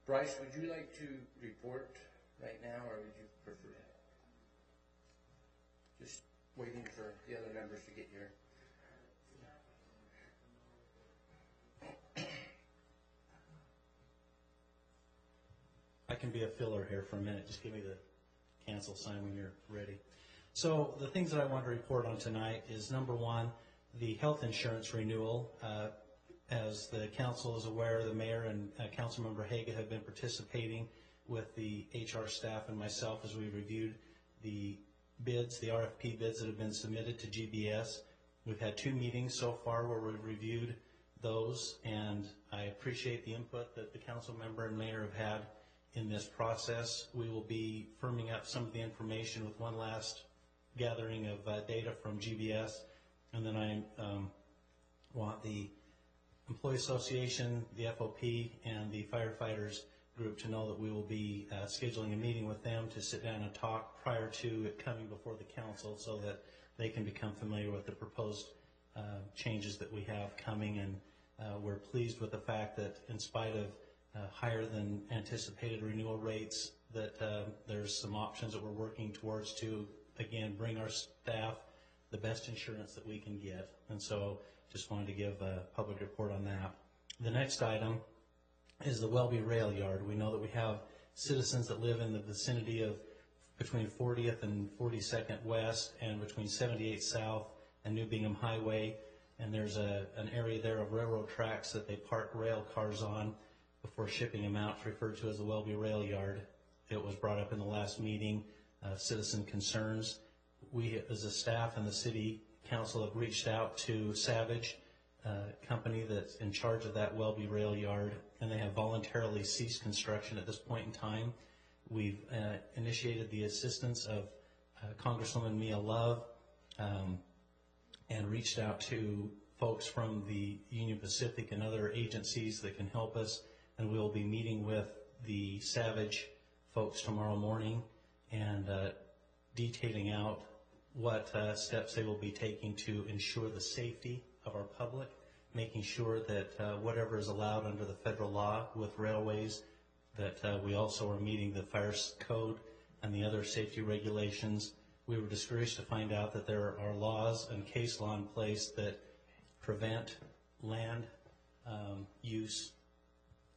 Bryce, would you like to report right now, or would you prefer just waiting for the other members to get here? I can be a filler here for a minute. Just give me the cancel sign when you're ready. So the things that I want to report on tonight is, number one, the health insurance renewal. As the council is aware, the mayor and Councilmember Haga have been participating with the HR staff and myself as we reviewed the bids, the RFP bids that have been submitted to GBS. We've had 2 meetings so far where we've reviewed those, and I appreciate the input that the council member and mayor have had in this process. We will be firming up some of the information with one last gathering of data from GBS, and then I want the Employee Association, the FOP, and the firefighters group to know that we will be scheduling a meeting with them to sit down and talk prior to it coming before the council so that they can become familiar with the proposed changes that we have coming. And we're pleased with the fact that in spite of higher than anticipated renewal rates, that there's some options that we're working towards to, again, bring our staff the best insurance that we can get. And so just wanted to give a public report on that. The next item is the Welby Rail Yard. We know that we have citizens that live in the vicinity of between 40th and 42nd West and between 78th South and New Bingham Highway. And there's an area there of railroad tracks that they park rail cars on before shipping them out, referred to as the Welby Rail Yard. It was brought up in the last meeting, citizen concerns. We as a staff and the city council have reached out to Savage, company that's in charge of that Welby Rail Yard, and they have voluntarily ceased construction at this point in time. We've initiated the assistance of Congresswoman Mia Love and reached out to folks from the Union Pacific and other agencies that can help us, and we'll be meeting with the Savage folks tomorrow morning and detailing out what steps they will be taking to ensure the safety of our public, making sure that whatever is allowed under the federal law with railways, that we also are meeting the fire code and the other safety regulations. We were discouraged to find out that there are laws and case law in place that prevent land use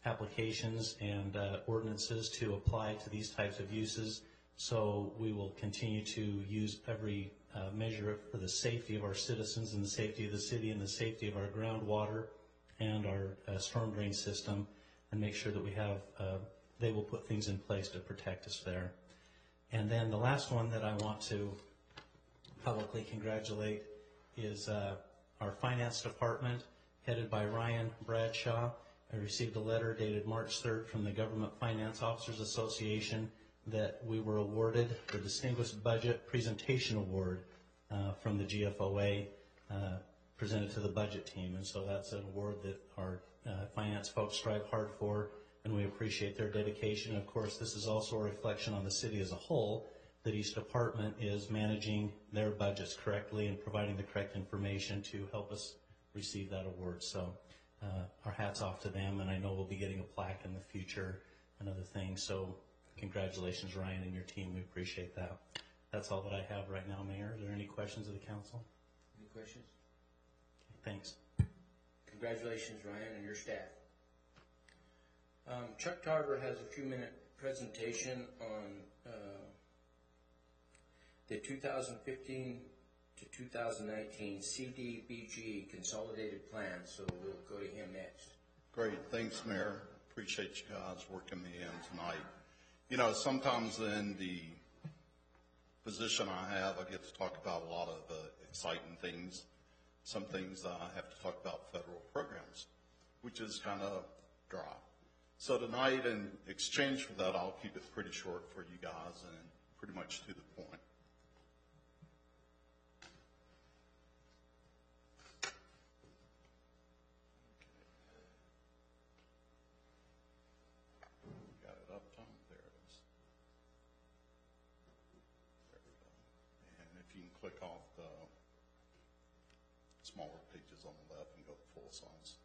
applications and ordinances to apply to these types of uses. So we will continue to use every measure for the safety of our citizens and the safety of the city and the safety of our groundwater and our storm drain system, and make sure that we have, they will put things in place to protect us there. And then the last one that I want to publicly congratulate is our finance department, headed by Ryan Bradshaw. I received a letter dated March 3rd from the Government Finance Officers Association that we were awarded the Distinguished Budget Presentation Award from the GFOA presented to the budget team. And so that's an award that our finance folks strive hard for, and we appreciate their dedication. Of course, this is also a reflection on the city as a whole, that each department is managing their budgets correctly and providing the correct information to help us receive that award. So our hat's off to them, and I know we'll be getting a plaque in the future and other things. So congratulations, Ryan, and your team. We appreciate that. That's all that I have right now, Mayor. Are there any questions of the council? Any questions? Thanks. Congratulations, Ryan, and your staff. Chuck Tarver has a few-minute presentation on the 2015 to 2019 CDBG Consolidated Plan, so we'll go to him next. Great. Thanks, Mayor. Appreciate you guys working me in tonight. You know, sometimes in the position I have, I get to talk about a lot of exciting things. Some things I have to talk about federal programs, which is kind of dry. So tonight, in exchange for that, I'll keep it pretty short for you guys and pretty much to the point. Got it up, Tom? There it is. There we go. And if you can click off the smaller pages on the left and go to full size.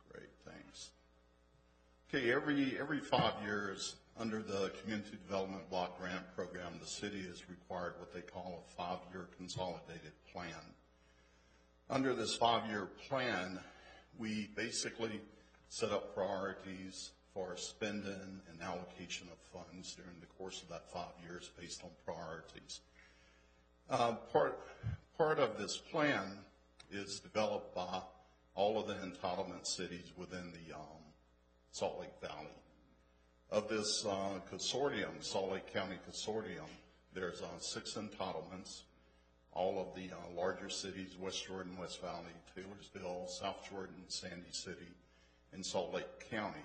Great, thanks. Okay, every 5 years, under the Community Development Block Grant Program, the city is required what they call a 5-year consolidated plan. Under this 5-year plan, we basically set up priorities for spending and allocation of funds during the course of that 5 years based on priorities. Part of this plan is developed by all of the entitlement cities within the Salt Lake Valley. Of this consortium, Salt Lake County Consortium, there's 6 entitlements. All of the larger cities, West Jordan, West Valley, Taylorsville, South Jordan, Sandy City, and Salt Lake County.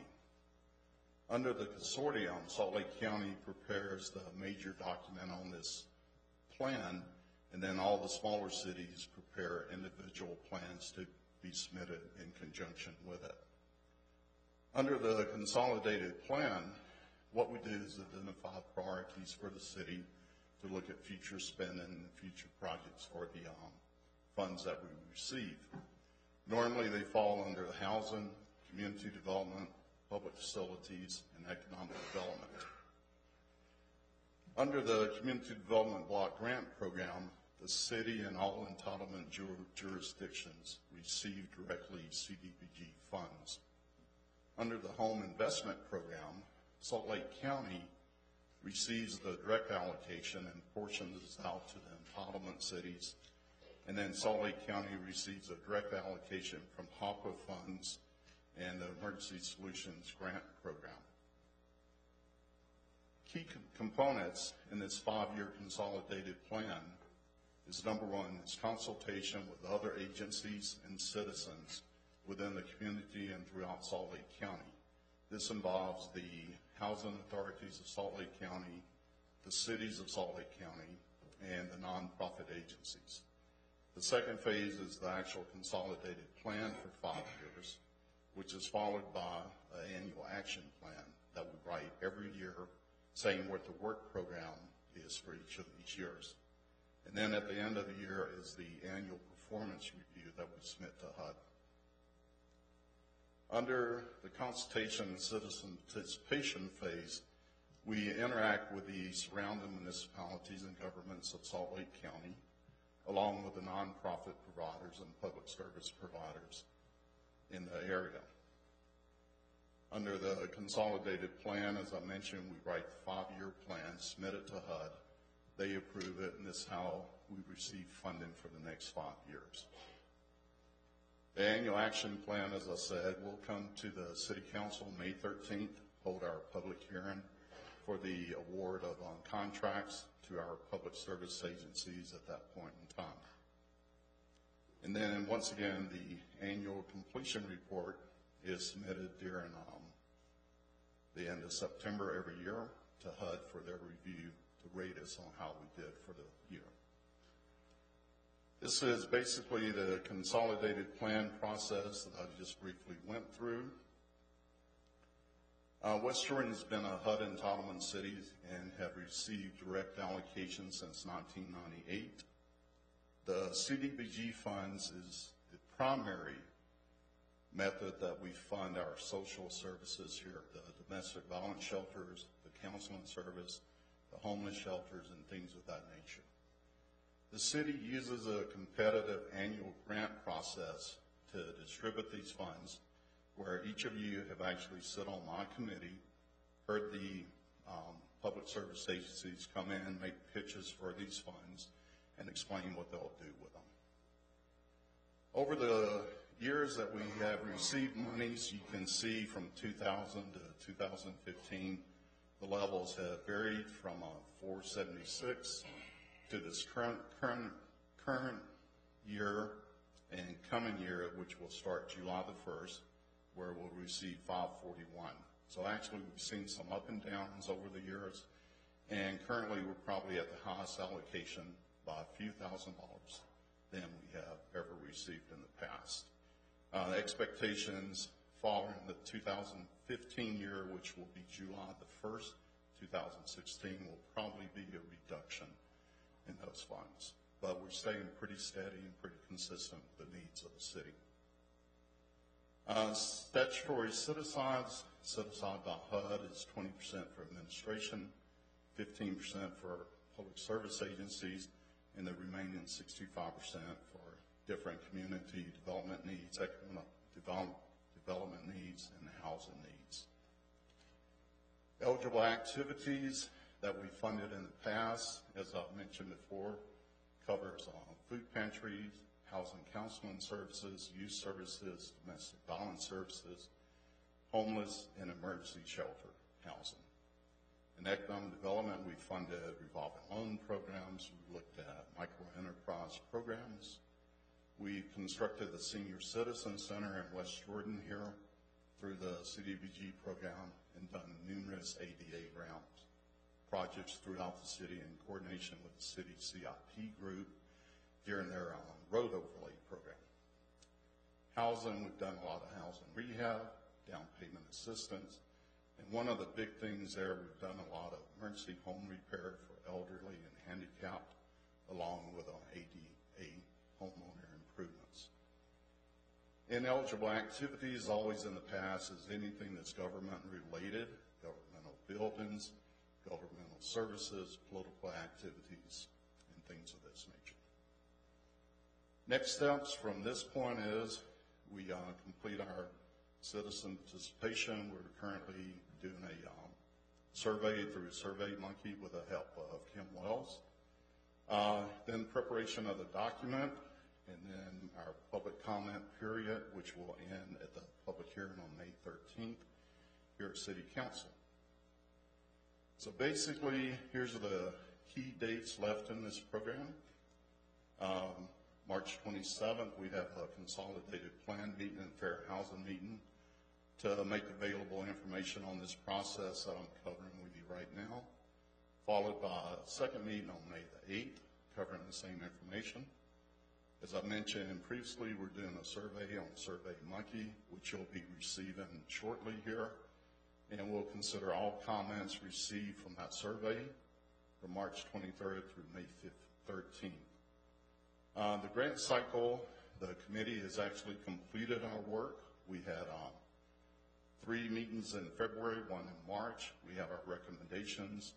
Under the consortium, Salt Lake County prepares the major document on this plan, and then all the smaller cities prepare individual plans to be submitted in conjunction with it. Under the consolidated plan, what we did is identify priorities for the city to look at future spending and future projects for the funds that we receive. Normally they fall under the housing, community development, public facilities, and economic development. Under the Community Development Block Grant Program, the city and all entitlement jurisdictions receive directly CDBG funds. Under the Home Investment Program, Salt Lake County receives the direct allocation and portions this out to the entitlement cities, and then Salt Lake County receives a direct allocation from HAPA funds and the Emergency Solutions Grant Program. Key components in this 5-year consolidated plan is number 1, is consultation with other agencies and citizens within the community and throughout Salt Lake County. This involves the housing authorities of Salt Lake County, the cities of Salt Lake County, and the nonprofit agencies. The second phase is the actual consolidated plan for 5 years, which is followed by an annual action plan that we write every year saying what the work program is for each of these years. And then at the end of the year is the annual performance review that we submit to HUD. Under the consultation and citizen participation phase, we interact with the surrounding municipalities and governments of Salt Lake County, along with the nonprofit providers and public service providers in the area. Under the consolidated plan, as I mentioned, we write the 5-year plan, submit it to HUD, they approve it, and this is how we receive funding for the next 5 years. The annual action plan, as I said, will come to the City Council May 13th, hold our public hearing for the award of contracts to our public service agencies at that point in time. And then once again, the annual completion report is submitted during the end of September every year to HUD for their review to rate us on how we did for the year. This is basically the consolidated plan process that I just briefly went through. West Jordan's been a HUD entitlement city and have received direct allocation since 1998. The CDBG funds is the primary method that we fund our social services here, the domestic violence shelters, the counseling service, the homeless shelters, and things of that nature. The city uses a competitive annual grant process to distribute these funds, where each of you have actually sit on my committee, heard the public service agencies come in, make pitches for these funds, and explain what they'll do with them. Over the years that we have received monies, you can see from 2000 to 2015, the levels have varied from 476 to this current year and coming year, which will start July the 1st, where we'll receive 541. So actually we've seen some up and downs over the years, and currently we're probably at the highest allocation by a few $1,000s than we have ever received in the past. Expectations fall in the 2015 year, which will be July the 1st, 2016 will probably be a reduction in those funds. But we're staying pretty steady and pretty consistent with the needs of the city. Statutory set aside by HUD is 20% for administration, 15% for public service agencies, and the remaining 65% for different community development needs, economic development needs, and housing needs. Eligible activities that we funded in the past, as I've mentioned before, covers food pantries, housing counseling services, youth services, domestic violence services, homeless, and emergency shelter housing. In economic development, we funded revolving loan programs. We looked at micro-enterprise programs. We constructed the Senior Citizen Center in West Jordan here through the CDBG program and done numerous ADA rounds projects throughout the city in coordination with the city CIP group during their road overlay program. Housing, we've done a lot of housing rehab, down payment assistance, and one of the big things there, we've done a lot of emergency home repair for elderly and handicapped, along with ADA homeowner improvements. Ineligible activities, always in the past, is anything that's government related, governmental buildings, governmental services, political activities, and things of this nature. Next steps from this point is we complete our citizen participation. We're currently doing a survey through SurveyMonkey with the help of Kim Wells. Then preparation of the document, and then our public comment period, which will end at the public hearing on May 13th here at City Council. So basically, here's the key dates left in this program. March 27th, we have a consolidated plan meeting and fair housing meeting to make available information on this process that I'm covering with you right now, followed by a second meeting on May the 8th, covering the same information. As I mentioned previously, we're doing a survey on SurveyMonkey, which you'll be receiving shortly here, and we'll consider all comments received from that survey from March 23rd through May 13th. The grant cycle, the committee has actually completed our work. We had 3 meetings in February, 1 in March. We have our recommendations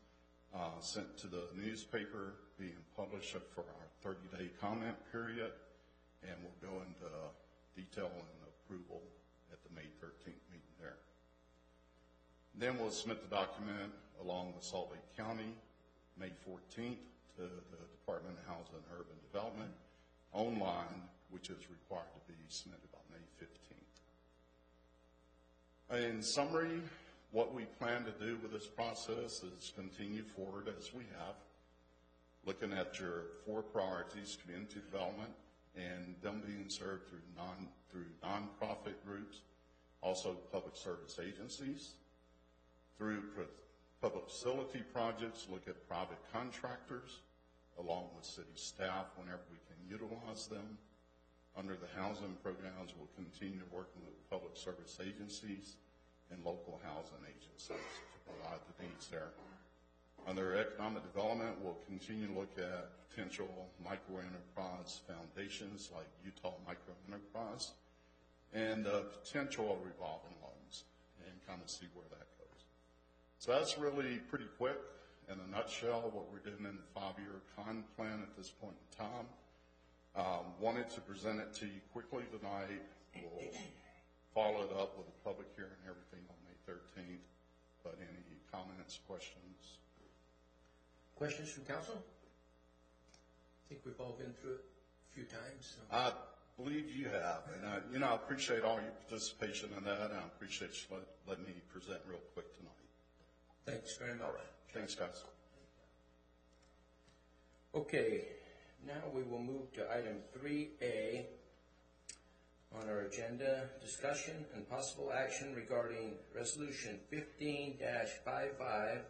sent to the newspaper, being published for our 30-day comment period, and we'll go into detail and approval at the May 13th meeting there. Then we'll submit the document along with Salt Lake County, May 14th, to the Department of Housing and Urban Development online, which is required to be submitted by May 15th. In summary, what we plan to do with this process is continue forward as we have, looking at your 4 priorities: community development, and them being served through nonprofit groups, also public service agencies. Through public facility projects, look at private contractors, along with city staff whenever we can utilize them. Under the housing programs, we'll continue working with public service agencies and local housing agencies to provide the needs there. Under economic development, we'll continue to look at potential micro-enterprise foundations like Utah Micro-Enterprise and potential revolving loans, and kind of see where that goes. So that's really pretty quick in a nutshell what we're doing in the 5-year con plan at this point in time. Wanted to present it to you quickly tonight. We'll follow it up with a public hearing and everything on May 13th. But any comments, questions? Questions from council? I think we've all been through it a few times. So. I believe you have, and I appreciate all your participation in that, and I appreciate you letting me present real quick tonight. Thanks very much. All right. Thanks, guys. Okay, now we will move to item 3A on our agenda, discussion and possible action regarding Resolution 15-55,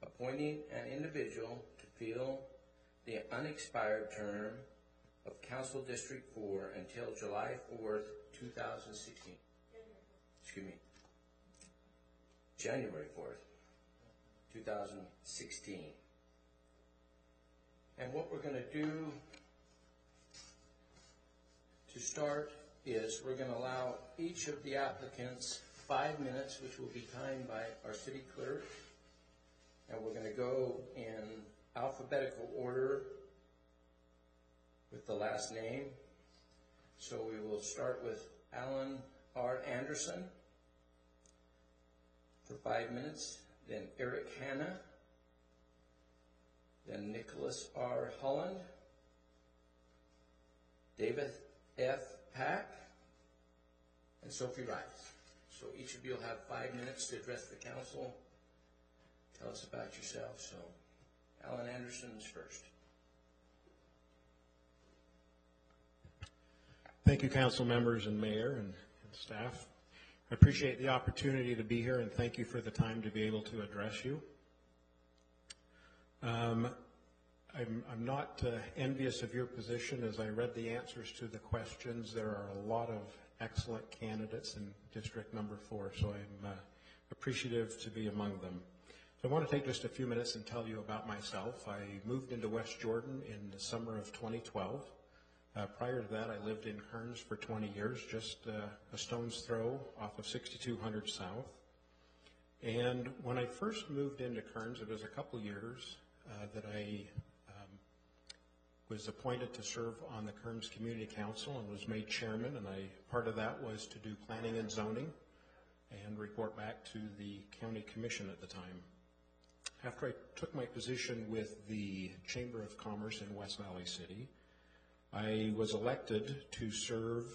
appointing an individual to fill the unexpired term of Council District 4 until July 4th, 2016. Excuse me. January 4th, 2016. And what we're going to do to start is we're going to allow each of the applicants 5 minutes, which will be timed by our city clerk. And we're going to go in alphabetical order with the last name. So we will start with Alan R. Anderson for 5 minutes, then Eric Hanna, then Nicholas R. Holland, David F. Pack, and Sophie Rice. So each of you will have 5 minutes to address the council. Tell us about yourself. So Alan Anderson is first. Thank you, council members and mayor and staff. I appreciate the opportunity to be here, and thank you for the time to be able to address you. I'm not envious of your position. As I read the answers to the questions, there are a lot of excellent candidates in District Number 4, so I'm appreciative to be among them. So I want to take just a few minutes and tell you about myself. I moved into West Jordan in the summer of 2012. Prior to that, I lived in Kearns for 20 years, just a stone's throw off of 6200 South. And when I first moved into Kearns, it was a couple years that I was appointed to serve on the Kearns Community Council and was made chairman, and part of that was to do planning and zoning and report back to the county commission at the time. After I took my position with the Chamber of Commerce in West Valley City, I was elected to serve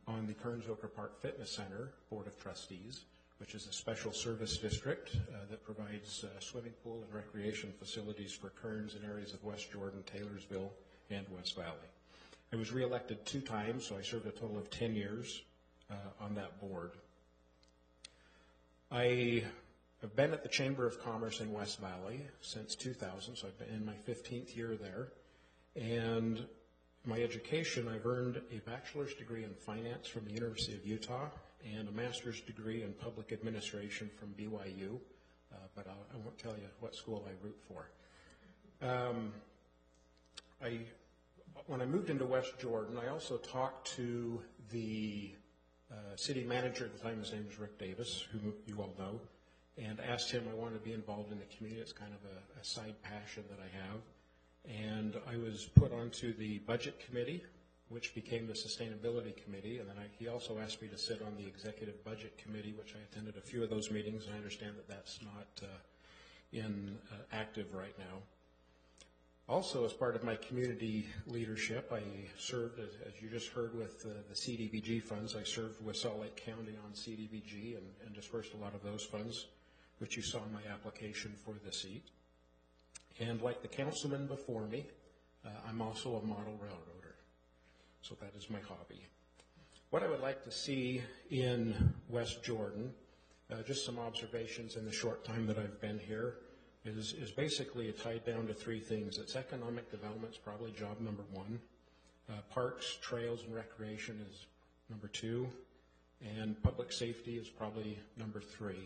on the Kearns Oak Park Fitness Center Board of Trustees, which is a special service district that provides swimming pool and recreation facilities for Kearns in areas of West Jordan, Taylorsville, and West Valley. I was reelected 2 times, so I served a total of 10 years on that board. I have been at the Chamber of Commerce in West Valley since 2000, so I've been in my 15th year there. And my education, I've earned a bachelor's degree in finance from the University of Utah and a master's degree in public administration from BYU, but I won't tell you what school I root for. When I moved into West Jordan, I also talked to the city manager at the time. His name was Rick Davis, who you all know, and asked him I wanted to be involved in the community. It's kind of a side passion that I have. And I was put onto the budget committee, which became the sustainability committee, and then he also asked me to sit on the executive budget committee, which I attended a few of those meetings, and I understand that that's not active right now. Also, as part of my community leadership, I served, as you just heard, with the CDBG funds. I served with Salt Lake County on CDBG and dispersed a lot of those funds, which you saw in my application for the seat. And like the councilman before me, I'm also a model railroader. So that is my hobby. What I would like to see in West Jordan, just some observations in the short time that I've been here, is basically tied down to 3 things. It's economic development is probably job number 1. Parks, trails, and recreation is number 2. And public safety is probably number 3.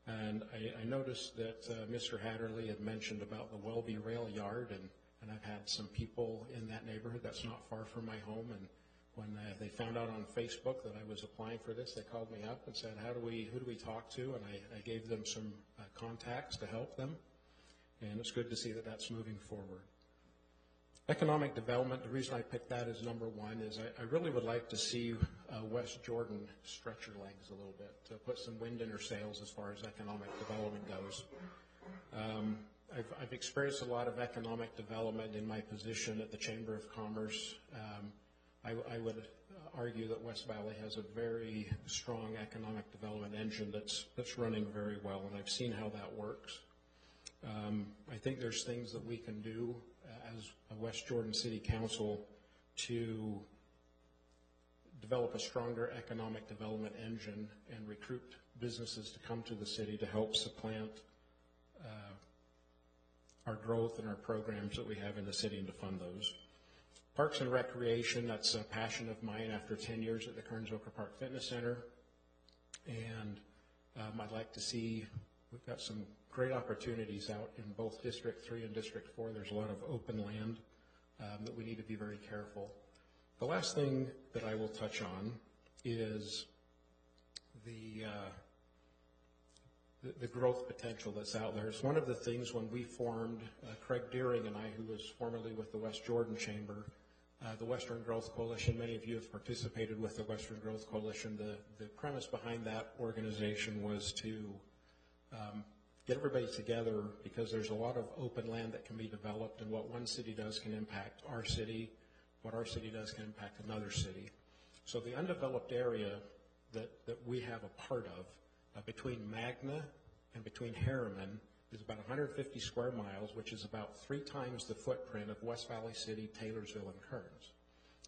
And I noticed that Mr. Hatterley had mentioned about the Welby Rail Yard, and I've had some people in that neighborhood that's not far from my home, and when they found out on Facebook that I was applying for this, they called me up and said, who do we talk to? And I gave them some contacts to help them, and it's good to see that that's moving forward. Economic development, the reason I picked that as number 1 is I really would like to see West Jordan stretch her legs a little bit, to put some wind in her sails as far as economic development goes. I've experienced a lot of economic development in my position at the Chamber of Commerce. I would argue that West Valley has a very strong economic development engine that's running very well, and I've seen how that works. I think there's things that we can do as a West Jordan City Council to develop a stronger economic development engine and recruit businesses to come to the city to help supplant our growth and our programs that we have in the city and to fund those. Parks and recreation, that's a passion of mine after 10 years at the Kearns Oak Park Fitness Center. And I'd like to see, we've got some great opportunities out in both District 3 and District 4. There's a lot of open land that we need to be very careful. The last thing that I will touch on is the the growth potential that's out there. It's one of the things when we formed, Craig Deering and I, who was formerly with the West Jordan Chamber, the Western Growth Coalition. Many of you have participated with the Western Growth Coalition. The premise behind that organization was to get everybody together, because there's a lot of open land that can be developed, and what one city does can impact our city. What our city does can impact another city. So the undeveloped area that we have a part of, between Magna and between Harriman, is about 150 square miles, which is about 3 times the footprint of West Valley City, Taylorsville, and Kearns.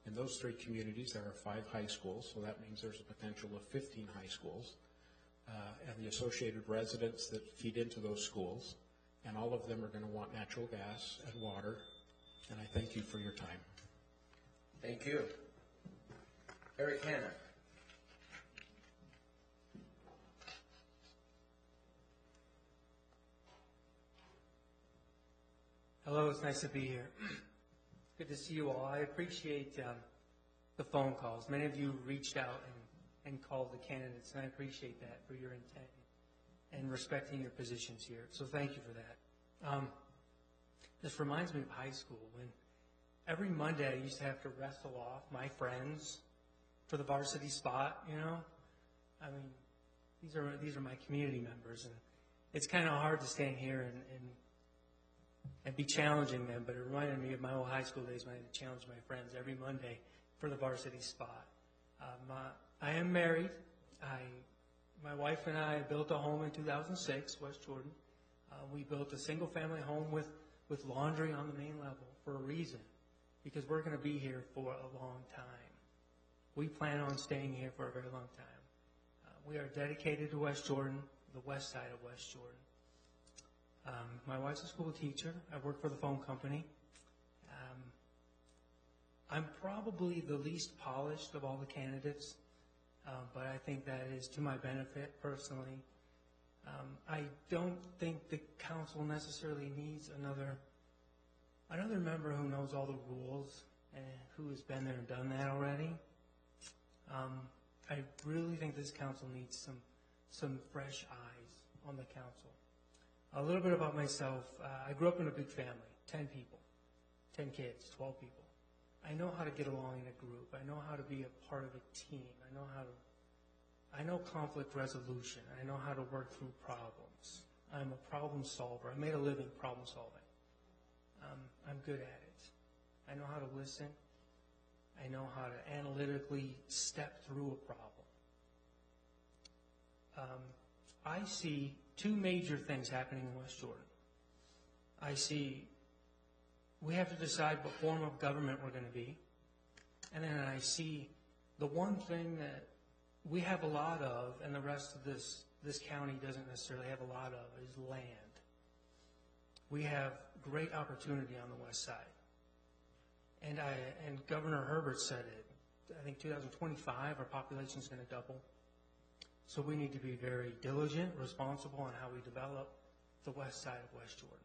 In those 3 communities, there are 5 high schools, so that means there's a potential of 15 high schools, and the associated residents that feed into those schools, and all of them are going to want natural gas and water, and I thank you for your time. Thank you. Eric Hanna. Hello, it's nice to be here. Good to see you all. I appreciate the phone calls. Many of you reached out and called the candidates, and I appreciate that for your intent and respecting your positions here. So thank you for that. This reminds me of high school, when every Monday I used to have to wrestle off my friends for the varsity spot, you know? I mean, these are my community members, and it's kind of hard to stand here and be challenging them, but it reminded me of my old high school days when I had to challenge my friends every Monday for the varsity spot. I am married. My wife and I built a home in 2006, West Jordan. We built a single-family home with laundry on the main level for a reason, because we're going to be here for a long time. We plan on staying here for a very long time. We are dedicated to West Jordan, the west side of West Jordan. My wife's a school teacher. I work for the phone company. I'm probably the least polished of all the candidates, but I think that is to my benefit personally. I don't think the council necessarily needs another member who knows all the rules and who has been there and done that already. I really think this council needs some fresh eyes on the council. A little bit about myself. I grew up in a big family, 10 people, 10 kids, 12 people. I know how to get along in a group. I know how to be a part of a team. I know conflict resolution. I know how to work through problems. I'm a problem solver. I made a living problem solving. I'm good at it. I know how to listen. I know how to analytically step through a problem. I see 2 major things happening in West Jordan. I see we have to decide what form of government we're going to be. And then I see the one thing that we have a lot of, and the rest of this county doesn't necessarily have a lot of, is land. We have great opportunity on the west side. And Governor Herbert said it. I think 2025, our population is going to double. So we need to be very diligent, responsible on how we develop the west side of West Jordan.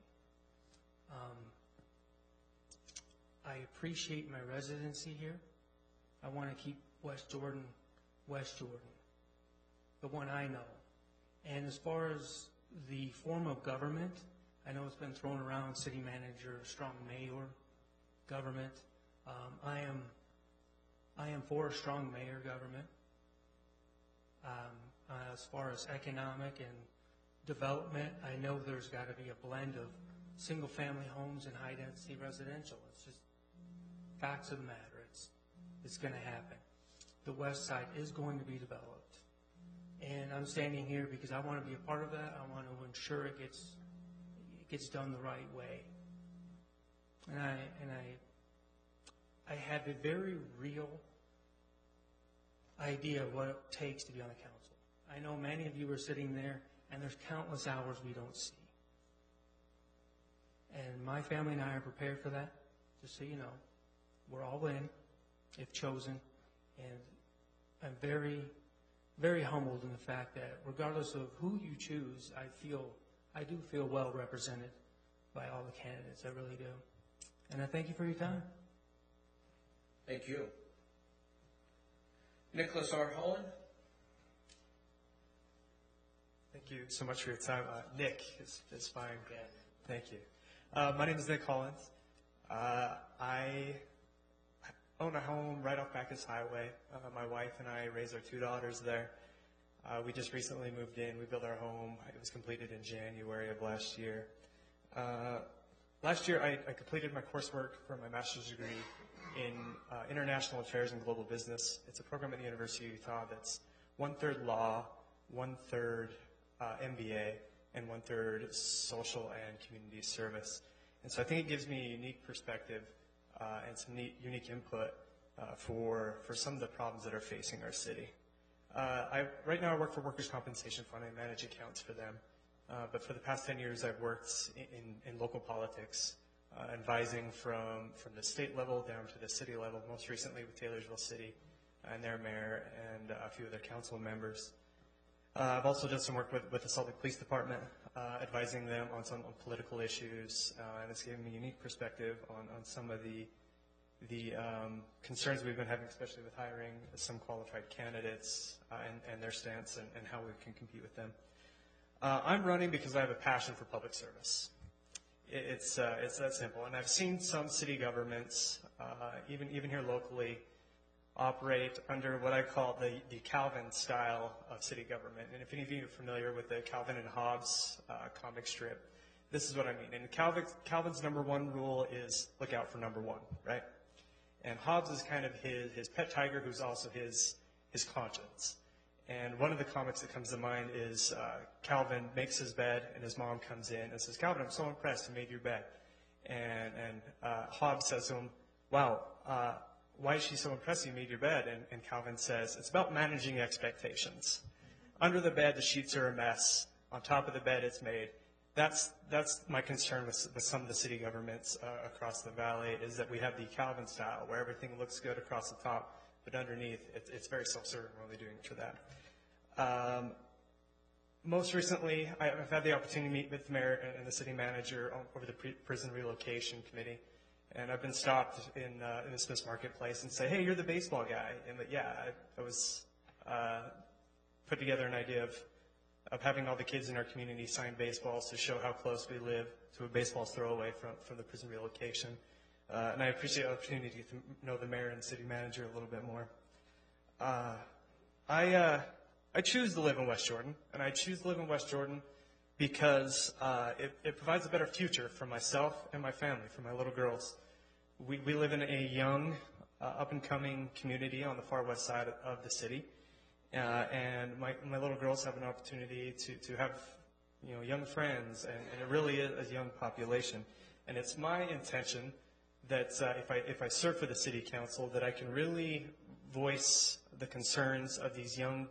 I appreciate my residency here. I want to keep West Jordan, the one I know. And as far as the form of government, I know it's been thrown around, city manager, strong mayor, government. I am for a strong mayor government. As far as economic and development, I know there's got to be a blend of single-family homes and high-density residential. It's just facts of the matter. It's going to happen. The west side is going to be developed. And I'm standing here because I want to be a part of that. I want to ensure it gets done the right way. And I have a very real idea of what it takes to be on the council. I know many of you are sitting there, and there's countless hours we don't see. And my family and I are prepared for that, just so you know. We're all in, if chosen, and I'm very, very humbled in the fact that regardless of who you choose, I do feel well represented by all the candidates. I really do. And I thank you for your time. Thank you. Nicholas R. Holland. Thank you so much for your time. Nick is fine. Thank you. My name is Nick Collins. I own a home right off Bacchus Highway. My wife and I raised our 2 daughters there. We just recently moved in. We built our home. It was completed in January of last year. Last year, I completed my coursework for my master's degree in International Affairs and Global Business. It's a program at the University of Utah that's 1/3 law, 1/3 MBA, and 1/3 social and community service. And so I think it gives me a unique perspective and some unique input for some of the problems that are facing our city. Right now I work for Workers' Compensation Fund. I manage accounts for them. But for the past 10 years I've worked in local politics, advising from the state level down to the city level, most recently with Taylorsville City and their mayor and a few of their council members. I've also done some work with the Salt Lake Police Department, advising them on some political issues, and it's given me a unique perspective on some of the concerns we've been having, especially with hiring some qualified candidates and their stance and how we can compete with them. I'm running because I have a passion for public service. It's that simple, and I've seen some city governments, even here locally, operate under what I call the Calvin style of city government. And if any of you are familiar with the Calvin and Hobbes comic strip, this is what I mean. And Calvin's #1 rule is look out for #1, right? And Hobbes is kind of his pet tiger, who's also his conscience. And one of the comics that comes to mind is Calvin makes his bed, and his mom comes in and says, "Calvin, I'm so impressed you made your bed." And Hobbes says to him, "Wow, why is she so impressed you made your bed?" And Calvin says, "It's about managing expectations. Under the bed, the sheets are a mess. On top of the bed, it's made." That's my concern with some of the city governments across the valley, is that we have the Calvin style, where everything looks good across the top, but underneath, it's very self-serving. We're only doing it for that. Most recently, I've had the opportunity to meet with the mayor and the city manager over the prison relocation committee. And I've been stopped in the Smith's Marketplace and say, "Hey, you're the baseball guy." And I was put together an idea of having all the kids in our community sign baseballs to show how close we live to a baseball's throw away from the prison relocation. And I appreciate the opportunity to get to know the mayor and city manager a little bit more. I choose to live in West Jordan, and I choose to live in West Jordan because it provides a better future for myself and my family, for my little girls. We live in a young, up-and-coming community on the far west side of the city, and my little girls have an opportunity to have young friends, and it really is a young population. And it's my intention that if I serve for the city council, that I can really voice the concerns of this young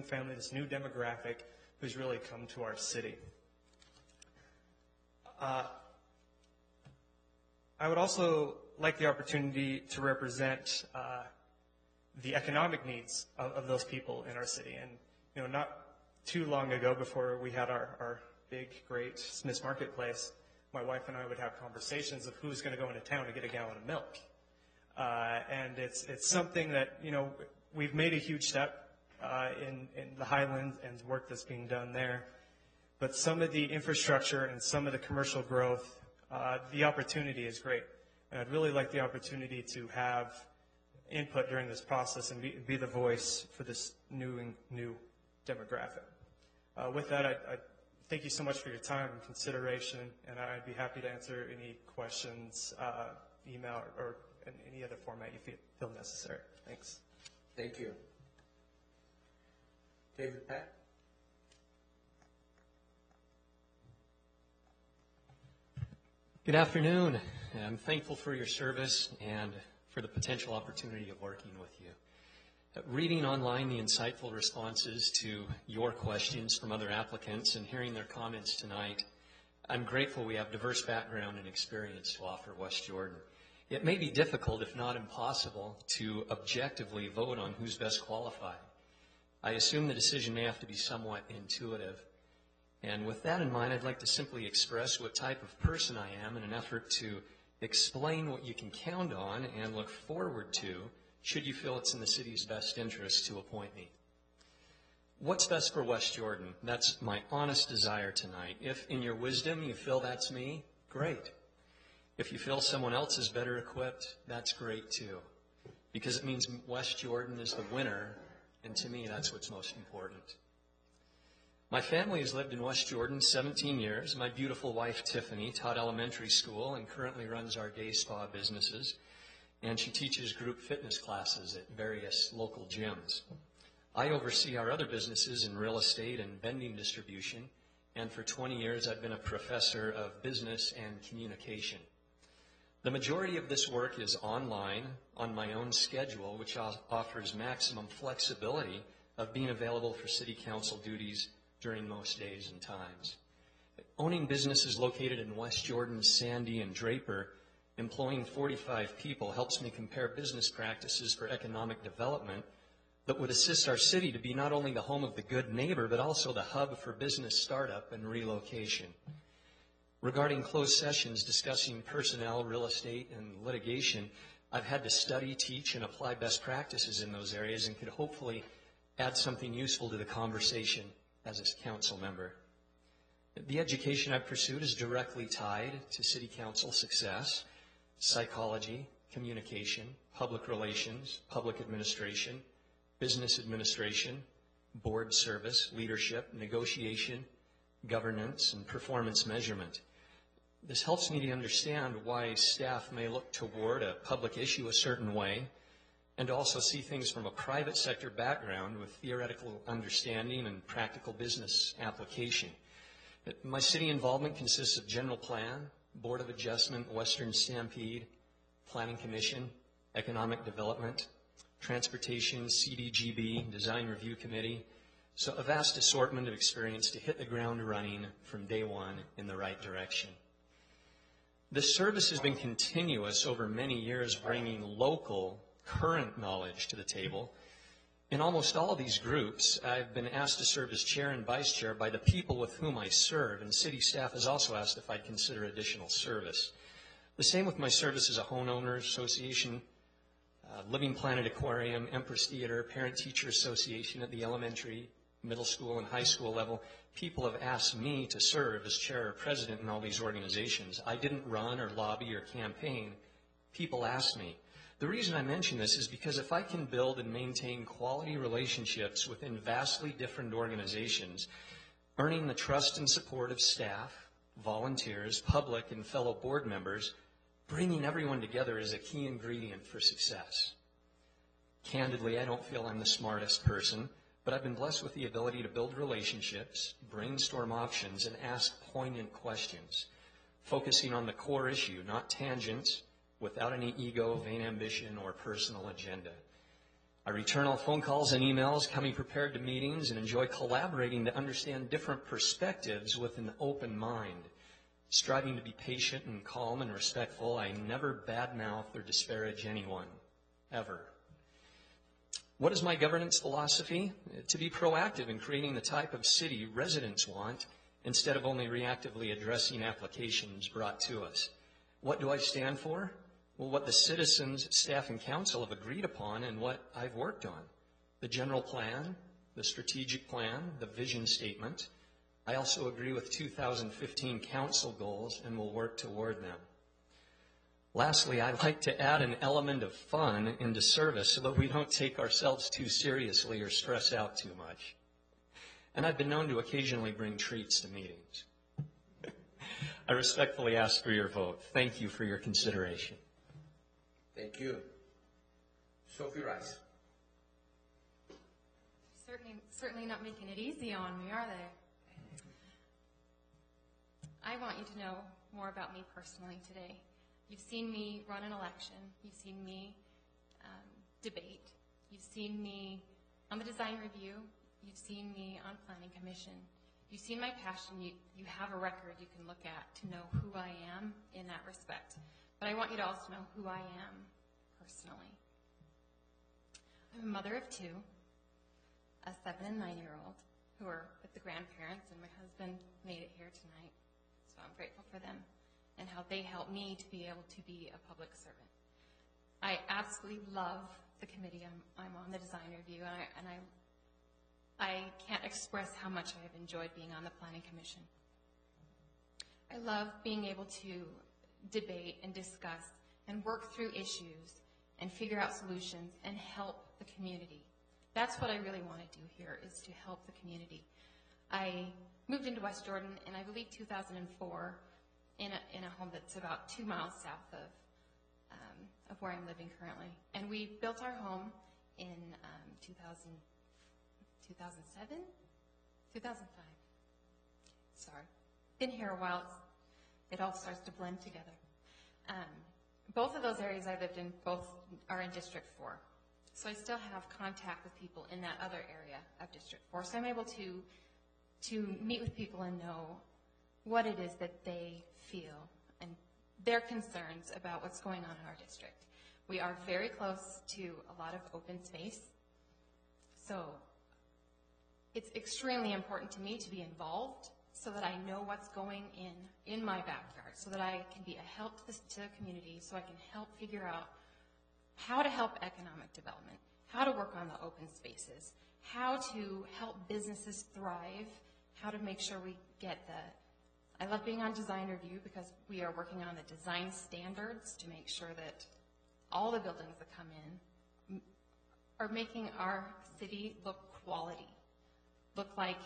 family, this new demographic who's really come to our city. I would also like the opportunity to represent the economic needs of those people in our city. And not too long ago, before we had our big, great Smith's Marketplace, my wife and I would have conversations of who's going to go into town to get a gallon of milk. And it's something that, we've made a huge step in the Highlands and work that's being done there. But some of the infrastructure and some of the commercial growth, the opportunity is great. And I'd really like the opportunity to have input during this process and be the voice for this new demographic. With that, I thank you so much for your time and consideration, and I'd be happy to answer any questions, email, or in any other format you feel necessary. Thanks. Thank you. David Pack? Good afternoon. I'm thankful for your service and for the potential opportunity of working with you. Reading online the insightful responses to your questions from other applicants and hearing their comments tonight, I'm grateful we have diverse background and experience to offer West Jordan. It may be difficult, if not impossible, to objectively vote on who's best qualified. I assume the decision may have to be somewhat intuitive. And with that in mind, I'd like to simply express what type of person I am in an effort to explain what you can count on and look forward to should you feel it's in the city's best interest to appoint me. What's best for West Jordan? That's my honest desire tonight. If in your wisdom you feel that's me, great. If you feel someone else is better equipped, that's great too. Because it means West Jordan is the winner, and to me that's what's most important. My family has lived in West Jordan 17 years. My beautiful wife, Tiffany, taught elementary school and currently runs our day spa businesses. And she teaches group fitness classes at various local gyms. I oversee our other businesses in real estate and vending distribution. And for 20 years, I've been a professor of business and communication. The majority of this work is online on my own schedule, which offers maximum flexibility of being available for city council duties during most days and times. Owning businesses located in West Jordan, Sandy, and Draper, employing 45 people helps me compare business practices for economic development that would assist our city to be not only the home of the good neighbor, but also the hub for business startup and relocation. Regarding closed sessions discussing personnel, real estate, and litigation, I've had to study, teach, and apply best practices in those areas and could hopefully add something useful to the conversation as a council member. The education I've pursued is directly tied to city council success: psychology, communication, public relations, public administration, business administration, board service, leadership, negotiation, governance, and performance measurement. This helps me to understand why staff may look toward a public issue a certain way, and also see things from a private sector background with theoretical understanding and practical business application. My city involvement consists of general plan, Board of Adjustment, Western Stampede, Planning Commission, Economic Development, Transportation, CDGB, Design Review Committee. So a vast assortment of experience to hit the ground running from day one in the right direction. This service has been continuous over many years, bringing local, current knowledge to the table. In almost all of these groups, I've been asked to serve as chair and vice chair by the people with whom I serve, and city staff has also asked if I'd consider additional service. The same with my service as a homeowners association, Living Planet Aquarium, Empress Theater, Parent-Teacher Association at the elementary, middle school, and high school level. People have asked me to serve as chair or president in all these organizations. I didn't run or lobby or campaign. People asked me. The reason I mention this is because if I can build and maintain quality relationships within vastly different organizations, earning the trust and support of staff, volunteers, public, and fellow board members, bringing everyone together is a key ingredient for success. Candidly, I don't feel I'm the smartest person, but I've been blessed with the ability to build relationships, brainstorm options, and ask poignant questions, focusing on the core issue, not tangents, without any ego, vain ambition, or personal agenda. I return all phone calls and emails, coming prepared to meetings, and enjoy collaborating to understand different perspectives with an open mind. Striving to be patient and calm and respectful, I never badmouth or disparage anyone, ever. What is my governance philosophy? To be proactive in creating the type of city residents want, instead of only reactively addressing applications brought to us. What do I stand for? Well, what the citizens, staff, and council have agreed upon and what I've worked on. The general plan, the strategic plan, the vision statement. I also agree with 2015 council goals and will work toward them. Lastly, I'd like to add an element of fun into service so that we don't take ourselves too seriously or stress out too much. And I've been known to occasionally bring treats to meetings. I respectfully ask for your vote. Thank you for your consideration. Thank you. Sophie Rice. Certainly not making it easy on me, are they? I want you to know more about me personally today. You've seen me run an election. You've seen me debate. You've seen me on the design review. You've seen me on planning commission. You've seen my passion. You have a record you can look at to know who I am in that respect. But I want you to also know who I am personally. I'm a mother of two, a 7- and 9-year-old, who are with the grandparents, and my husband made it here tonight. So I'm grateful for them and how they help me to be able to be a public servant. I absolutely love the committee I'm on, the design review, and I can't express how much I have enjoyed being on the Planning Commission. I love being able to debate and discuss and work through issues and figure out solutions and help the community. That's what I really want to do here, is to help the community. I moved into West Jordan in, I believe, 2004 in a home that's about 2 miles south of where I'm living currently. And we built our home in 2007? 2005. Sorry. Been here a while. It all starts to blend together. Both of those areas I lived in, both are in District 4. So I still have contact with people in that other area of District 4. So I'm able to meet with people and know what it is that they feel and their concerns about what's going on in our district. We are very close to a lot of open space. So it's extremely important to me to be involved so that I know what's going in my backyard, so that I can be a help to the community, so I can help figure out how to help economic development, how to work on the open spaces, how to help businesses thrive, how to make sure we get I love being on design review because we are working on the design standards to make sure that all the buildings that come in are making our city look quality, look like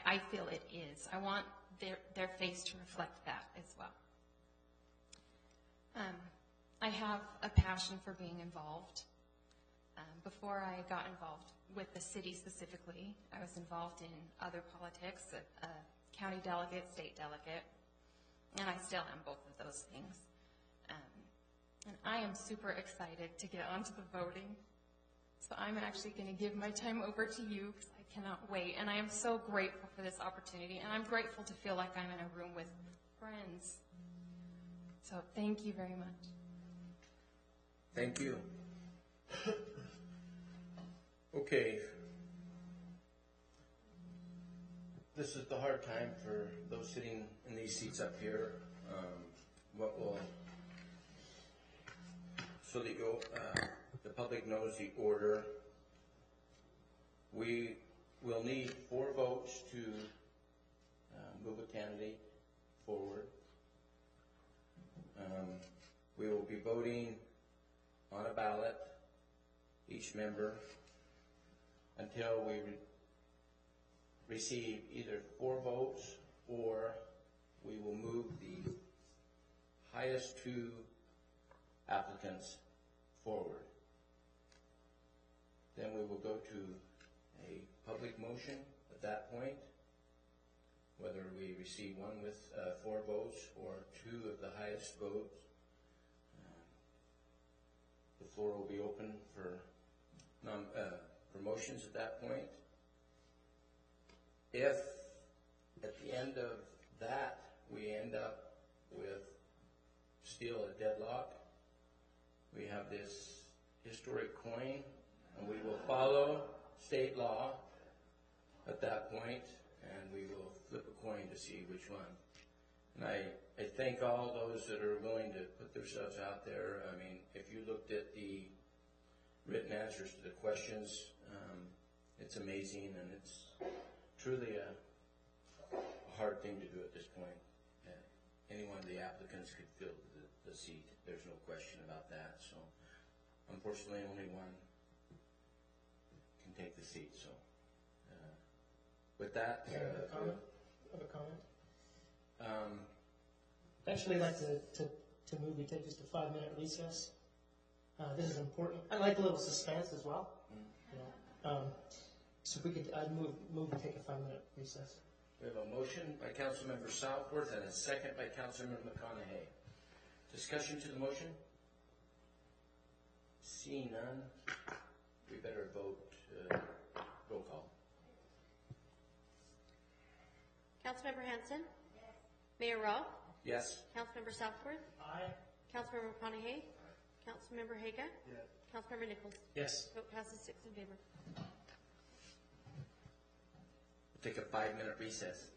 I feel it is. I want their face to reflect that as well. I have a passion for being involved. Before I got involved with the city specifically, I was involved in other politics, a county delegate, state delegate, and I still am both of those things. And I am super excited to get onto the voting. So I'm actually going to give my time over to you because I cannot wait. And I am so grateful for this opportunity. And I'm grateful to feel like I'm in a room with friends. So thank you very much. Thank you. Okay. This is the hard time for those sitting in these seats up here. So that the public knows the order. We will need 4 votes to move a candidate forward. We will be voting on a ballot, each member, until we receive either 4 votes or we will move the highest 2 applicants forward. Then we will go to a public motion at that point, whether we receive one with 4 votes or 2 of the highest votes. The floor will be open for motions at that point. If at the end of that we end up with still a deadlock, we have this historic coin, and we will follow state law at that point, and we will flip a coin to see which one. And I thank all those that are willing to put themselves out there. I mean, if you looked at the written answers to the questions, it's amazing, and it's truly a hard thing to do at this point. Any one of the applicants could fill the seat. There's no question about that. So, unfortunately, only one can take the seat. So, with that, I have a comment. I'd actually like to move we take just a 5-minute recess. This is important. I like a little suspense as well. So if we could, I'd move and take a 5-minute recess. We have a motion by Councilmember Southworth and a second by Councilmember McConaughey. Discussion to the motion? Seeing none, we better vote. Roll call. Councilmember Hanson? Yes. Mayor Rolfe? Yes. Councilmember Southworth? Aye. Councilmember McConaughey? Councilmember Haga? Yes. Councilmember Nichols? Yes. Vote passes 6 in favor. We'll take a 5-minute recess.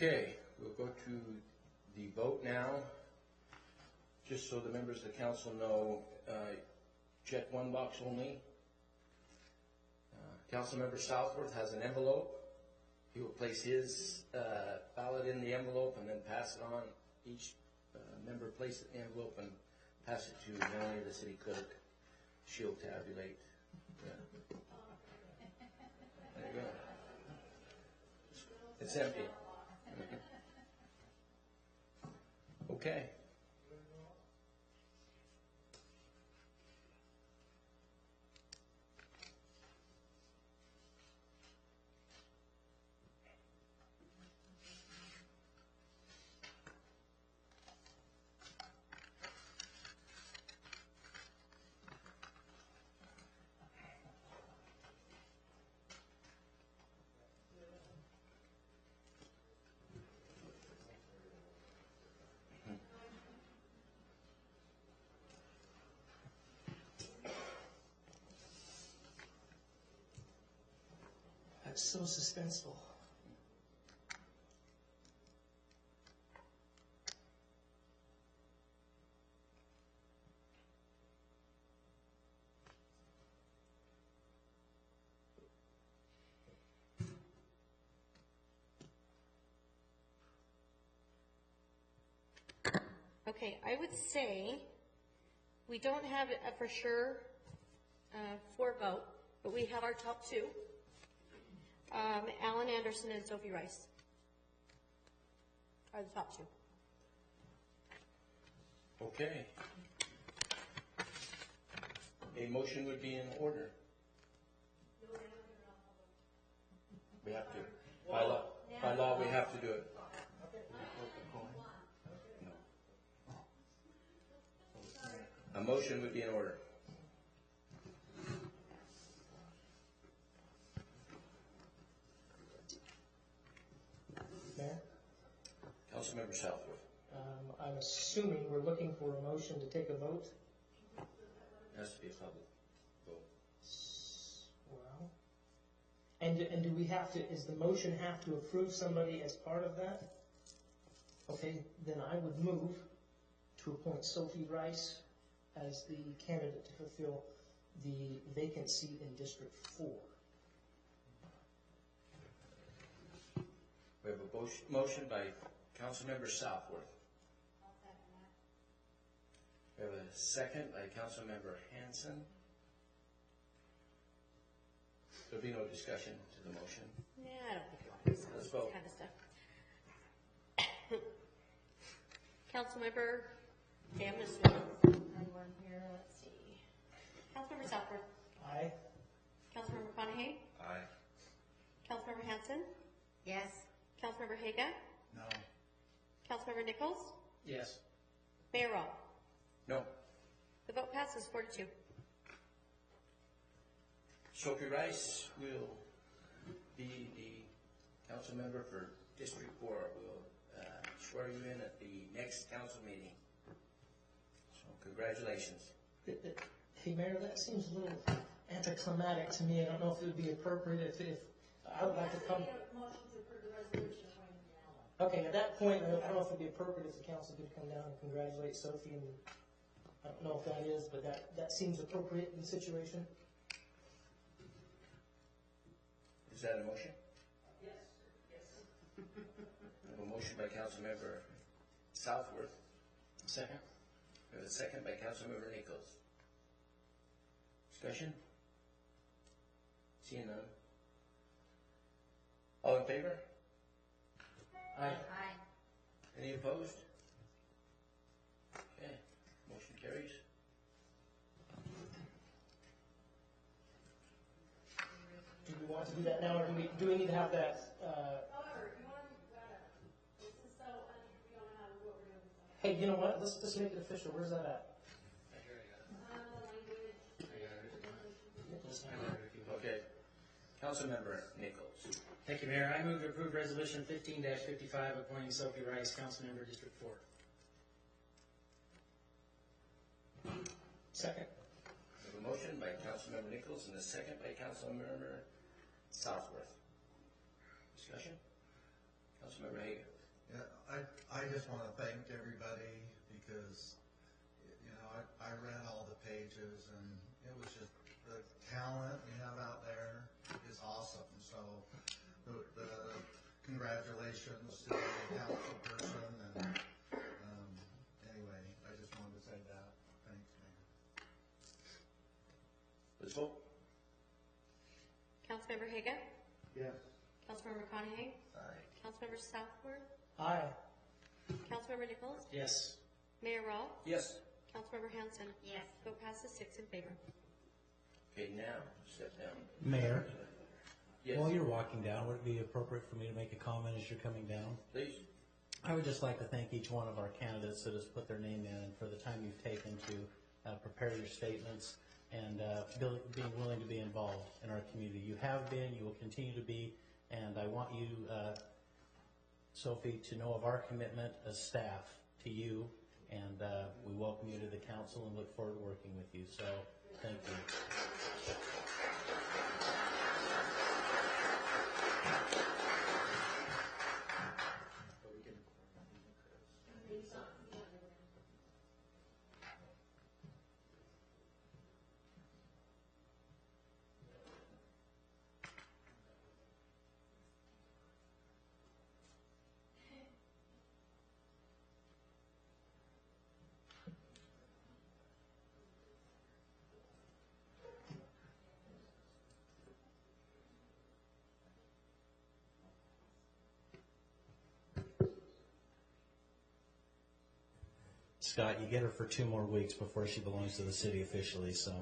Okay, we'll go to the vote now. Just so the members of the council know, check one box only. Councilmember Southworth has an envelope. He will place his ballot in the envelope and then pass it on. Each member place it in the envelope and pass it to Melanie, the city clerk. She'll tabulate. Yeah. There you go. It's empty. Okay. That's so suspenseful. Okay, I would say we don't have a for sure for vote, but we have our top two. Alan Anderson and Sophie Rice are the top two. Okay. A motion would be in order. We have to. By law, we have to do it. A motion would be in order. Mayor, Councilmember Southworth. I'm assuming we're looking for a motion to take a vote. Has to be a public vote. Well, and do we have to, is the motion have to approve somebody as part of that? Okay, then I would move to appoint Sophie Rice as the candidate to fulfill the vacancy in District 4. We have a motion by Councilmember Southworth. We have a second by Councilmember Hanson. There'll be no discussion to the motion. Yeah, I don't think you want to discuss Let's this vote. kind of stuff. Councilmember, okay, I'm going to switch everyone here. Let's see. Councilmember Southworth. Aye. Councilmember McConaughey. Aye. Councilmember Hanson. Yes. Councilmember Haga. No. Councilmember Nichols. Yes. Mayor Robb. No. The vote passes 4-2. Sophie Rice will be the council member for District 4. We'll swear you in at the next council meeting. So congratulations. Hey, Mayor, that seems a little anticlimactic to me. I don't know if it would be appropriate if I would like to come. Okay, at that point, I don't know if it would be appropriate if the council could come down and congratulate Sophie. And I don't know if that is, but that seems appropriate in the situation. Is that a motion? Yes. I have a motion by Councilmember Southworth. Second. We have a second by Councilmember Nichols. Discussion? Seeing none. All in favor? Aye. Any opposed? Okay, motion carries. Do we want to do that now, or do we need to have that? Hey, you know what? Let's just make it official. Where's that at? Okay, Councilmember Nichols. Thank you, Mayor. I move to approve Resolution 15-55 appointing Sophie Rice, Councilmember District 4. Second. We have a motion by Councilmember Nichols and a second by Councilmember Southworth. Discussion? Councilmember Hager. Yeah, I just want to thank everybody because, you know, I read all the pages and it was just the talent you have out there is awesome. So the congratulations to the council person and anyway, I just wanted to say that. Thanks, Mayor. Let's vote. Councilmember Haga? Yes. Councilmember McConaughey? Aye. Councilmember Southworth? Aye. Councilmember Nichols? Yes. Mayor Rawl? Yes. Councilmember Hanson? Yes. Vote passes 6 in favor. Okay, now, step down. Mayor, Yes, while you're walking down, would it be appropriate for me to make a comment as you're coming down? please. I would just like to thank each one of our candidates that has put their name in and for the time you've taken to prepare your statements and being willing to be involved in our community. You have been, you will continue to be, and I want you, Sophie, to know of our commitment as staff to you, and we welcome you to the council and look forward to working with you. So, thank you. Scott, you get her for 2 more weeks before she belongs to the city officially, so.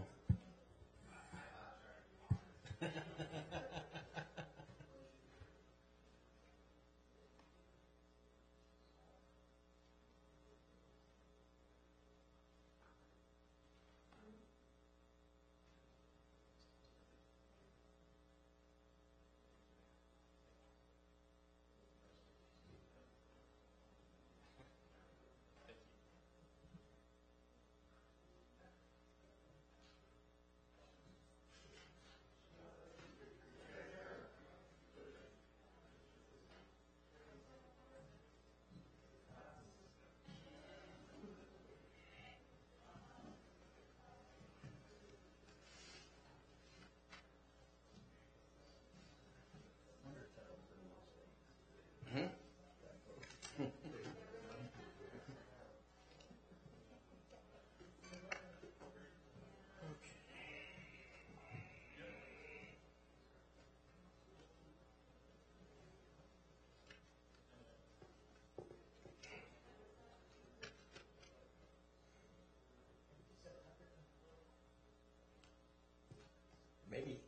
Maybe.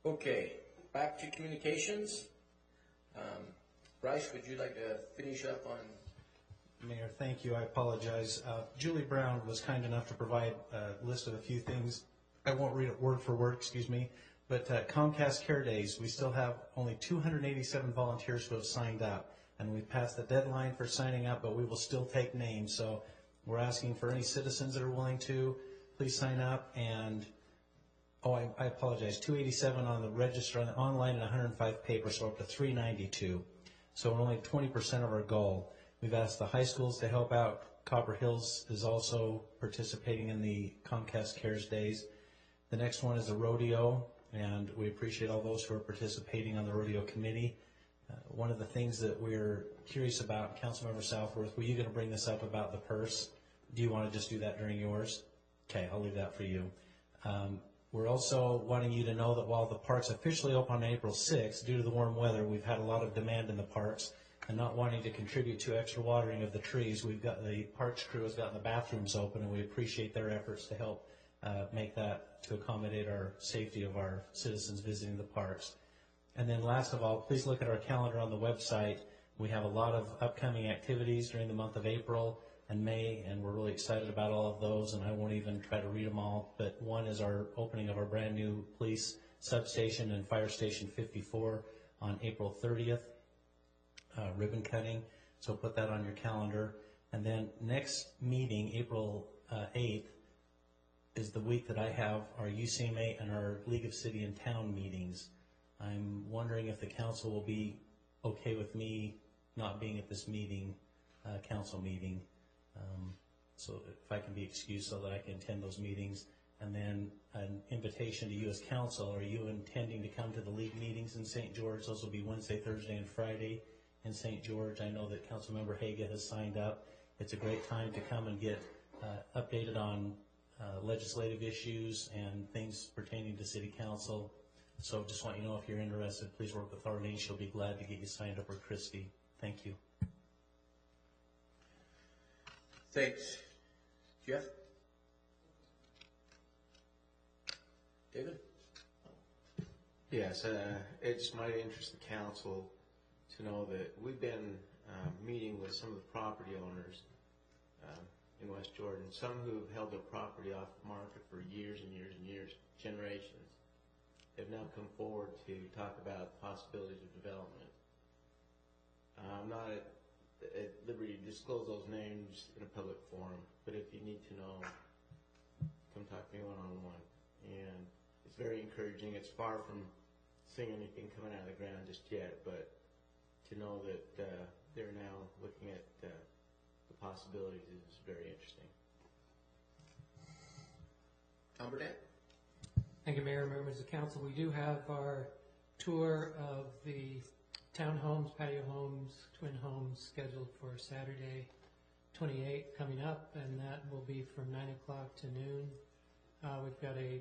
Okay, back to communications. Bryce, would you like to finish up on? Mayor, thank you. I apologize. Julie Brown was kind enough to provide a list of a few things. I won't read it word for word, excuse me. But Comcast Care Days, we still have only 287 volunteers who have signed up. And we've passed the deadline for signing up, but we will still take names. So we're asking for any citizens that are willing to, please sign up. And, I apologize, 287 on the register, on the online, and 105 paper, so up to 392. So we're only 20% of our goal. We've asked the high schools to help out. Copper Hills is also participating in the Comcast Cares Days. The next one is the rodeo, and we appreciate all those who are participating on the rodeo committee. One of the things that we're curious about, Councilmember Southworth, were you going to bring this up about the purse? Do you want to just do that during yours? Okay, I'll leave that for you. We're also wanting you to know that while the parks officially open on April 6th, due to the warm weather, we've had a lot of demand in the parks, and not wanting to contribute to extra watering of the trees, we've got the parks crew has gotten the bathrooms open, and we appreciate their efforts to help make that to accommodate our safety of our citizens visiting the parks. And then last of all, please look at our calendar on the website. We have a lot of upcoming activities during the month of April. and May, and we're really excited about all of those, and I won't even try to read them all, but one is our opening of our brand new police substation and fire station 54 on April 30th, ribbon cutting, so put that on your calendar. And then next meeting, April 8th, is the week that I have our UCMA and our League of City and Town meetings. I'm wondering if the council will be okay with me not being at this meeting, council meeting. So if I can be excused so that I can attend those meetings. And then an invitation to you as council. Are you intending to come to the league meetings in St. George? Those will be Wednesday, Thursday, and Friday in St. George. I know that Councilmember Haga has signed up. It's a great time to come and get updated on legislative issues and things pertaining to city council. So just want you to know, if you're interested, please work with Arlene. She'll be glad to get you signed up, or Christy. Thank you. Thanks. Jeff? David? Yes, it's might interest the council to know that we've been meeting with some of the property owners in West Jordan, some who've held their property off the market for years and years and years, generations. They've now come forward to talk about possibilities of development. I'm not at liberty to disclose those names in a public forum, but if you need to know, come talk to me one-on-one. And it's very encouraging. It's far from seeing anything coming out of the ground just yet, but to know that they're now looking at the possibilities is very interesting. Tom Burdette? Thank you, Mayor, members of council. We do have our tour of the townhomes, patio homes, twin homes scheduled for Saturday 28th coming up, and that will be from 9 o'clock to noon. We've got a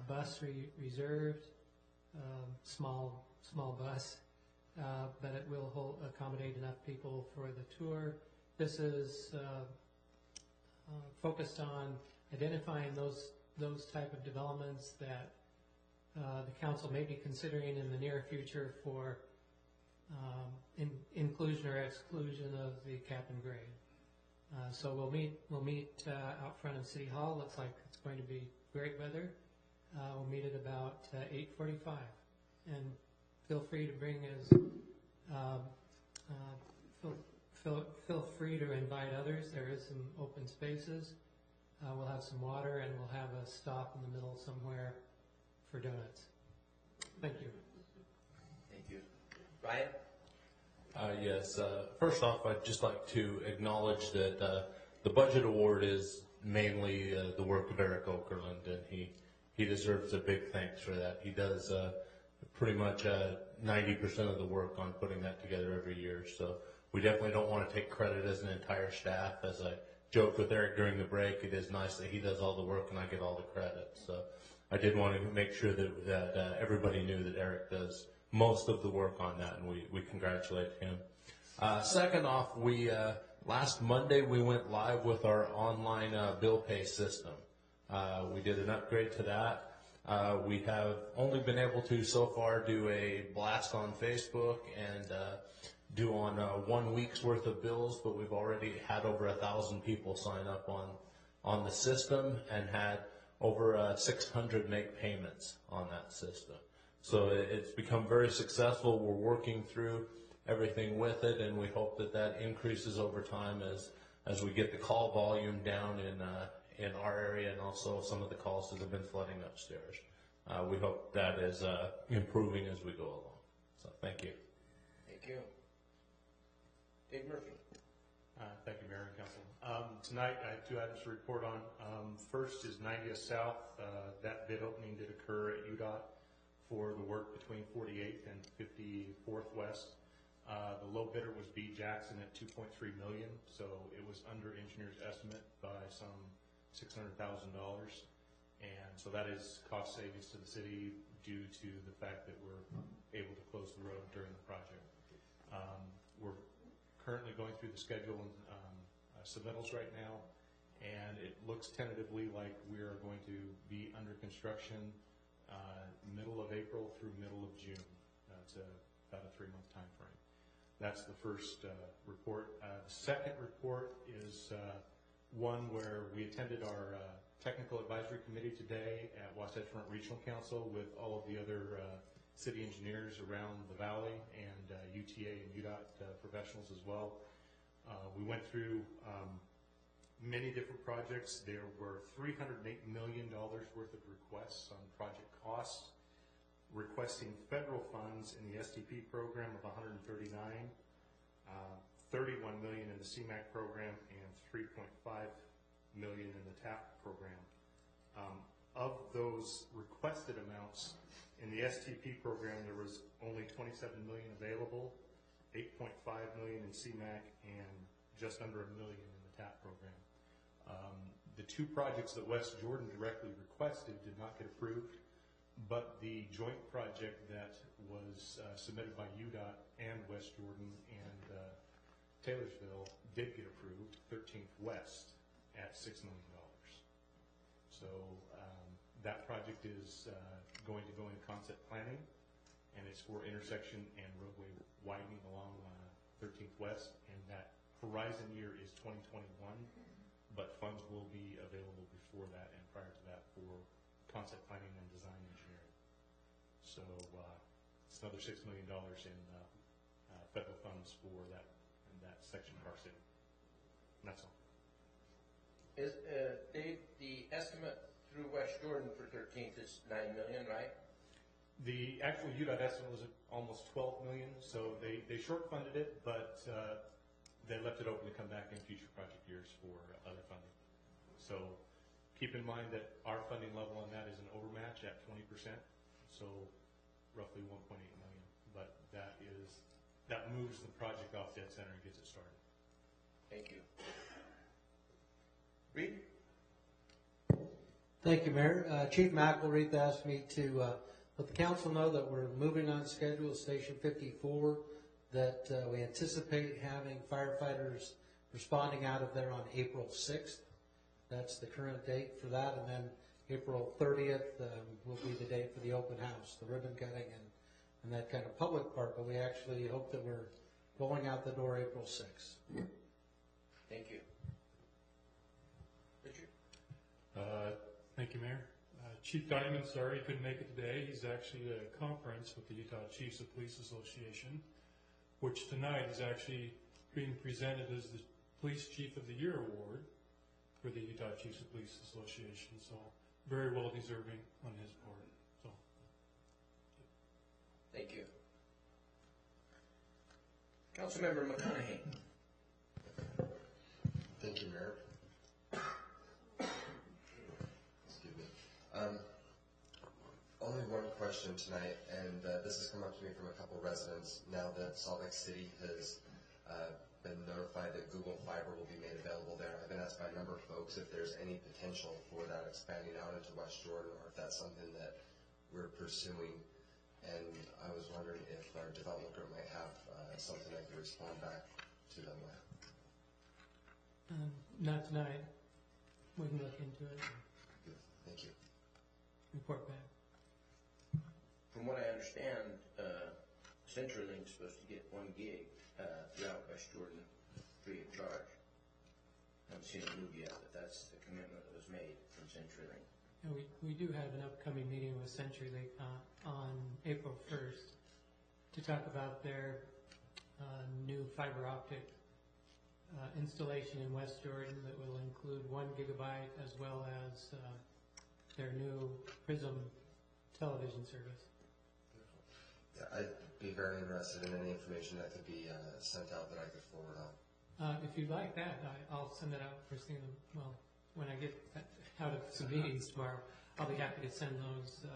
bus reserved, small bus, but it will accommodate enough people for the tour. This is focused on identifying those type of developments that the council may be considering in the near future for inclusion or exclusion of the cap and grade. So we'll meet out front of City Hall. Looks like it's going to be great weather. We'll meet at about 8:45, and feel free to bring feel free to invite others. There is some open spaces. We'll have some water, and we'll have a stop in the middle somewhere for donuts. Thank you. Thank you. Ryan? Yes. First off, I'd just like to acknowledge that the budget award is mainly the work of Eric Okerlund, and he deserves a big thanks for that. He does pretty much 90% of the work on putting that together every year. So we definitely don't want to take credit as an entire staff. As I joked with Eric during the break, it is nice that he does all the work and I get all the credit. So I did want to make sure that everybody knew that Eric does most of the work on that, and we congratulate him. Second off, last Monday we went live with our online bill pay system. We did an upgrade to that. We have only been able to so far do a blast on Facebook and do on 1 week's worth of bills, but we've already had over 1,000 people sign up on the system and had over 600 make payments on that system. So it's become very successful. We're working through everything with it, and we hope that increases over time as we get the call volume down in our area, and also some of the calls that have been flooding upstairs. We hope that is improving as we go along. So thank you. Thank you. Dave Murphy. Thank you, Mayor and Council. Tonight I have 2 items to report on. First is 90th South. That bid opening did occur at UDOT for the work between 48th and 54th West. The low bidder was B. Jackson at $2.3 million, so it was under engineer's estimate by some $600,000, and so that is cost savings to the city due to the fact that we're able to close the road during the project. We're currently going through the schedule and submittals right now, and it looks tentatively like we are going to be under construction middle of April through middle of June. It's about a 3-month time frame. That's the first report. The second report is one where we attended our technical advisory committee today at Wasatch Front Regional Council with all of the other city engineers around the valley and UTA and UDOT professionals as well. We went through many different projects. There were $308 million worth of requests on project costs, requesting federal funds in the STP program of 139, 31 million in the CMAQ program, and 3.5 million in the TAP program. Of those requested amounts in the STP program, there was only 27 million available, 8.5 million in CMAQ, and just under $1 million in the TAP program. The two projects that West Jordan directly requested did not get approved, but the joint project that was submitted by UDOT and West Jordan and Taylorsville did get approved, 13th West, at $6 million. So that project is going to go into concept planning, and it's for intersection and roadway widening along 13th West, and that horizon year is 2021, but funds will be available before that and prior to that for concept planning and design engineering. So it's another $6 million in federal funds for that section of our city. And that's all. Is Dave, the estimate through West Jordan for 13th is $9 million, right? The actual UDOT estimate was almost $12 million, so they short funded it, but they left it open to come back in future project years for other funding. So keep in mind that our funding level on that is an overmatch at 20%, so roughly 1.8 million. But that moves the project off dead center and gets it started. Thank you. Reed? Thank you, Mayor. Chief McElreath asked me to let the council know that we're moving on schedule at Station 54, that we anticipate having firefighters responding out of there on April 6th. That's the current date for that, and then April 30th will be the date for the open house, the ribbon cutting and that kind of public part, but we actually hope that we're going out the door April 6th. Thank you. Richard? Thank you, Mayor. Chief Diamond, sorry he couldn't make it today. He's actually at a conference with the Utah Chiefs of Police Association, which tonight is actually being presented as the Police Chief of the Year Award for the Utah Chiefs of Police Association. So very well deserving on his part. So, thank you. Councilmember McConaughey. Thank you, Mayor. Excuse me. Only one question tonight, and this has come up to me from a couple residents now that Salt Lake City has been notified that Google Fiber will be made available there. I've been asked by a number of folks if there's any potential for that expanding out into West Jordan, or if that's something that we're pursuing. And I was wondering if our development group might have something I could respond back to them with. Not tonight. We can look into it. Thank you. Report back. From what I understand, CenturyLink's supposed to get 1 gig throughout West Jordan free of charge. I haven't seen it move yet, but that's the commitment that was made from CenturyLink. And we do have an upcoming meeting with CenturyLink on April 1st to talk about their new fiber optic installation in West Jordan that will include 1 gigabyte as well as their new Prism television service. Yeah, I'd be very interested in any information that could be sent out that I could forward on. If you'd like that, I'll send it out first thing. Well, when I get out of some meetings tomorrow, I'll be happy to send those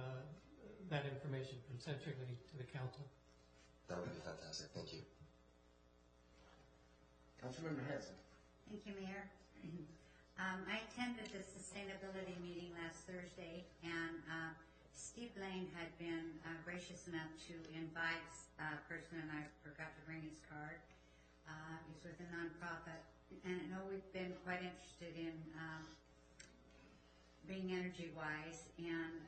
that information from CenturyLink to the council. That would be fantastic. Thank you. Councilmember Hanson. Thank you, Mayor. I attended the sustainability meeting last Thursday, and Steve Lane had been gracious enough to invite a person, and I forgot to bring his card. He's with a nonprofit, and I know we've been quite interested in being energy-wise, and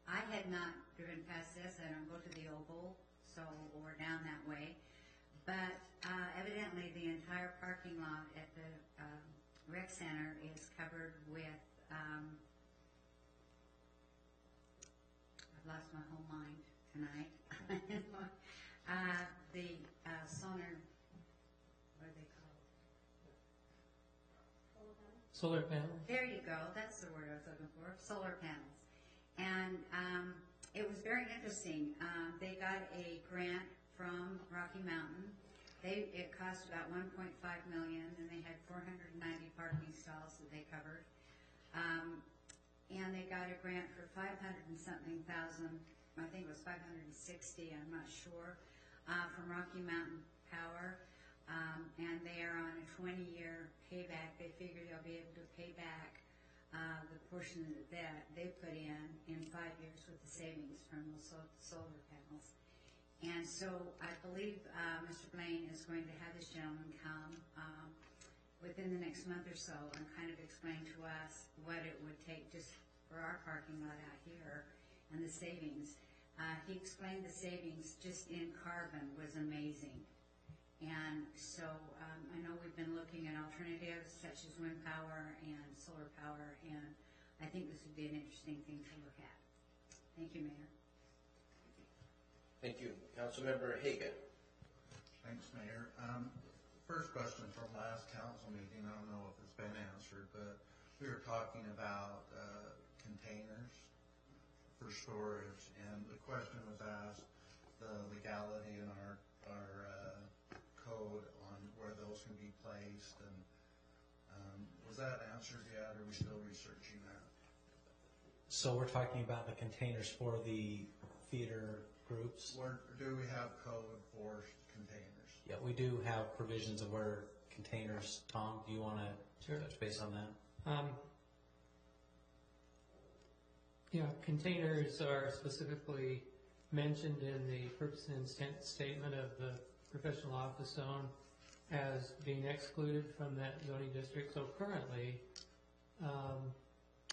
I had not driven past this. I don't go to the Oval, so we're down that way. But center is covered with, I've lost my whole mind tonight. The solar, what are they called? Solar panels. There you go, that's the word I was looking for, solar panels. And it was very interesting. They got a grant from Rocky Mountain. It cost about $1.5 million, and they had 490 parking stalls that they covered. And they got a grant for 500 and something thousand, I think it was 560, I'm not sure, from Rocky Mountain Power. And they are on a 20-year payback. They figure they'll be able to pay back the portion that they put in 5 years with the savings from those solar panels. And so I believe Mr. Blaine is going to have this gentleman come within the next month or so and kind of explain to us what it would take just for our parking lot out here and the savings. He explained the savings just in carbon was amazing. And so I know we've been looking at alternatives such as wind power and solar power, and I think this would be an interesting thing to look at. Thank you, Mayor. Thank you. Councilmember Hagan. Thanks, Mayor. First question from last council meeting, I don't know if it's been answered, but we were talking about containers for storage, and the question was asked, the legality in our code on where those can be placed, and was that answered yet, or are we still researching that? So we're talking about the containers for the theater groups? Do we have code for containers? Yeah, we do have provisions of where containers. Tom, do you want to touch base on that? Yeah, containers are specifically mentioned in the purpose and intent statement of the professional office zone as being excluded from that zoning district. So currently,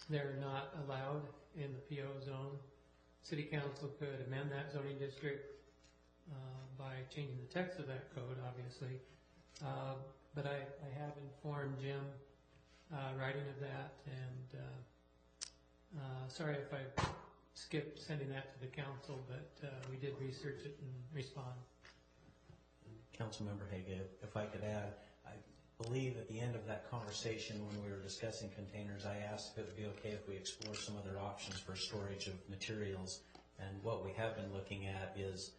they're not allowed in the PO zone. City Council could amend that zoning district by changing the text of that code, obviously. But I have informed Jim writing of that, and sorry if I skipped sending that to the council, but we did research it and respond. Councilmember Haga, if I could add, I believe at the end of that conversation when we were discussing containers, I asked if it would be okay if we explore some other options for storage of materials. And what we have been looking at is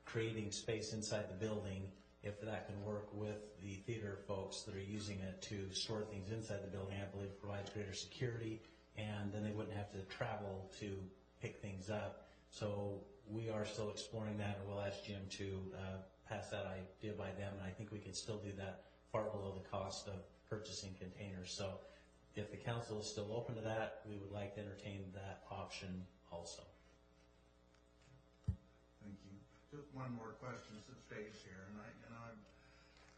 creating space inside the building, if that can work with the theater folks that are using it to store things inside the building. I believe provides greater security, and then they wouldn't have to travel to pick things up. So we are still exploring that, and we'll ask Jim to pass that idea by them, and I think we can still do that far below the cost of purchasing containers. So if the council is still open to that, we would like to entertain that option also. Thank you. Just one more question since Dave's here, and I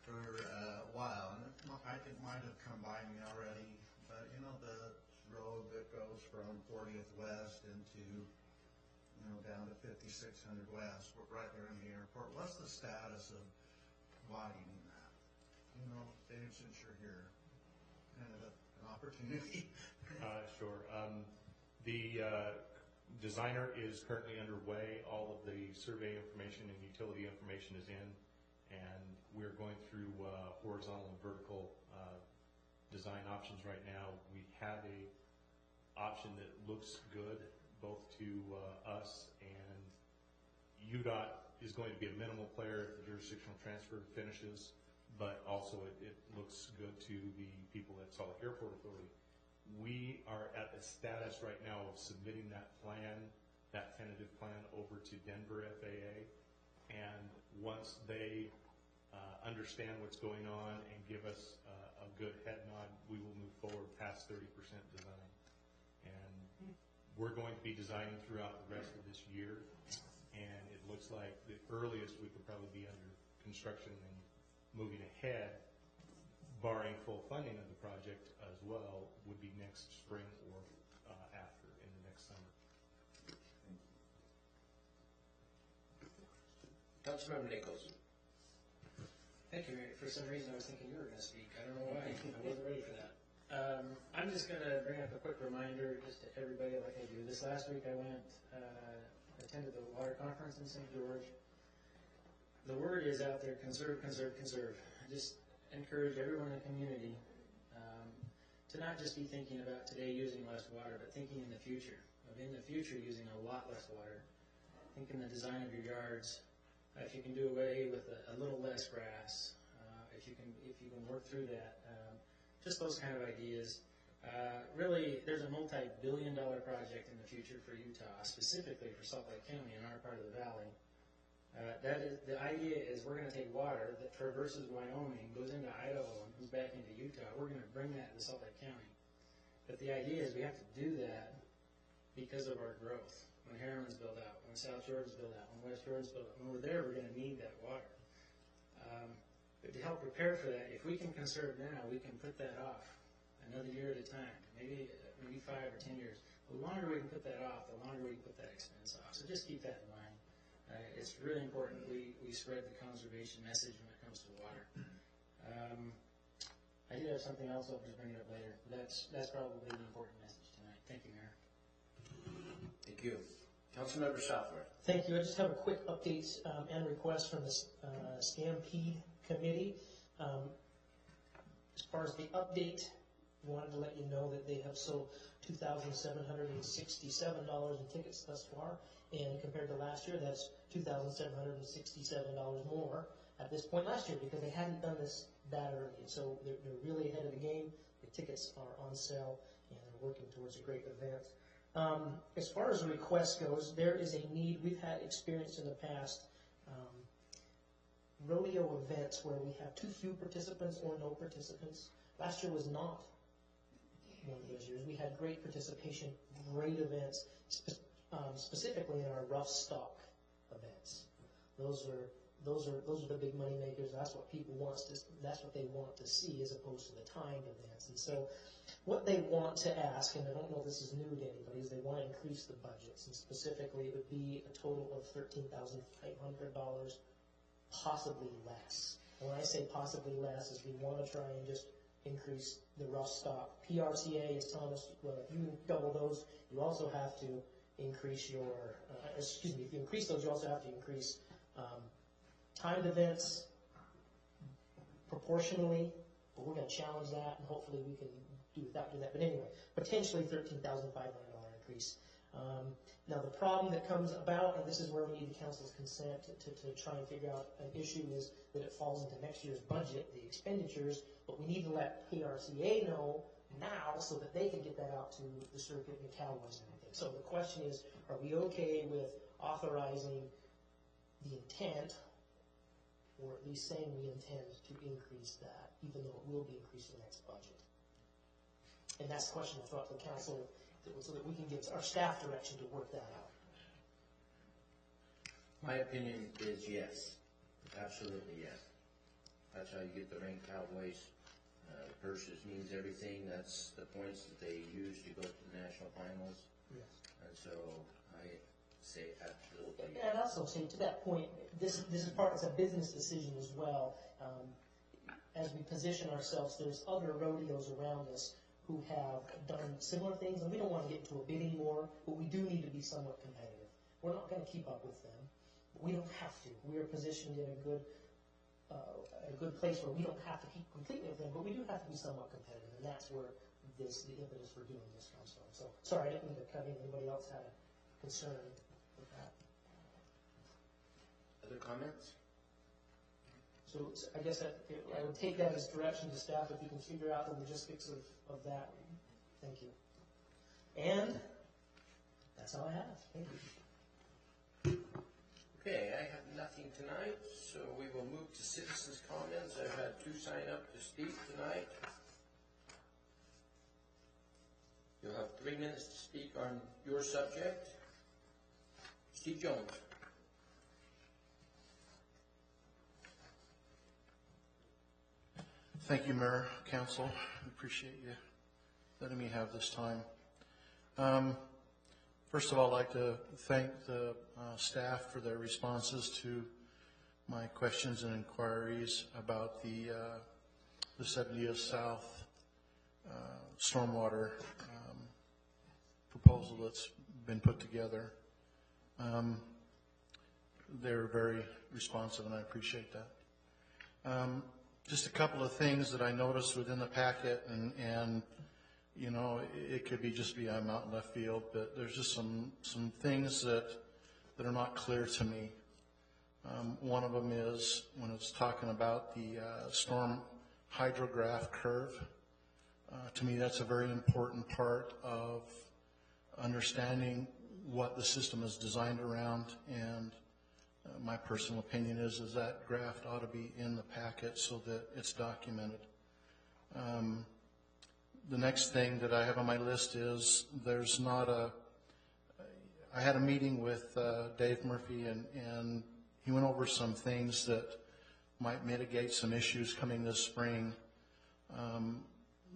for a while, and I think might have come by me already, but you know the road that goes from 40th West into down to 5600 West, right there in the airport. What's the status of widening that? Dave, since you're here, kind of an opportunity. Sure. The designer is currently underway. All of the survey information and utility information is in, and we're going through horizontal and vertical design options right now. We have a option that looks good both to us, and UDOT is going to be a minimal player if the jurisdictional transfer finishes, but also it looks good to the people at Salt Lake Airport Authority. We are at the status right now of submitting that plan, that tentative plan, over to Denver FAA, and once they understand what's going on and give us a good head nod, we will move forward past 30% design. And we're going to be designing throughout the rest of this year, and it looks like the earliest we could probably be under construction and moving ahead, barring full funding of the project as well, would be next spring or after, in the next summer. Councilmember Nichols. Thank you, Mayor. For some reason, I was thinking you were going to speak. I don't know why. I wasn't ready for that. I'm just going to bring up a quick reminder just to everybody like I do. This last week I went, attended the water conference in St. George. The word is out there, conserve, conserve, conserve. I just encourage everyone in the community to not just be thinking about today using less water, but thinking in the future, of in the future using a lot less water. Think in the design of your yards. If you can do away with a little less grass, if you can work through that, just those kind of ideas. Really, there's a multi-billion-dollar project in the future for Utah, specifically for Salt Lake County in our part of the valley. The idea is we're going to take water that traverses Wyoming, goes into Idaho, and comes back into Utah. We're going to bring that to Salt Lake County. But the idea is we have to do that because of our growth. When Harriman's built out, when South Jordan's built out, when West Jordan's built out, when we're there, we're going to need that water. But to help prepare for that, if we can conserve now, we can put that off another year at a time, maybe 5 or 10 years. The longer we can put that off, the longer we can put that expense off. So just keep that in mind. It's really important we spread the conservation message when it comes to water. I did have something else, I'll just bring it up later. That's probably the important message tonight. Thank you, Mayor. Thank you. Councilmember Southworth. Thank you. I just have a quick update and request from the Stampede Committee. As far as the update, I wanted to let you know that they have sold $2,767 in tickets thus far, and compared to last year, that's $2,767 more at this point last year because they hadn't done this that early. So they're really ahead of the game. The tickets are on sale, and they're working towards a great event. As far as request goes, there is a need. We've had experience in the past rodeo events where we have too few participants or no participants. Last year was not one of those years. We had great participation, great events, specifically in our rough stock events. Those are the big money makers. That's what people that's what they want to see as opposed to the timed events. And so what they want to ask, and I don't know if this is new to anybody, is they want to increase the budgets, and specifically it would be a total of $13,500, possibly less. And when I say possibly less, is we want to try and just increase the rough stock. PRCA is telling us, well, if you double those, you also have to increase your, if you increase those, you also have to increase timed events proportionally, but we're going to challenge that, and hopefully we can do that. But anyway, potentially $13,500 increase. Now the problem that comes about, and this is where we need the council's consent to try and figure out an issue, is that it falls into next year's budget, the expenditures, but we need to let PRCA know now so that they can get that out to the circuit and the Cowboys and everything. So the question is, are we okay with authorizing the intent, or at least saying we intend to increase that, even though it will be increased in the next budget? And that's the question I thought the council, so that we can give our staff direction to work that out. My opinion is yes, absolutely yes. That's how you get the ranked Cowboys. The purses means everything. That's the points that they use to go to the national finals. Yes. And so I say absolutely. And I'd also say to that point, this is part. It's a business decision as well. As we position ourselves, there's other rodeos around us who have done similar things, and we don't want to get into a bidding war, but we do need to be somewhat competitive. We're not going to keep up with them, but we don't have to. We are positioned in a good place where we don't have to keep completely with them, but we do have to be somewhat competitive, and that's where the impetus for doing this comes from. So, sorry, I didn't mean to cut in. Anybody else had a concern with that? Other comments? So I guess I would take that as direction to staff if you can figure out the logistics of that. Thank you. And that's all I have. Thank you. Okay, I have nothing tonight, so we will move to citizens' comments. I've had 2 sign up to speak tonight. You'll have 3 minutes to speak on your subject. Steve Jones. Thank you, Mayor, Council. I appreciate you letting me have this time. First of all, I'd like to thank the staff for their responses to my questions and inquiries about the 70th South stormwater proposal that's been put together. They're very responsive, and I appreciate that. Just a couple of things that I noticed within the packet, and you know, it could be I'm out in left field, but there's just some things that are not clear to me. One of them is when it's talking about the storm hydrograph curve. To me, that's a very important part of understanding what the system is designed around, and my personal opinion is that graph ought to be in the packet so that it's documented. The next thing that I have on my list is I had a meeting with Dave Murphy, and he went over some things that might mitigate some issues coming this spring,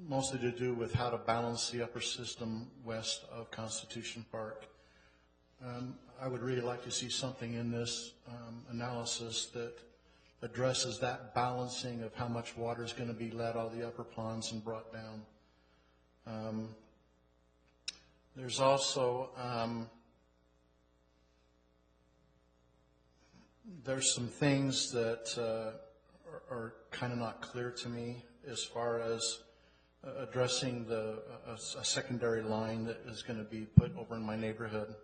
mostly to do with how to balance the upper system west of Constitution Park. I would really like to see something in this analysis that addresses that balancing of how much water is going to be let out of the upper ponds and brought down. There's also there's some things that are kind of not clear to me as far as addressing a secondary line that is going to be put over in my neighborhood.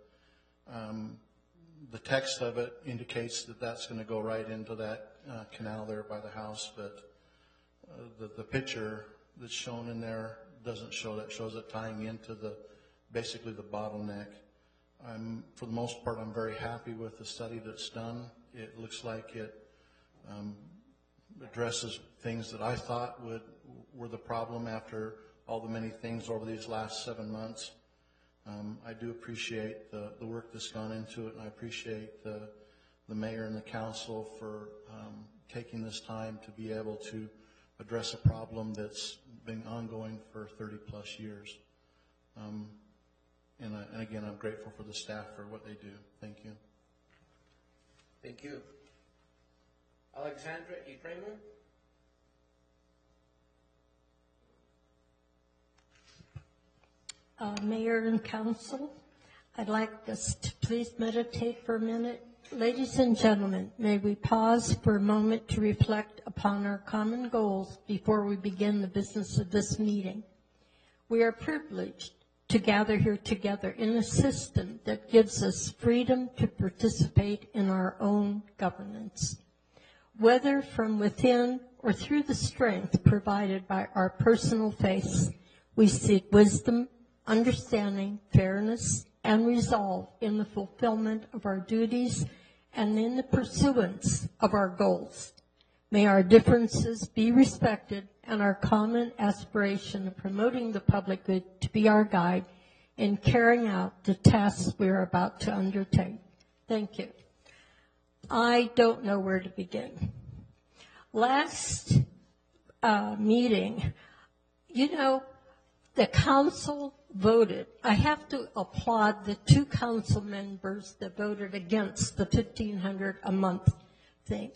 The text of it indicates that that's going to go right into that canal there by the house, but the picture that's shown in there doesn't show that. It shows it tying into basically the bottleneck. For the most part, I'm very happy with the study that's done. It looks like it addresses things that I thought were the problem after all the many things over these last 7 months. I do appreciate the work that's gone into it, and I appreciate the mayor and the council for taking this time to be able to address a problem that's been ongoing for 30 plus years. And again, I'm grateful for the staff for what they do. Thank you. Thank you. Alexandra E. Kramer? Mayor and Council, I'd like us to please meditate for a minute. Ladies and gentlemen, may we pause for a moment to reflect upon our common goals before we begin the business of this meeting. We are privileged to gather here together in a system that gives us freedom to participate in our own governance. Whether from within or through the strength provided by our personal faith, we seek wisdom, understanding, fairness, and resolve in the fulfillment of our duties and in the pursuance of our goals. May our differences be respected and our common aspiration of promoting the public good to be our guide in carrying out the tasks we are about to undertake. Thank you. I don't know where to begin. Last meeting, the council voted. I have to applaud the two council members that voted against the $1,500 a month thing.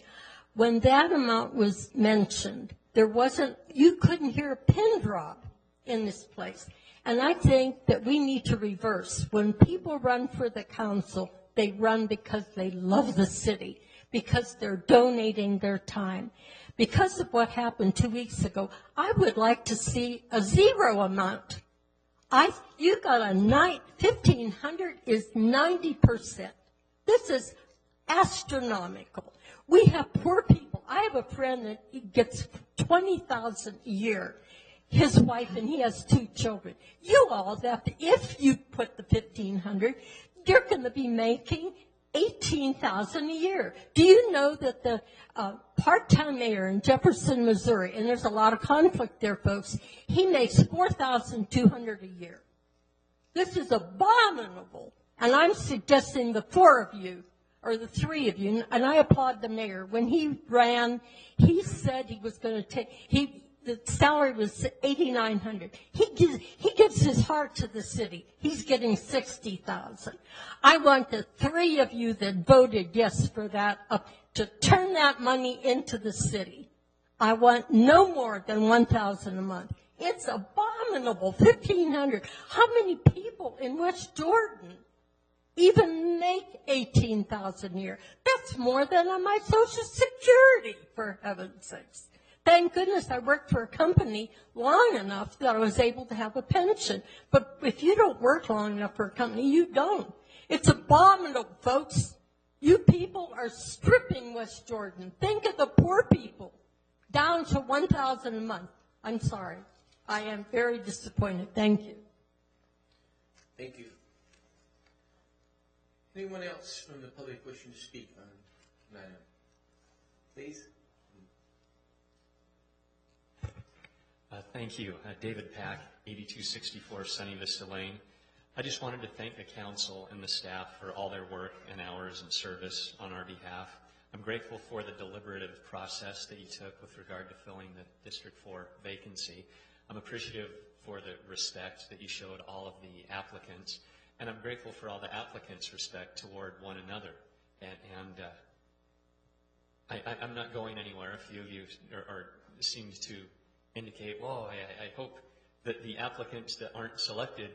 When that amount was mentioned, you couldn't hear a pin drop in this place. And I think that we need to reverse. When people run for the council, they run because they love the city, because they're donating their time. Because of what happened 2 weeks ago, I would like to see a zero amount. You got $1,500 is 90%. This is astronomical. We have poor people. I have a friend that gets $20,000 a year. His wife, and he has 2 children. You all have if you put the $1,500, you're going to be making $18,000 a year. Do you know that the part-time mayor in Jefferson, Missouri, and there's a lot of conflict there, folks, he makes $4,200 a year. This is abominable. And I'm suggesting the 4 of you, or the 3 of you, and I applaud the mayor. When he ran, he said he was going to take, the salary was $8,900. He gives his heart to the city. He's getting $60,000. I want the 3 of you that voted yes for that to turn that money into the city. I want no more than $1,000 a month. It's abominable. abominable, 1,500. How many people in West Jordan even make 18,000 a year? That's more than on my Social Security, for heaven's sakes. Thank goodness I worked for a company long enough that I was able to have a pension. But if you don't work long enough for a company, you don't. It's abominable, folks. You people are stripping West Jordan. Think of the poor people, down to $1,000 a month. I'm sorry. I am very disappointed. Thank you. Thank you. Anyone else from the public wishing to speak on an item? Please. Thank you. David Pack, 8264 Sunny Vista Lane. I just wanted to thank the council and the staff for all their work and hours and service on our behalf. I'm grateful for the deliberative process that you took with regard to filling the District 4 vacancy. I'm appreciative for the respect that you showed all of the applicants, and I'm grateful for all the applicants' respect toward one another. I'm not going anywhere. A few of you seemed to indicate, well, I hope that the applicants that aren't selected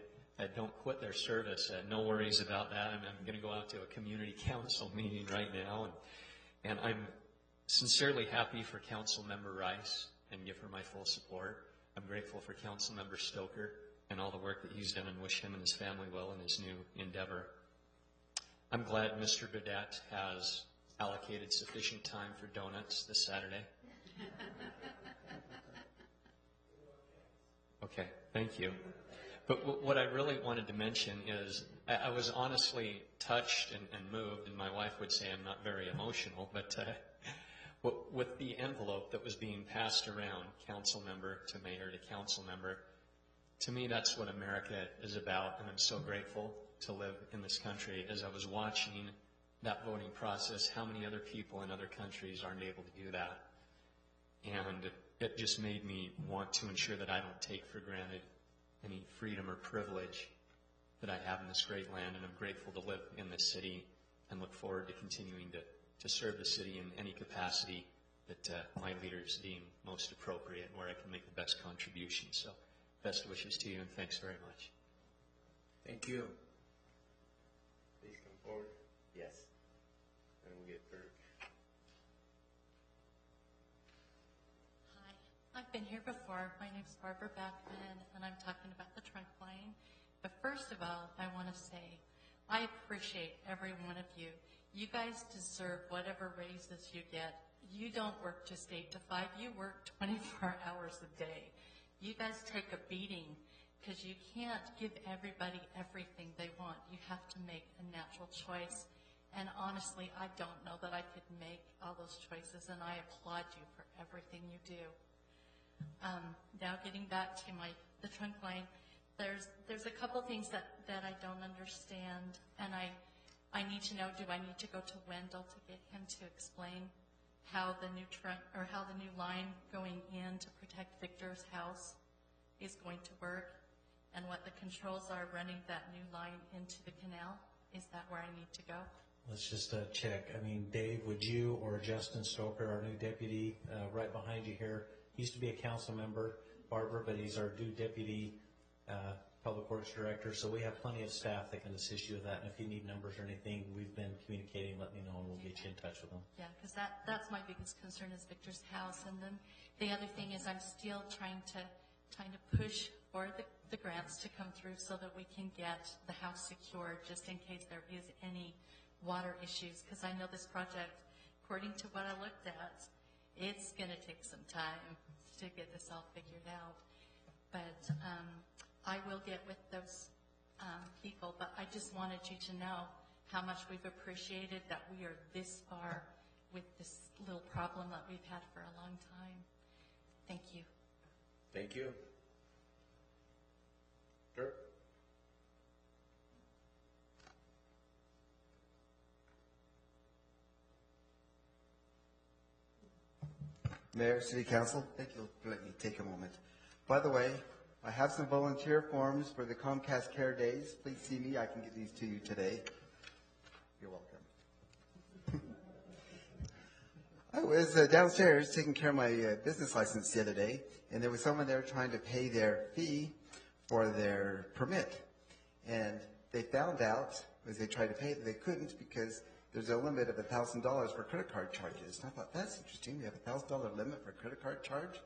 don't quit their service. No worries about that. I'm going to go out to a community council meeting right now, and I'm sincerely happy for Council Member Rice and give her my full support. I'm grateful for Council Member Stoker and all the work that he's done, and wish him and his family well in his new endeavor. I'm glad Mr. Burdett has allocated sufficient time for donuts this Saturday. Okay, thank you. But what I really wanted to mention is I was honestly touched and moved, and my wife would say I'm not very emotional, but with the envelope that was being passed around, council member to mayor to council member, to me that's what America is about, and I'm so grateful to live in this country. As I was watching that voting process, how many other people in other countries aren't able to do that? And it just made me want to ensure that I don't take for granted any freedom or privilege that I have in this great land, and I'm grateful to live in this city and look forward to continuing to serve the city in any capacity that my leaders deem most appropriate, where I can make the best contribution. So best wishes to you, and thanks very much. Thank you. Please come forward. Yes. And we'll get Bert. I've been here before. My name's Barbara Backman, and I'm talking about the trunk line. But first of all, I want to say I appreciate every one of you. You guys deserve whatever raises you get. You don't work just 8 to 5. You work 24 hours a day. You guys take a beating because you can't give everybody everything they want. You have to make a natural choice. And honestly, I don't know that I could make all those choices, and I applaud you for everything you do. Now getting back to the trunk line, there's a couple things that I don't understand, and I need to know, do I need to go to Wendell to get him to explain how the new trunk, or how the new line going in to protect Victor's house is going to work, and what the controls are running that new line into the canal? Is that where I need to go? Let's just check. I mean, Dave, would you or Justin Stoker, our new deputy, right behind you here, he used to be a council member, Barbara, but he's our new deputy public works director, so we have plenty of staff that can assist you with that, and if you need numbers or anything, we've been communicating, let me know, and we'll get you in touch with them. Yeah, because that's my biggest concern is Victor's house, and then the other thing is I'm still trying to push for the grants to come through so that we can get the house secured just in case there is any water issues, because I know this project, according to what I looked at, it's going to take some time to get this all figured out. But I will get with those people, but I just wanted you to know how much we've appreciated that we are this far with this little problem that we've had for a long time. Thank you. Thank you. Sure. Mayor, City Council, thank you for letting me take a moment. By the way, I have some volunteer forms for the Comcast Care Days. Please see me. I can get these to you today. You're welcome. I was downstairs taking care of my business license the other day, and there was someone there trying to pay their fee for their permit. And they found out, as they tried to pay it, they couldn't because there's a limit of $1,000 for credit card charges. And I thought, that's interesting. We have a $1,000 limit for credit card charge.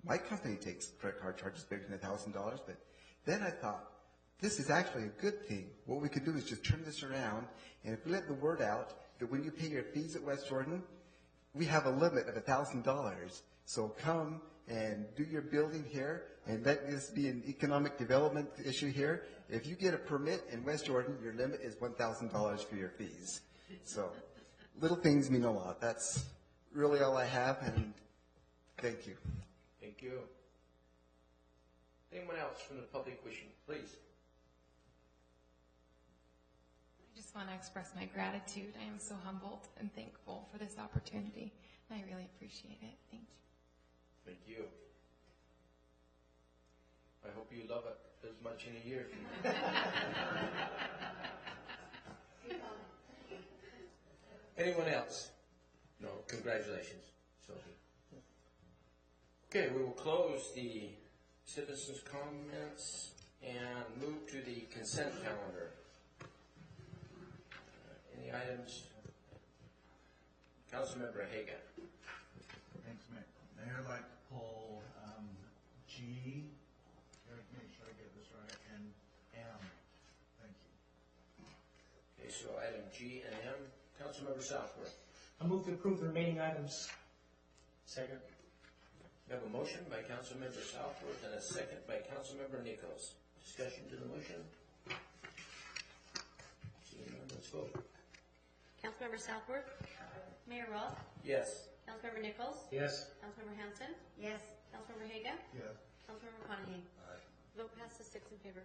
My company takes credit card charges bigger than $1,000, but then I thought, this is actually a good thing. What we could do is just turn this around, and if we let the word out that when you pay your fees at West Jordan, we have a limit of $1,000. So come and do your building here, and let this be an economic development issue here. If you get a permit in West Jordan, your limit is $1,000 for your fees. So little things mean a lot. That's really all I have, and thank you. Thank you. Anyone else from the public wishing, please? I just want to express my gratitude. I am so humbled and thankful for this opportunity. I really appreciate it. Thank you. Thank you. I hope you love it as much in a year from now. Anyone else? No, congratulations, Sophie. Okay, we will close the citizens' comments and move to the consent calendar. Any items? Councilmember Haga. Thanks, Mayor. Mayor, I'd like to pull G, make sure I get this right, and M. Thank you. Okay, so item G and M. Councilmember Southworth. I move to approve the remaining items. Second. We have a motion by Councilmember Southworth and a second by Councilmember Nichols. Discussion to the motion? Seeing none, let's vote. Councilmember Southworth? Mayor Roth? Yes. Councilmember Nichols? Yes. Councilmember Hanson? Yes. Councilmember Haga? Yes. Councilmember McConaughey? Vote passes 6 in favor.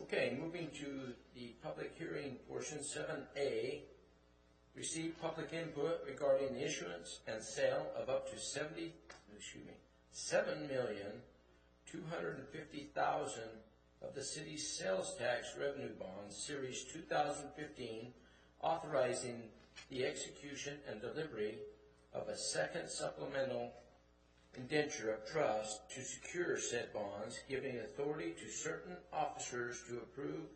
Okay, moving to the public hearing portion, 7A. Receive public input regarding the issuance and sale of up to $7,250,000 of the city's sales tax revenue bonds, Series 2015, authorizing the execution and delivery of a second supplemental indenture of trust to secure said bonds, giving authority to certain officers to approve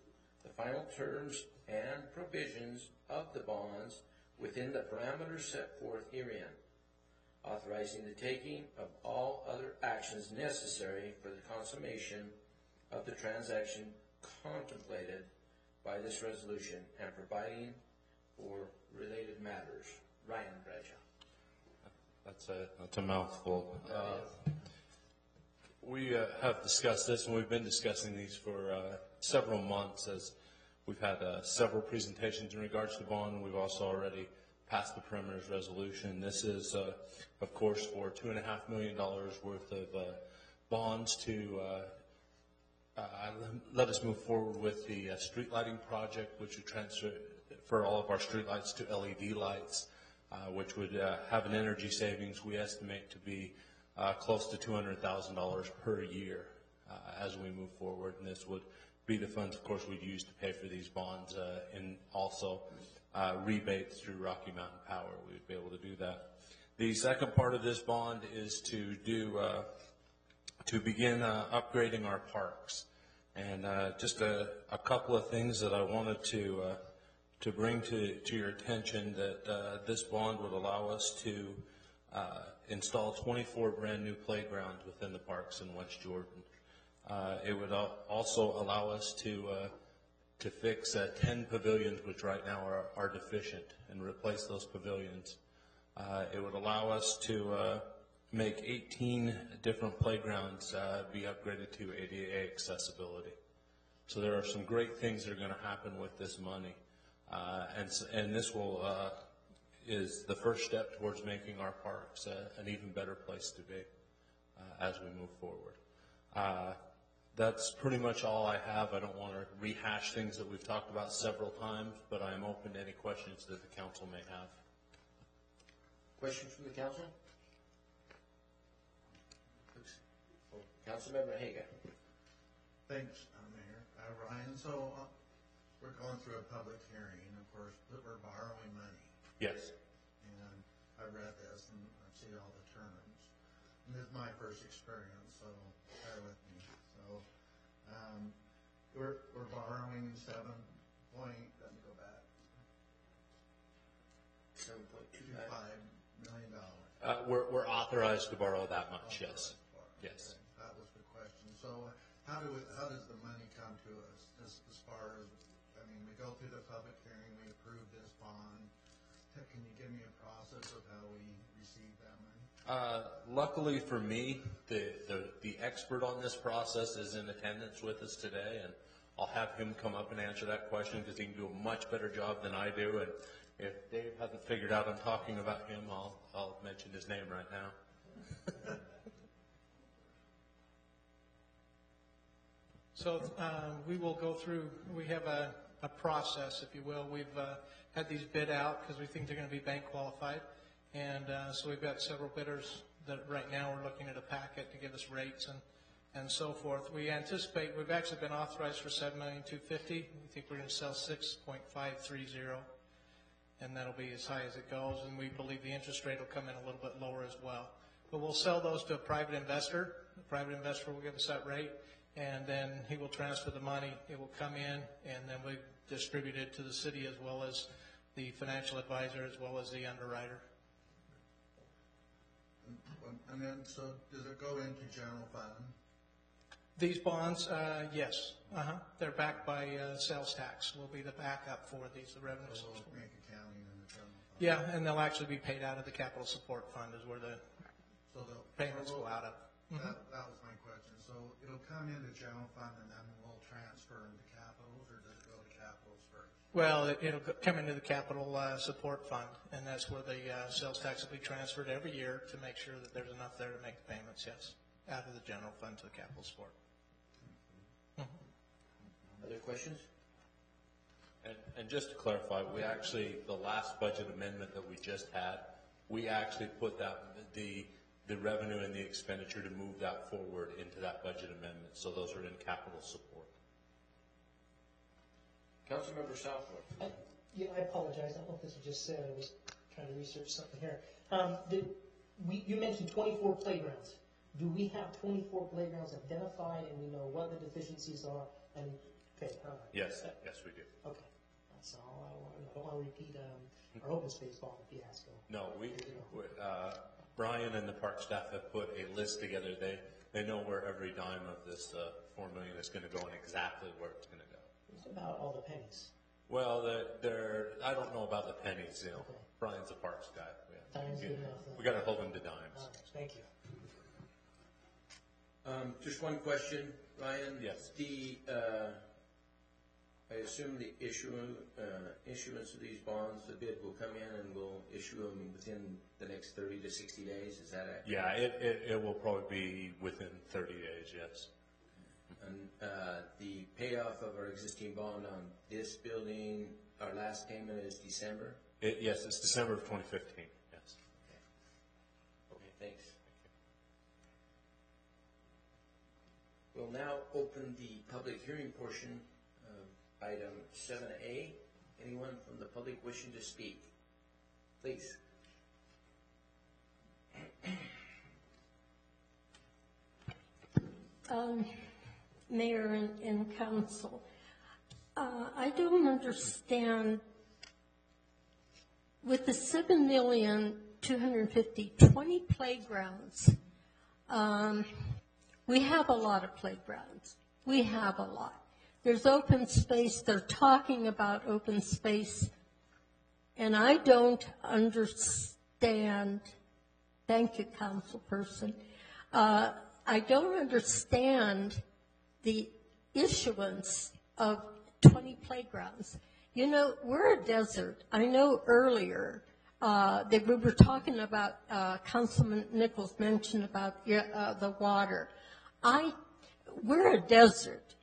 the final terms and provisions of the bonds within the parameters set forth herein, authorizing the taking of all other actions necessary for the consummation of the transaction contemplated by this resolution and providing for related matters. Ryan Bradshaw. That's a mouthful. We have discussed this, and we've been discussing these for several months as we've had several presentations in regards to bond, and we've also already passed the perimeters resolution. This is, of course, for $2.5 million worth of bonds to let us move forward with the street lighting project, which would transfer all of our street lights to LED lights, which would have an energy savings we estimate to be close to $200,000 per year as we move forward. And this would be the funds, of course, we'd use to pay for these bonds and also rebates through Rocky Mountain Power. We'd be able to do that. The second part of this bond is to begin upgrading our parks. And just a couple of things that I wanted to bring to your attention, that this bond would allow us to install 24 brand new playgrounds within the parks in West Jordan. It would also allow us to fix 10 pavilions, which right now are deficient, and replace those pavilions. It would allow us to make 18 different playgrounds be upgraded to ADA accessibility. So there are some great things that are going to happen with this money. And this is the first step towards making our parks an even better place to be as we move forward. That's pretty much all I have. I don't want to rehash things that we've talked about several times, but I am open to any questions that the council may have. Questions from the council? Councilmember Haga. Thanks, Mayor. Ryan, so we're going through a public hearing, of course, but we're borrowing money. Yes. And I read this and I see all the terms. And this is my first experience, so bear with me. So, we're borrowing $7.25 million. We're authorized to borrow that much, yes. Yes. That was the question. So how does the money come to us as far as, I mean, we go through the public hearing, we approve this bond. Can you give me a process of how we receive that money? Luckily for me, the expert on this process is in attendance with us today, and I'll have him come up and answer that question because he can do a much better job than I do. And if Dave hasn't figured out I'm talking about him, I'll mention his name right now. So we will go through, we have a process, if you will. We've had these bid out because we think they're going to be bank qualified. And so we've got several bidders that right now we're looking at a packet to give us rates and so forth. We anticipate, we've actually been authorized for $7,250,000. We think we're going to sell 6.530, and that'll be as high as it goes. And we believe the interest rate will come in a little bit lower as well. But we'll sell those to a private investor. The private investor will give us that rate, and then he will transfer the money. It will come in, and then we distribute it to the city as well as the financial advisor as well as the underwriter. And then, so does it go into general fund? These bonds, yes. They're backed by sales tax. Will be the backup for these, the revenue source. Make accounting in the general fund? Yeah, and they'll actually be paid out of the capital support fund is where the payments go out of. That was my question. So it'll come into general fund and then we'll transfer into capitals, or does it go to capitals first? Well, it'll come into the capital support fund, and that's where the sales tax will be transferred every year to make sure that there's enough there to make the payments, yes, out of the general fund to the capital support. Other questions? And just to clarify, we actually, the last budget amendment that we just had, we actually put that, the revenue and the expenditure to move that forward into that budget amendment. So those are in capital support. Councilmember Southwood. I apologize. I don't know if this was just said. I was trying to research something here. You mentioned 24 playgrounds. Do we have 24 playgrounds identified and we know what the deficiencies are? And okay, all right. Yes, we do. Okay, that's all I want to know. I don't want to repeat our open space bond fiasco. No, Brian and the park staff have put a list together. They know where every dime of this $4 million is going to go and exactly where it's going to go. It's about all the pennies. Well, I don't know about the pennies. You know, okay. Brian's a parks guy. We got to hold him to dimes. All right, thank you. Just one question, Ryan. Yes. I assume the issuance of these bonds, the bid will come in and we'll issue them within the next 30 to 60 days. Is that accurate? Yeah, it will probably be within 30 days, yes. And the payoff of our existing bond on this building, our last payment is December? Yes, it's December of 2015, yes. Okay, thanks. We'll now open the public hearing portion of item 7A. Anyone from the public wishing to speak? Please. Mayor and council, I don't understand, with the $7,250,000, 20 playgrounds, we have a lot of playgrounds. We have a lot. There's open space. They're talking about open space. And I don't understand, thank you, councilperson, I don't understand the issuance of 20 playgrounds. You know, we're a desert. I know earlier that we were talking about, Councilman Nichols mentioned about the water. We're a desert.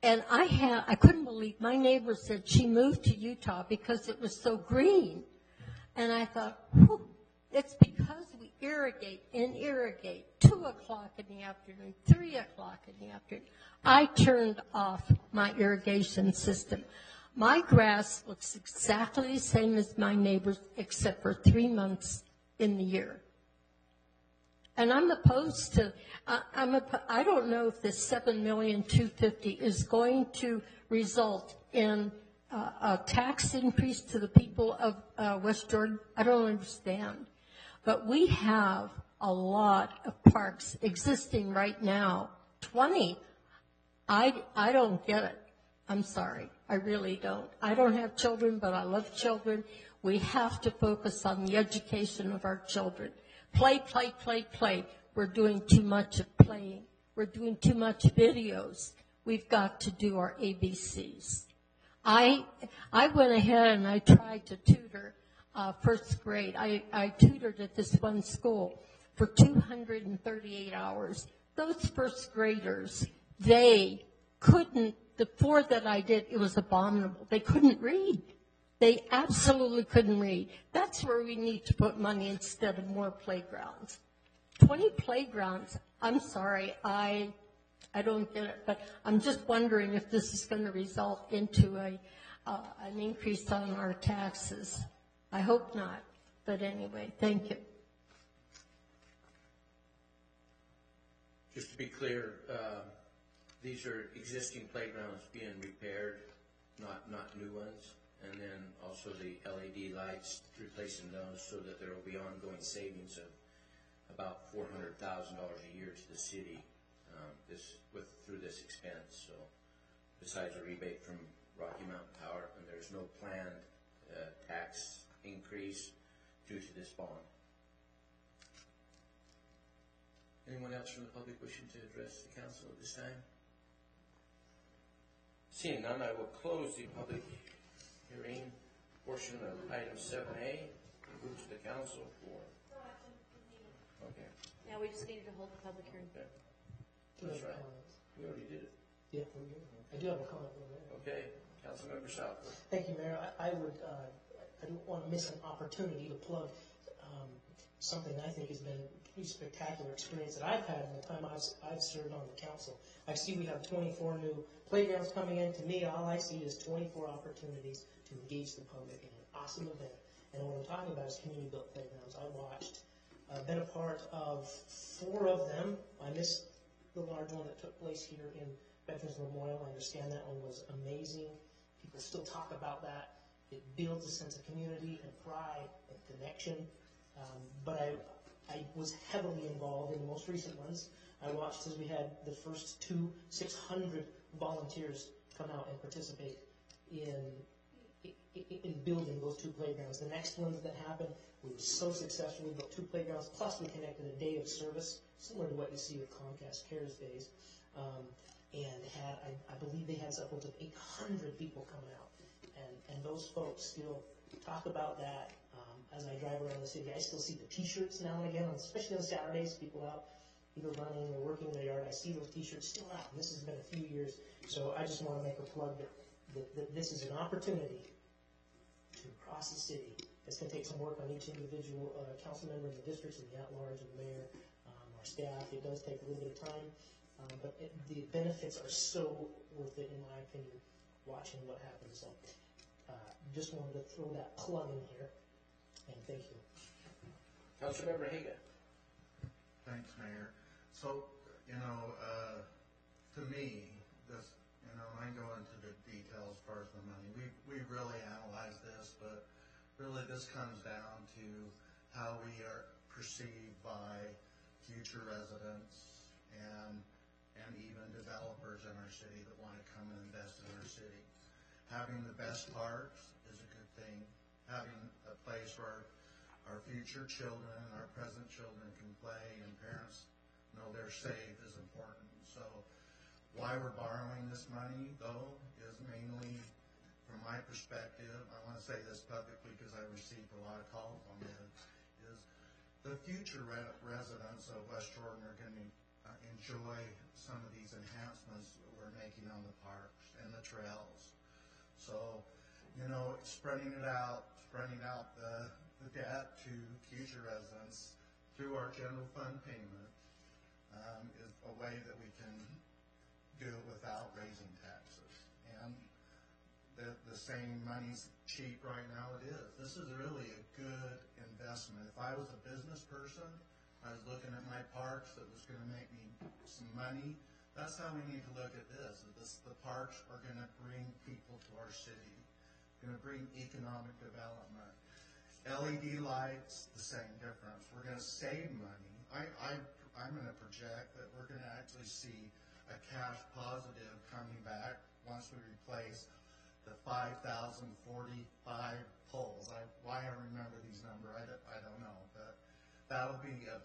And I couldn't believe, my neighbor said she moved to Utah because it was so green. And I thought, whew, it's because we irrigate 2 o'clock in the afternoon, 3 o'clock in the afternoon. I turned off my irrigation system. My grass looks exactly the same as my neighbor's except for 3 months in the year. And I'm opposed to, I don't know if this $7,250,000 is going to result in a tax increase to the people of West Jordan. I don't understand. But we have a lot of parks existing right now. 20. I don't get it. I'm sorry. I really don't. I don't have children, but I love children. We have to focus on the education of our children. Play, play, play, play. We're doing too much of playing. We're doing too much videos. We've got to do our ABCs. I went ahead and I tried to tutor first grade. I tutored at this one school for 238 hours. Those first graders, they couldn't, the 4 that I did, it was abominable. They couldn't read. They absolutely couldn't read. That's where we need to put money instead of more playgrounds. 20 playgrounds, I'm sorry, I don't get it, but I'm just wondering if this is going to result into an increase on our taxes. I hope not, but anyway, thank you. Just to be clear, these are existing playgrounds being repaired, not new ones. And then also the LED lights, replacing those so that there will be ongoing savings of about $400,000 a year to the city through this expense. So besides a rebate from Rocky Mountain Power, and there's no planned tax increase due to this bond. Anyone else from the public wishing to address the council at this time? Seeing none, I will close the public hearing portion of item 7A. Move to the council for. Okay. Now we just needed to hold the public hearing. Okay. That's right. We already did it. Yeah, we do. I do have a comment over there. Okay. Councilmember Southwood. Thank you, Mayor. I don't want to miss an opportunity to plug something I think has been a pretty spectacular experience that I've had in the time I've served on the council. I see we have 24 new playgrounds coming in. To me, all I see is 24 opportunities to engage the public in an awesome event. And what I'm talking about is community-built playgrounds. I watched, been a part of 4 of them. I missed the large one that took place here in Veterans Memorial. I understand that one was amazing. People still talk about that. It builds a sense of community and pride and connection. But I was heavily involved in the most recent ones. I watched as we had the first 600 volunteers come out and participate in building those 2 playgrounds. The next ones that happened, we were so successful. We built 2 playgrounds, plus we connected a day of service, similar to what you see with Comcast Cares Days. And I believe they had upwards of 800 people coming out. And those folks still talk about that. As I drive around the city, I still see the T-shirts now and again, especially on Saturdays, people out either running or working in their yard. I see those T-shirts still out, and this has been a few years. So I just want to make a plug that this is an opportunity to cross the city. It's going to take some work on each individual council member in the districts and the at-large and the mayor, our staff. It does take a little bit of time, but the benefits are so worth it, in my opinion, watching what happens. So just wanted to throw that plug in here. And thank you. Councilmember Haga. Thanks, Mayor. So, to me, this, I go into the details as far as the money. We really analyzed this, but really this comes down to how we are perceived by future residents and even developers in our city that want to come and invest in our city. Having the best parks is a good thing. Having a place where our future children, our present children can play and parents know they're safe is important. So why we're borrowing this money, though, is mainly, from my perspective, I want to say this publicly because I received a lot of calls on it, is the future residents of West Jordan are going to enjoy some of these enhancements that we're making on the parks and the trails. So, spreading out the debt to future residents through our general fund payment is a way that we can do it without raising taxes. And the saying, money's cheap right now, it is. This is really a good investment. If I was a business person, I was looking at my parks that was gonna make me some money. That's how we need to look at this. The parks are gonna bring people to our city, gonna bring economic development. LED lights, the same difference. We're gonna save money. I'm gonna project that we're gonna actually see a cash positive coming back once we replace the 5,045 poles. Why I remember these numbers, I don't know, but that'll be a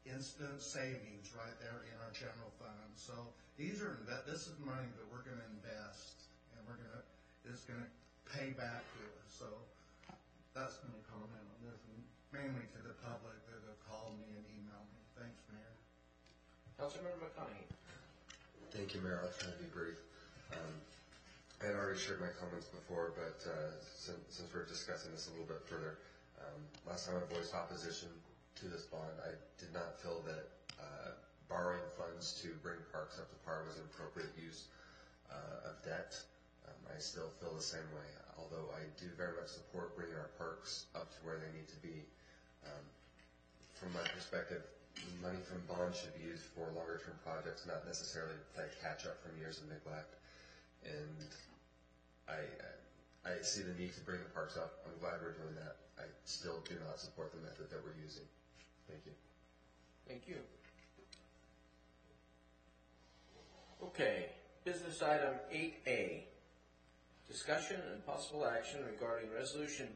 instant savings right there in our general fund. So this is money that we're gonna invest, and it's gonna pay back to us. So that's my comment on this, and mainly to the public that have called me and emailed me. Thanks, Mayor. Councilmember McConaughey. Thank you, Mayor. I'll try to be brief. I had already shared my comments before, but since we're discussing this a little bit further, last time I voiced opposition to this bond, I did not feel that borrowing funds to bring parks up to par was an appropriate use of debt. I still feel the same way, although I do very much support bringing our parks up to where they need to be. From my perspective, money from bonds should be used for longer-term projects, not necessarily to catch up from years of neglect. And I see the need to bring the parks up. I'm glad we're doing that. I still do not support the method that we're using. Thank you. Thank you. Okay, business item 8A, discussion and possible action regarding resolution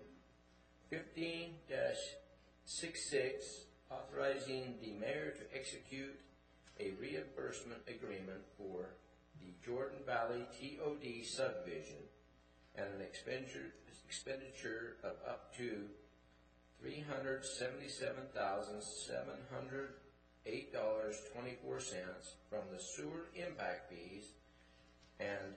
15-66, authorizing the mayor to execute a reimbursement agreement for the Jordan Valley TOD subdivision and an expenditure of up to $377,708.24 from the sewer impact fees and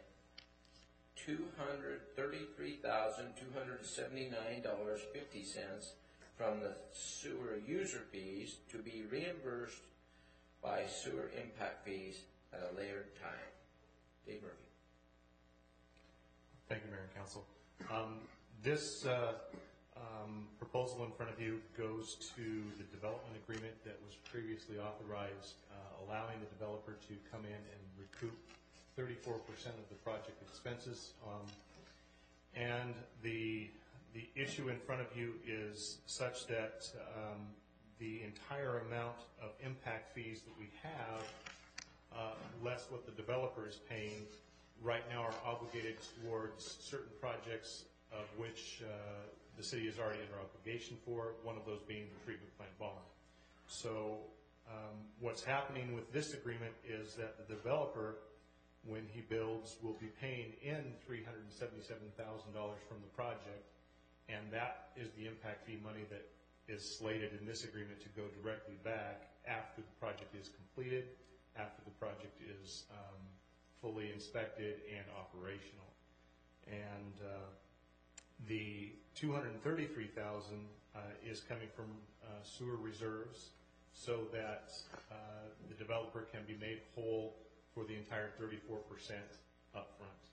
$233,279.50 from the sewer user fees to be reimbursed by sewer impact fees at a later time. Dave Murphy. Thank you, Mayor and Council. This proposal in front of you goes to the development agreement that was previously authorized, allowing the developer to come in and recoup 34% of the project expenses. And the issue in front of you is such that the entire amount of impact fees that we have, less what the developer is paying, right now are obligated towards certain projects of which the city is already under obligation for, one of those being the treatment plant bond. So what's happening with this agreement is that the developer, when he builds, will be paying in $377,000 from the project, and that is the impact fee money that is slated in this agreement to go directly back after the project is completed, after the project is fully inspected and operational. And the $233,000 is coming from sewer reserves, so that the developer can be made whole for the entire 34% upfront,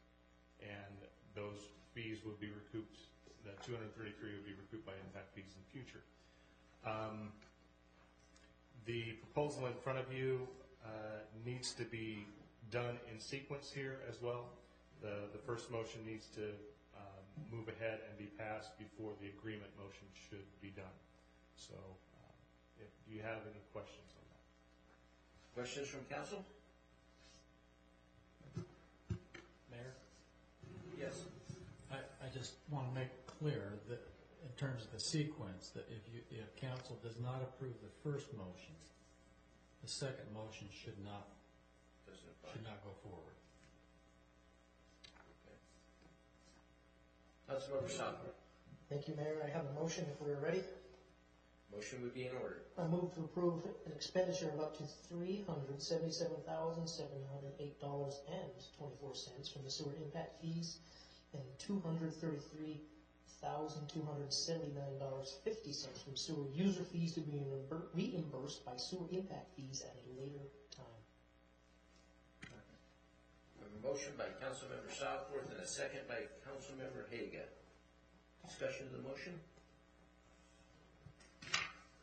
and those fees would be recouped. The $233,000 would be recouped by impact fees in the future. The proposal in front of you needs to be done in sequence here as well. The first motion needs to move ahead and be passed before the agreement motion should be done. So, do you have any questions on that? Questions from council? Mayor? Yes. I just want to make clear that in terms of the sequence, that if council does not approve the first motion, the second motion should not go forward. Councilmember Southworth. Thank you, Mayor. I have a motion if we're ready. Motion would be in order. I move to approve an expenditure of up to $377,708.24 from the sewer impact fees and $233,279.50 from sewer user fees to be reimbursed by sewer impact fees at a later time. A motion by Councilmember Southworth and a second by Councilmember Haga. Discussion of the motion?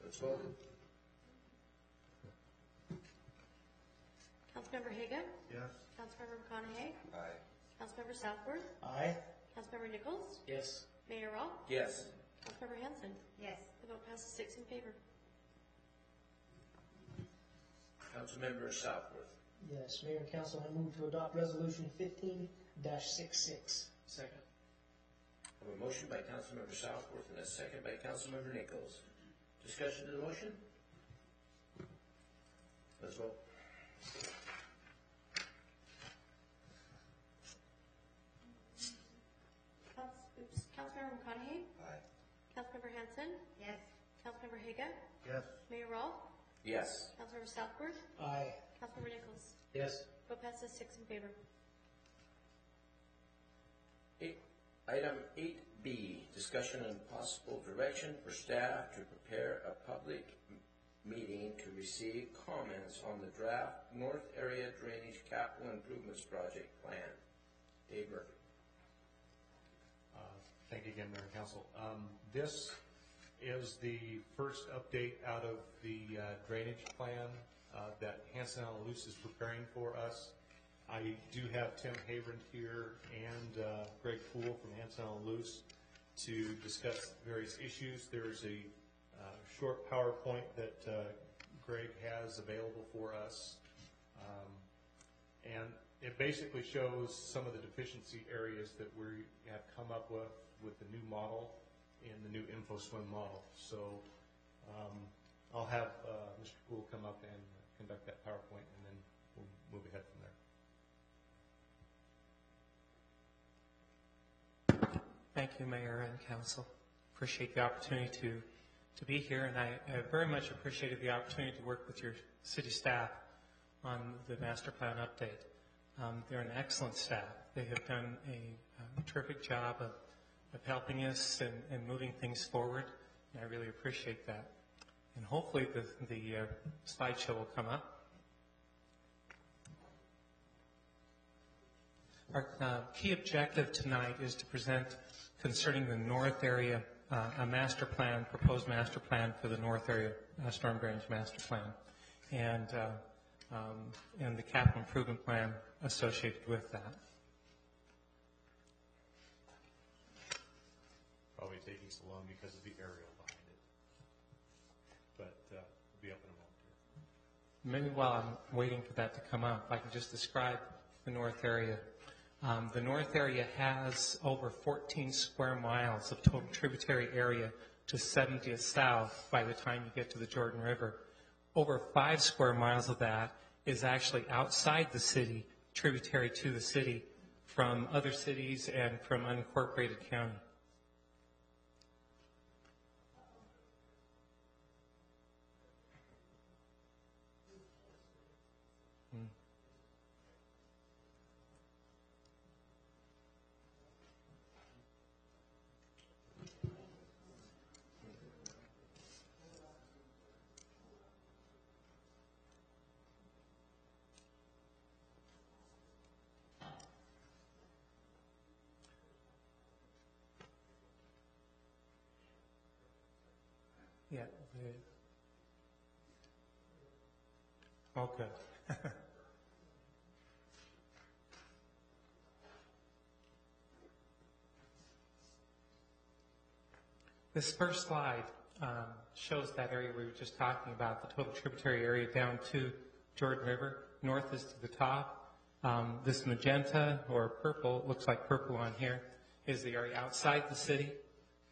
Let's vote. Councilmember Haga? Yes. Councilmember McConaughey? Aye. Councilmember Southworth? Aye. Councilmember Nichols? Yes. Mayor Rawl? Yes. Councilmember Hanson? Yes. The vote passes 6 in favor. Councilmember Southworth. Yes, Mayor and Council, I move to adopt Resolution 15-66. Second. I have a motion by Councilmember Southworth and a second by Councilmember Nichols. Discussion to the motion? Let's vote. Councilmember McConaughey? Aye. Councilmember Hanson? Yes. Councilmember Haga? Yes. Mayor Rawl? Yes. Councilmember Southworth? Aye. Councilmember Nichols? Yes. Vote passes 6 in favor. Item 8B, discussion and possible direction for staff to prepare a public meeting to receive comments on the draft North Area Drainage Capital Improvements Project Plan. Dave Murphy. Thank you again, Mayor and Council. This is the first update out of the drainage plan that Hanson Alaloose is preparing for us. I do have Tim Haven here and Greg Poole from Hanson Alaloose to discuss various issues. There's a short PowerPoint that Greg has available for us. And it basically shows some of the deficiency areas that we have come up with the new model in the new InfoSwim model. So I'll have Mr. Poole come up and conduct that PowerPoint, and then we'll move ahead from there. Thank you, Mayor and Council. Appreciate the opportunity to be here, and I very much appreciated the opportunity to work with your city staff on the master plan update. They're an excellent staff. They have done a terrific job of helping us and moving things forward, and I really appreciate that. And hopefully the slideshow will come up. Our key objective tonight is to present concerning the North Area, a master plan, proposed master plan for the North Area Storm Drainage Master Plan, and the capital improvement plan associated with that. Probably taking so long because of the aerial behind it. But we'll be up in a moment here. Maybe while I'm waiting for that to come up, I can just describe the North Area. The North Area has over 14 square miles of total tributary area to 70th South by the time you get to the Jordan River. Over 5 square miles of that is actually outside the city, tributary to the city, from other cities and from unincorporated county. Yeah. Okay. This first slide shows that area we were just talking about, the total tributary area down to Jordan River. North is to the top. This magenta or purple, looks like purple on here, is the area outside the city.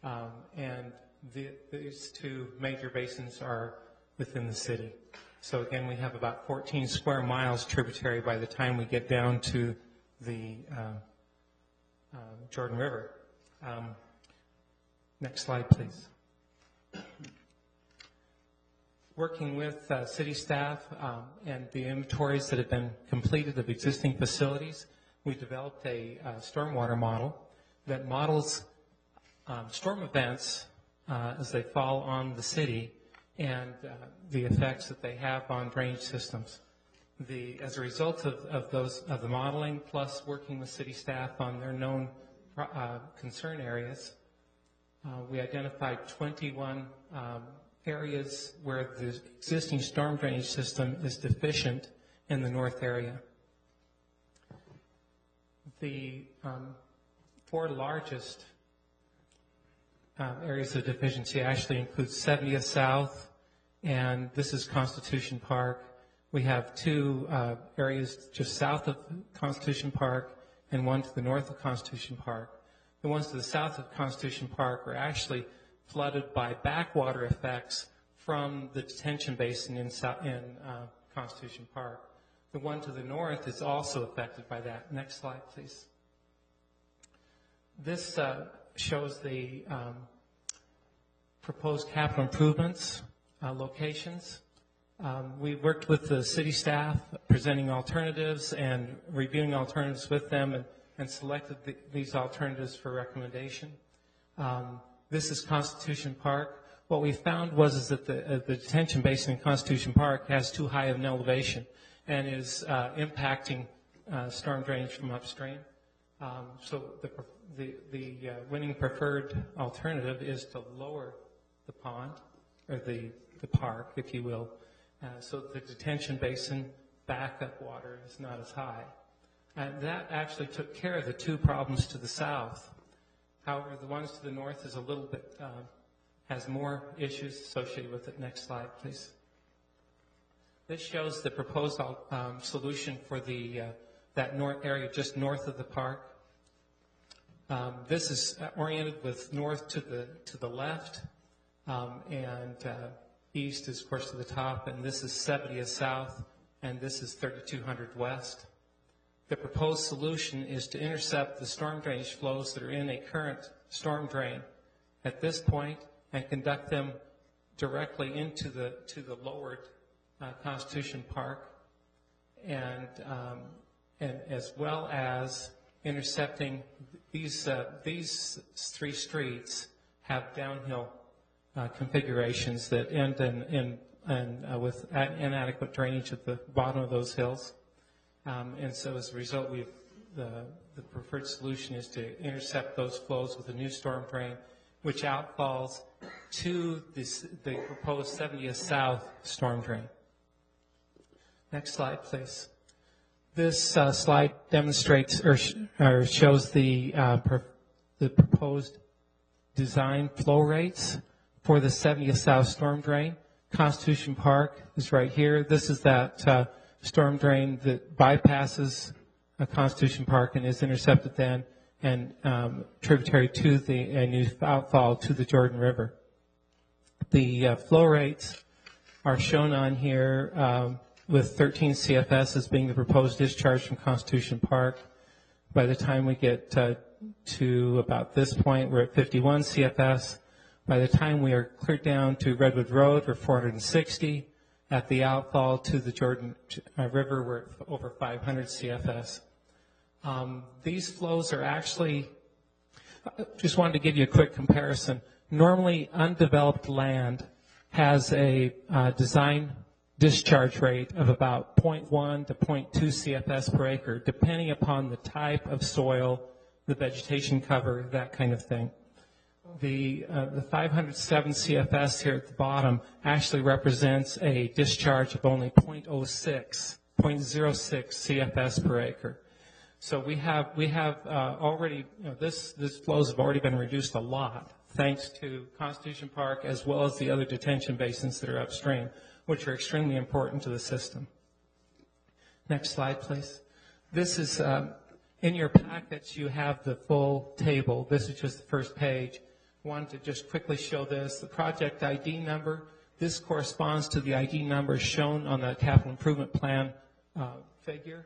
And these two major basins are within the city. So again, we have about 14 square miles tributary by the time we get down to the Jordan River. Next slide, please. Working with city staff and the inventories that have been completed of existing facilities, we developed a stormwater model that models storm events as they fall on the city and the effects that they have on drainage systems. As a result of the modeling, plus working with city staff on their known concern areas, we identified 21 areas where the existing storm drainage system is deficient in the north area. The four largest areas of deficiency actually include 70th South, and this is Constitution Park. We have two areas just south of Constitution Park and one to the north of Constitution Park. The ones to the south of Constitution Park are actually flooded by backwater effects from the detention basin in Constitution Park. The one to the north is also affected by that. Next slide, please. This shows the proposed capital improvements locations. We worked with the city staff, presenting alternatives and reviewing alternatives with them, and selected these alternatives for recommendation. This is Constitution Park. What we found was that the detention basin in Constitution Park has too high of an elevation and is impacting storm drainage from upstream. So the winning preferred alternative is to lower the pond, or the park, if you will, so the detention basin backup water is not as high. And that actually took care of the two problems to the south. However, the ones to the north is a little bit, has more issues associated with it. Next slide, please. This shows the proposed solution for that north area just north of the park. This is oriented with north to the left, and east is, of course, to the top, and this is 70th South, and this is 3200 West. The proposed solution is to intercept the storm drainage flows that are in a current storm drain at this point and conduct them directly into the lowered Constitution Park, and as well as intercepting these three streets have downhill configurations that end in with inadequate drainage at the bottom of those hills. And so as a result, the preferred solution is to intercept those flows with a new storm drain, which outfalls to the proposed 70th South storm drain. Next slide, please. This slide demonstrates or shows the proposed design flow rates for the 70th South storm drain. Constitution Park is right here. This is that storm drain that bypasses Constitution Park and is intercepted then and tributary to a new outfall to the Jordan River. The flow rates are shown on here with 13 CFS as being the proposed discharge from Constitution Park. By the time we get to about this point, we're at 51 CFS. By the time we are cleared down to Redwood Road, we're 460. At the outfall to the Jordan River, we're over 500 CFS. These flows are actually, just wanted to give you a quick comparison. Normally, undeveloped land has a design discharge rate of about 0.1 to 0.2 CFS per acre, depending upon the type of soil, the vegetation cover, that kind of thing. The 507 CFS here at the bottom actually represents a discharge of only 0.06 CFS per acre. So we have already, this flows have already been reduced a lot thanks to Constitution Park as well as the other detention basins that are upstream, which are extremely important to the system. Next slide, please. This is, in your packets, you have the full table. This is just the first page. Wanted to just quickly show this. The project ID number, this corresponds to the ID number shown on the capital improvement plan figure.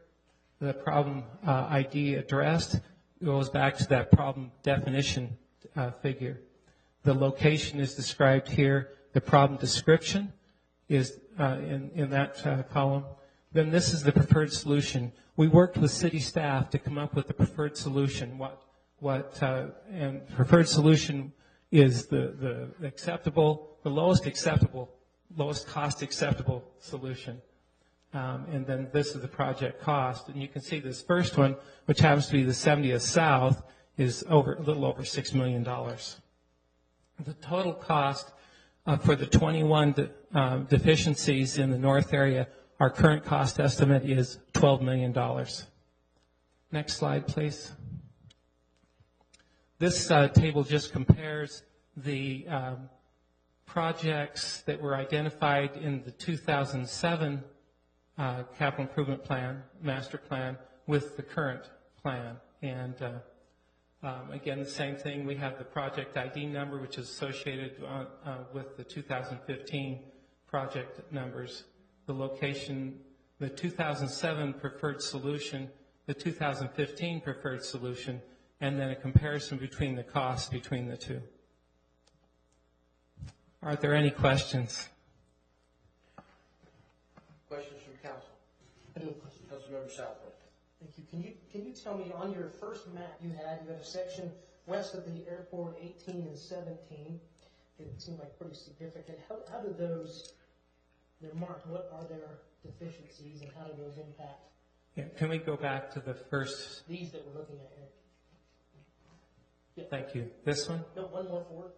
The problem ID addressed goes back to that problem definition figure. The location is described here. The problem description is in that column. Then this is the preferred solution. We worked with city staff to come up with the preferred solution. And preferred solution is the lowest cost acceptable solution. And then this is the project cost. And you can see this first one, which happens to be the 70th South, is a little over $6 million. The total cost for the 21 deficiencies in the north area our current cost estimate is $12 million. Next slide, please. This table just compares the projects that were identified in the 2007 capital improvement plan, master plan, with the current plan. And again, the same thing. We have the project ID number, which is associated with the 2015 project numbers, the location, the 2007 preferred solution, the 2015 preferred solution, and then a comparison between the costs between the two. Are there any questions? Questions from council? Councilmember Southwood. Thank you. Can you tell me, on your first map you had a section west of the airport, 18 and 17. It seemed like pretty significant. How do those, they're marked, what are their deficiencies and how do those impact? Yeah, can we go back to the first? These that we're looking at here. Yeah. Thank you. This one? No, one more forward.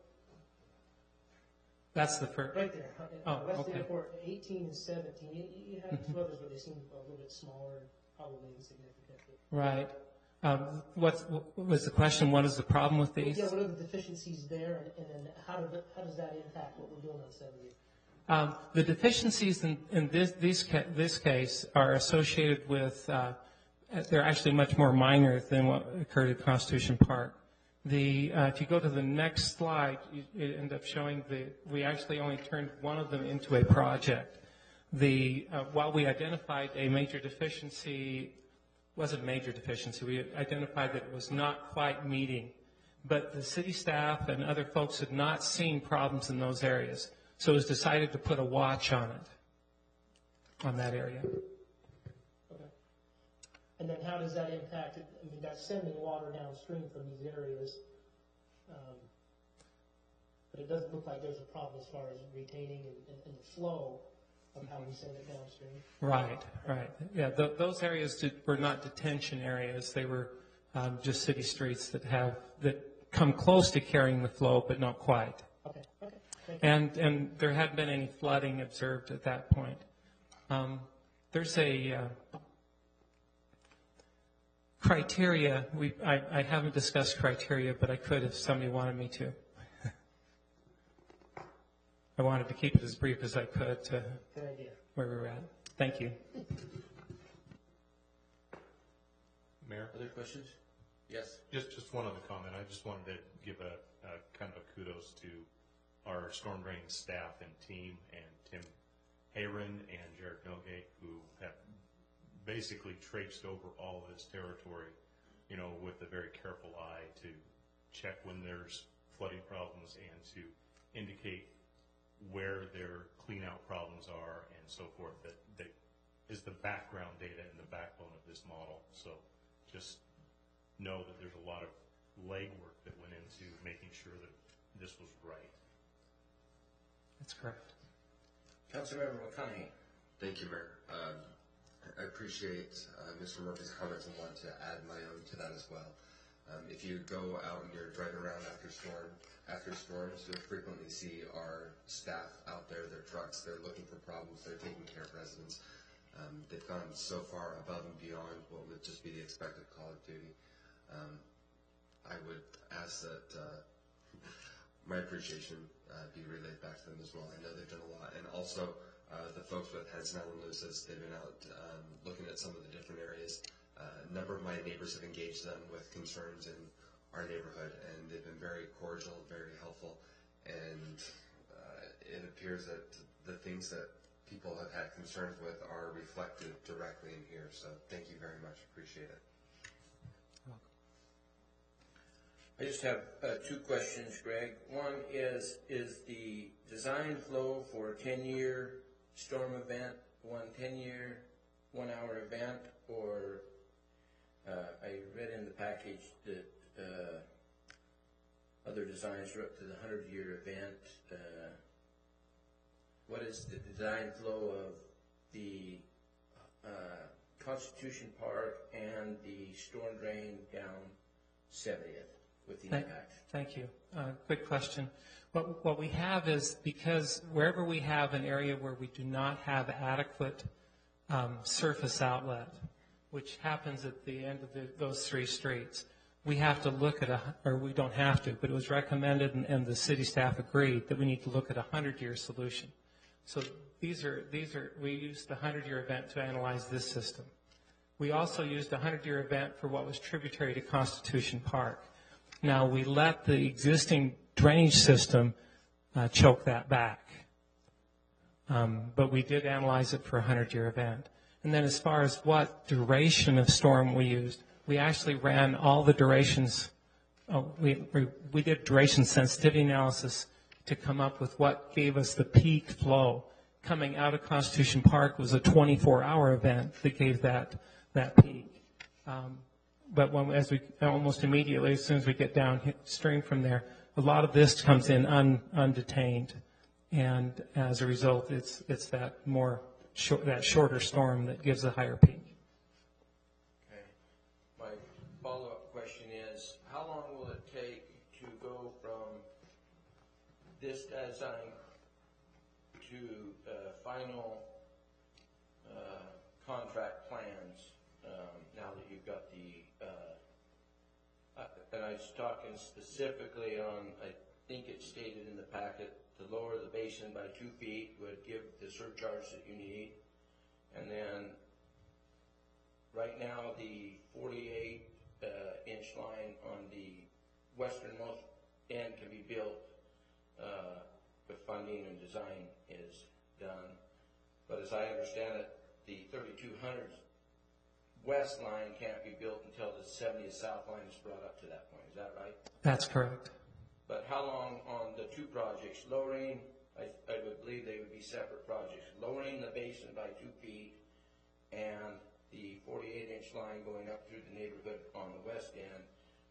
That's the first. Right there. Oh, west of okay. the airport, 18 and 17. You have two others, but they seem a little bit smaller, probably insignificant. Right. What was the question? What is the problem with these? Yeah, what are the deficiencies there, and then how does that impact what we're doing on 70? The deficiencies in this case are associated with, they're actually much more minor than what occurred at Constitution Park. If you go to the next slide, it end up showing we actually only turned one of them into a project. While we identified a major deficiency, wasn't a major deficiency, we identified that it was not quite meeting, but the city staff and other folks had not seen problems in those areas. So it was decided to put a watch on it, on that area. Okay. And then how does that impact it? I mean, that's sending water downstream from these areas. But it doesn't look like there's a problem as far as retaining and the flow of how we send it downstream. Right. Yeah, those areas were not detention areas. They were just city streets that come close to carrying the flow, but not quite. Okay. Thank you. And there hadn't been any flooding observed at that point. There's a criteria. I haven't discussed criteria, but I could if somebody wanted me to. I wanted to keep it as brief as I could to where we were at. Thank you. Mayor? Other questions? Yes. Just one other comment. I just wanted to give a kind of a kudos to our storm drain staff and team, and Tim Hayron and Jared Milgate, who have basically traipsed over all of this territory, with a very careful eye to check when there's flooding problems and to indicate where their clean-out problems are and so forth. That is the background data and the backbone of this model. So just know that there's a lot of legwork that went into making sure that this was right. That's correct. Councilmember McConaughey. Thank you, Mayor. I appreciate Mr. Murphy's comments and want to add my own to that as well. If you go out and you're driving around after storms, you'll frequently see our staff out there, their trucks, they're looking for problems, they're taking care of residents. They've gone so far above and beyond what would just be the expected call of duty. I would ask that my appreciation be relayed back to them as well. I know they've done a lot. And also the folks with Henson Island Lucis, they've been out looking at some of the different areas. A number of my neighbors have engaged them with concerns in our neighborhood, and they've been very cordial, very helpful, and it appears that the things that people have had concerns with are reflected directly in here. So thank you very much. Appreciate it. I just have two questions, Greg. One is the design flow for a 10-year storm event, one 10-year, 1-hour event, or I read in the package that other designs are up to the 100-year event. What is the design flow of the Constitution Park and the storm drain down 70th with the impact? Thank you. Quick question. What we have is, because wherever we have an area where we do not have adequate surface outlet, which happens at the end of those 3 streets. We have to look at or we don't have to, but it was recommended and the city staff agreed that we need to look at a 100-year solution. So we used the 100-year event to analyze this system. We also used a 100-year event for what was tributary to Constitution Park. Now, we let the existing drainage system choke that back. But we did analyze it for a 100-year event. And then as far as what duration of storm we used, we actually ran all the durations. We did duration sensitivity analysis to come up with what gave us the peak flow. Coming out of Constitution Park was a 24-hour event that gave that peak. But as we almost immediately, as soon as we get downstream from there, a lot of this comes in undetained, and as a result, it's that shorter storm that gives a higher peak. Okay. My follow-up question is, how long will it take to go from this design to final contract plans? Now that you've got and I was talking specifically on, I think it's stated in the packet, to lower the basin by 2 feet would give the surcharge that you need. And then right now the 48-inch line on the westernmost end can be built if funding and design is done. But as I understand it, the 3200 west line can't be built until the 70th south line is brought up to that point. Is that right? That's correct. But how long on the 2 projects? Lowering, I would believe they would be separate projects. Lowering the basin by 2 feet and the 48-inch line going up through the neighborhood on the west end,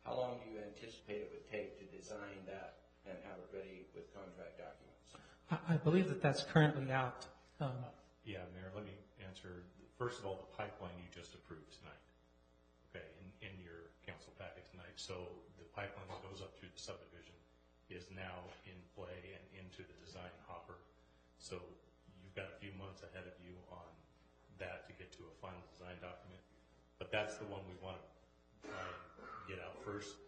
how long do you anticipate it would take to design that and have it ready with contract documents? I believe that's currently out. Yeah, Mayor, let me answer. First of all, the pipeline you just approved tonight, okay, in your council packet tonight. So the pipeline that goes up through the subdivision is now in play and into the design hopper. So you've got a few months ahead of you on that to get to a final design document. But that's the one we want to try and get out first.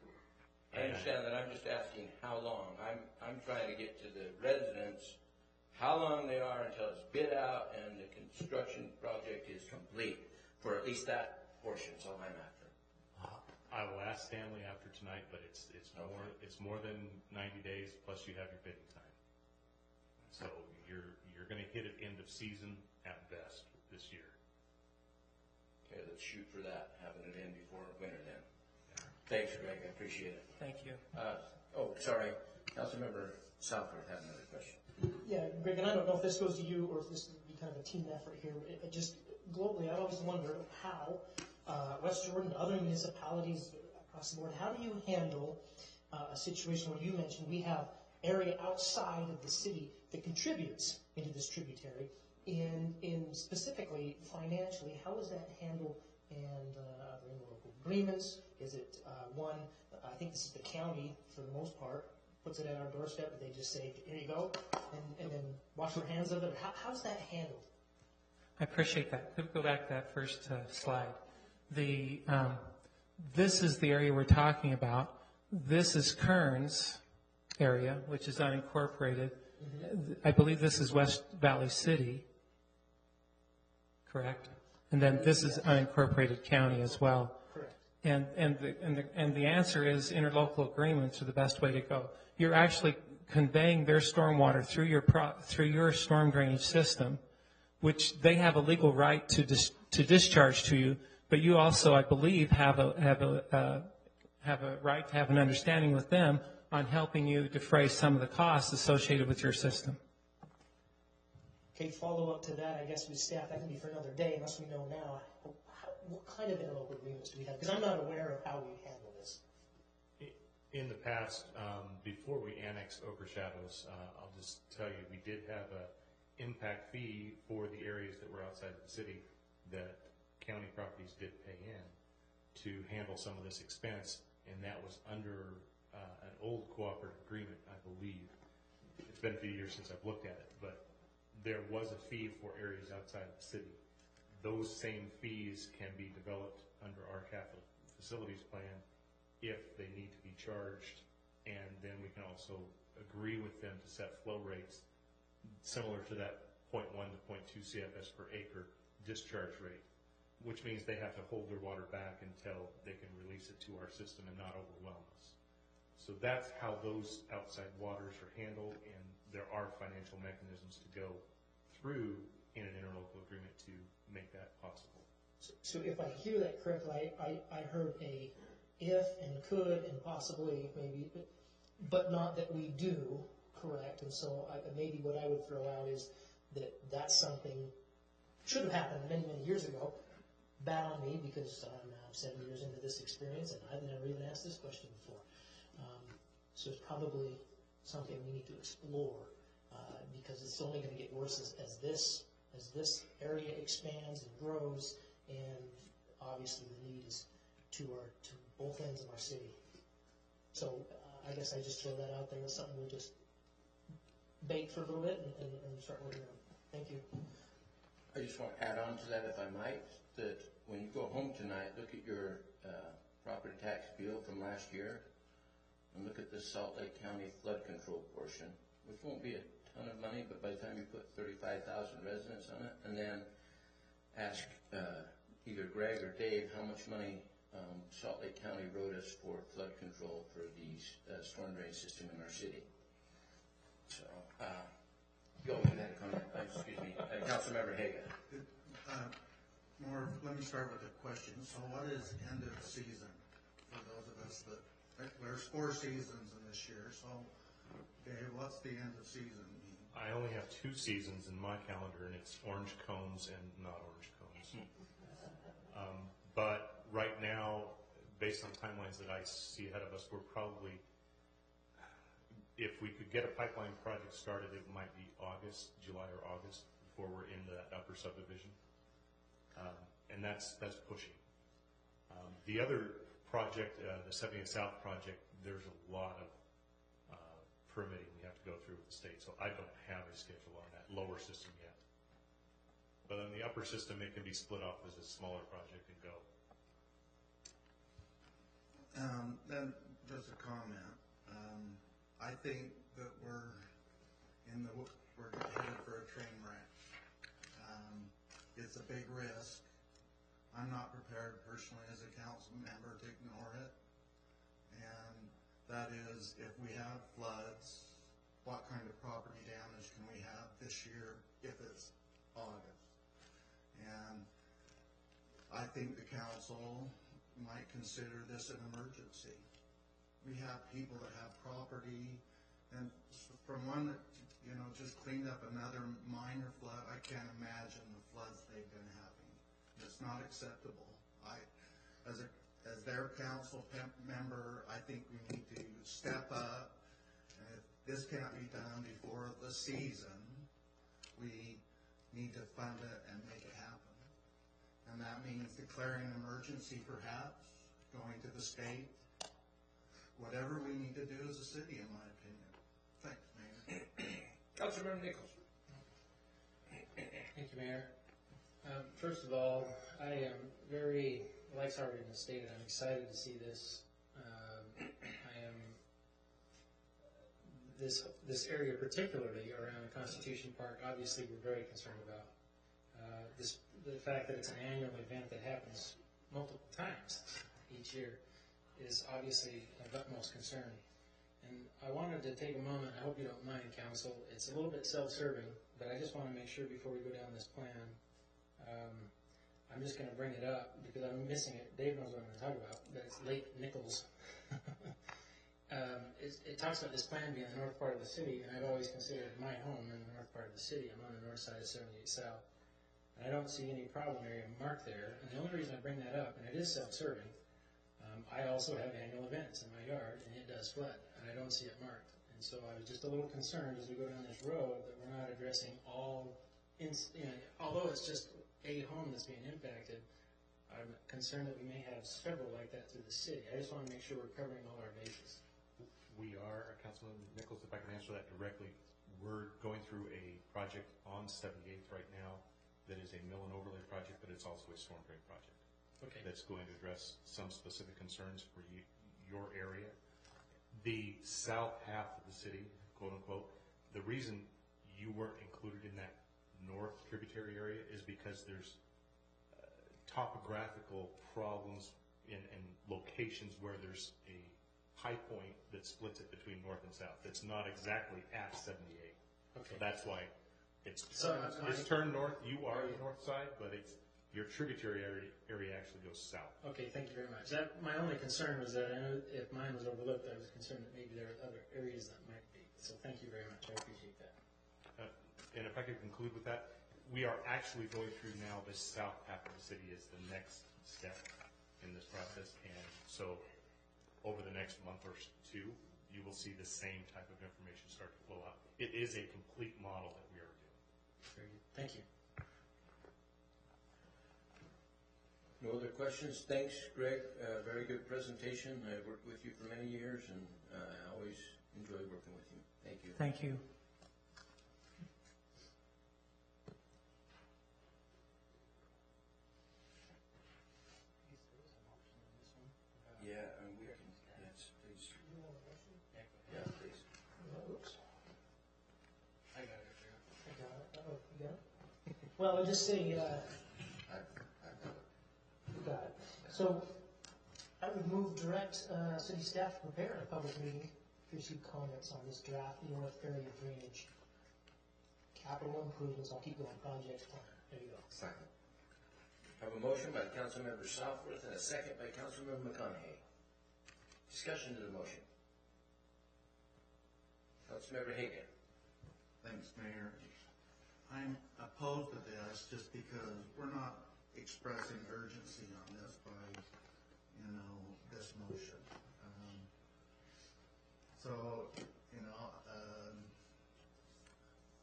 I understand that. I'm just asking how long. I'm trying to get to the residents how long they are until it's bid out and the construction project is complete for at least that portion. That's all I'm after. I will ask Stanley after tonight, but it's more than 90 days plus you have your bidding time. So you're going to hit it end of season at best this year. Okay, let's shoot for that. Having it in before winter then. Thanks, Greg. I appreciate it. Thank you. Sorry. Councilmember Southworth had another question. Yeah, Greg, and I don't know if this goes to you or if this would be kind of a team effort here. It just globally, I always wonder how West Jordan, other municipalities across the board, how do you handle a situation where you mentioned we have area outside of the city that contributes into this tributary, in specifically financially, how is that handled? And are there any local agreements? Is it one? I think this is the county for the most part puts it at our doorstep, and they just say, "Here you go," and then wash their hands of it. How's that handled? I appreciate that. Could we go back to that first slide? This is the area we're talking about. This is Kearns area, which is unincorporated. Mm-hmm. I believe this is West Valley City, correct? And then this is unincorporated county as well. Correct. And the answer is interlocal agreements are the best way to go. You're actually conveying their stormwater through your storm drainage system, which they have a legal right to discharge to you. But you also, I believe, have a right to have an understanding with them on helping you defray some of the costs associated with your system. Okay, follow up to that, I guess with staff, that can be for another day, unless we know now. What kind of interlocal agreements do we have? Because I'm not aware of how we handle this. In the past, before we annexed Overshadows, I'll just tell you, we did have an impact fee for the areas that were outside of the city that county properties did pay in to handle some of this expense, and that was under an old cooperative agreement, I believe. It's been a few years since I've looked at it, but there was a fee for areas outside of the city. those same fees can be developed under our capital facilities plan if they need to be charged, and then we can also agree with them to set flow rates similar to that 0.1 to 0.2 CFS per acre discharge rate, which means they have to hold their water back until they can release it to our system and not overwhelm us. So that's how those outside waters are handled, and there are financial mechanisms to go through in an interlocal agreement to make that possible. So if I hear that correctly, I heard a if and could and possibly maybe, but not that we do, correct? And so maybe what I would throw out is that that's something should have happened many, many years ago. Bad on me because I'm now 7 years into this experience and I've never even asked this question before. So it's probably something we need to explore because it's only going to get worse as this area expands and grows, and obviously the need is to both ends of our city. So I guess I just throw that out there as something we'll just bait for a little bit and start working on. Thank you. I just want to add on to that, if I might, that when you go home tonight, look at your property tax bill from last year and look at the Salt Lake County flood control portion, which won't be a ton of money, but by the time you put 35,000 residents on it, and then ask either Greg or Dave how much money Salt Lake County wrote us for flood control for the storm drain system in our city. So, go ahead and comment. Excuse me, Councilmember Haga. Let me start with a question. So what is end of season for those of us that, there's 4 seasons in this year, so Dave, what's the end of season mean? I only have 2 seasons in my calendar, and it's orange cones and not orange cones. But right now, based on timelines that I see ahead of us, we're probably, if we could get a pipeline project started, it might be July or August, before we're into that upper subdivision. And that's pushing. The other project, the 70th South project, there's a lot of permitting we have to go through with the state, so I don't have a schedule on that lower system yet. But on the upper system, it can be split off as a smaller project and go. Then just a comment. I think that we're headed for a train wreck. It's a big risk. I'm not prepared personally as a council member to ignore it. And that is, if we have floods, what kind of property damage can we have this year if it's August? And I think the council might consider this an emergency. We have people that have property, and from one that, just cleaned up another minor flood, I can't imagine the floods they've been having. It's not acceptable. As their council member, I think we need to step up, and if this can't be done before the season, we need to fund it and make it happen. And that means declaring an emergency perhaps, going to the state, whatever we need to do as a city, in my opinion. Thanks, Mayor. Councilmember Nichols. Thank you, Mayor. First of all, I am very, like it's already been stated, I'm excited to see this. This area particularly around Constitution Park, obviously we're very concerned about. The fact that it's an annual event that happens multiple times each year is obviously of utmost concern. And I wanted to take a moment, I hope you don't mind, Council, it's a little bit self-serving, but I just want to make sure before we go down this plan, I'm just going to bring it up because I'm missing it. Dave knows what I'm going to talk about, but it's Lake Nichols. It talks about this plan being in the north part of the city, and I've always considered my home in the north part of the city. I'm on the north side of 78 South. And I don't see any problem area marked there. And the only reason I bring that up, and it is self-serving, I also have annual events in my yard, and it does flood, and I don't see it marked. And so I was just a little concerned as we go down this road that we're not addressing all, although it's just a home that's being impacted, I'm concerned that we may have several like that through the city. I just want to make sure we're covering all our bases. We are, Councilman Nichols, if I can answer that directly, we're going through a project on 78th right now that is a mill and overlay project, but it's also a storm drain project. Okay. That's going to address some specific concerns for your area. The south half of the city, quote unquote, the reason you weren't included in that north tributary area is because there's topographical problems in locations where there's a high point that splits it between north and south. It's not exactly at 78. Okay. So that's why it's it's turned north. You are the north side, but it's your tributary area actually goes south. Okay, thank you very much. My only concern was that I know if mine was overlooked, I was concerned that maybe there are other areas that might be. So thank you very much. I appreciate that. And if I could conclude with that, we are actually going through now the south half of the city is the next step in this process. And so over the next month or two, you will see the same type of information start to flow out. It is a complete model that we are doing. Very good. Thank you. No other questions? Thanks, Greg. Very good presentation. I've worked with you for many years, and I always enjoy working with you. Thank you. Thank you. Yeah, and we can, yes, please. Yeah, please. Oops. I got it. I got it. Oh, you got it? Well, I'll just say, you got it. So I would move direct city staff to prepare a public meeting to receive comments on this draft north area drainage capital improvements. I'll keep going. Project plan. There you go. Second. I have a motion by Councilmember Southworth and a second by Councilmember McConaughey. Discussion to the motion. Councilmember Hagan. Thanks, Mayor. I'm opposed to this just because we're not expressing urgency on this by, this motion.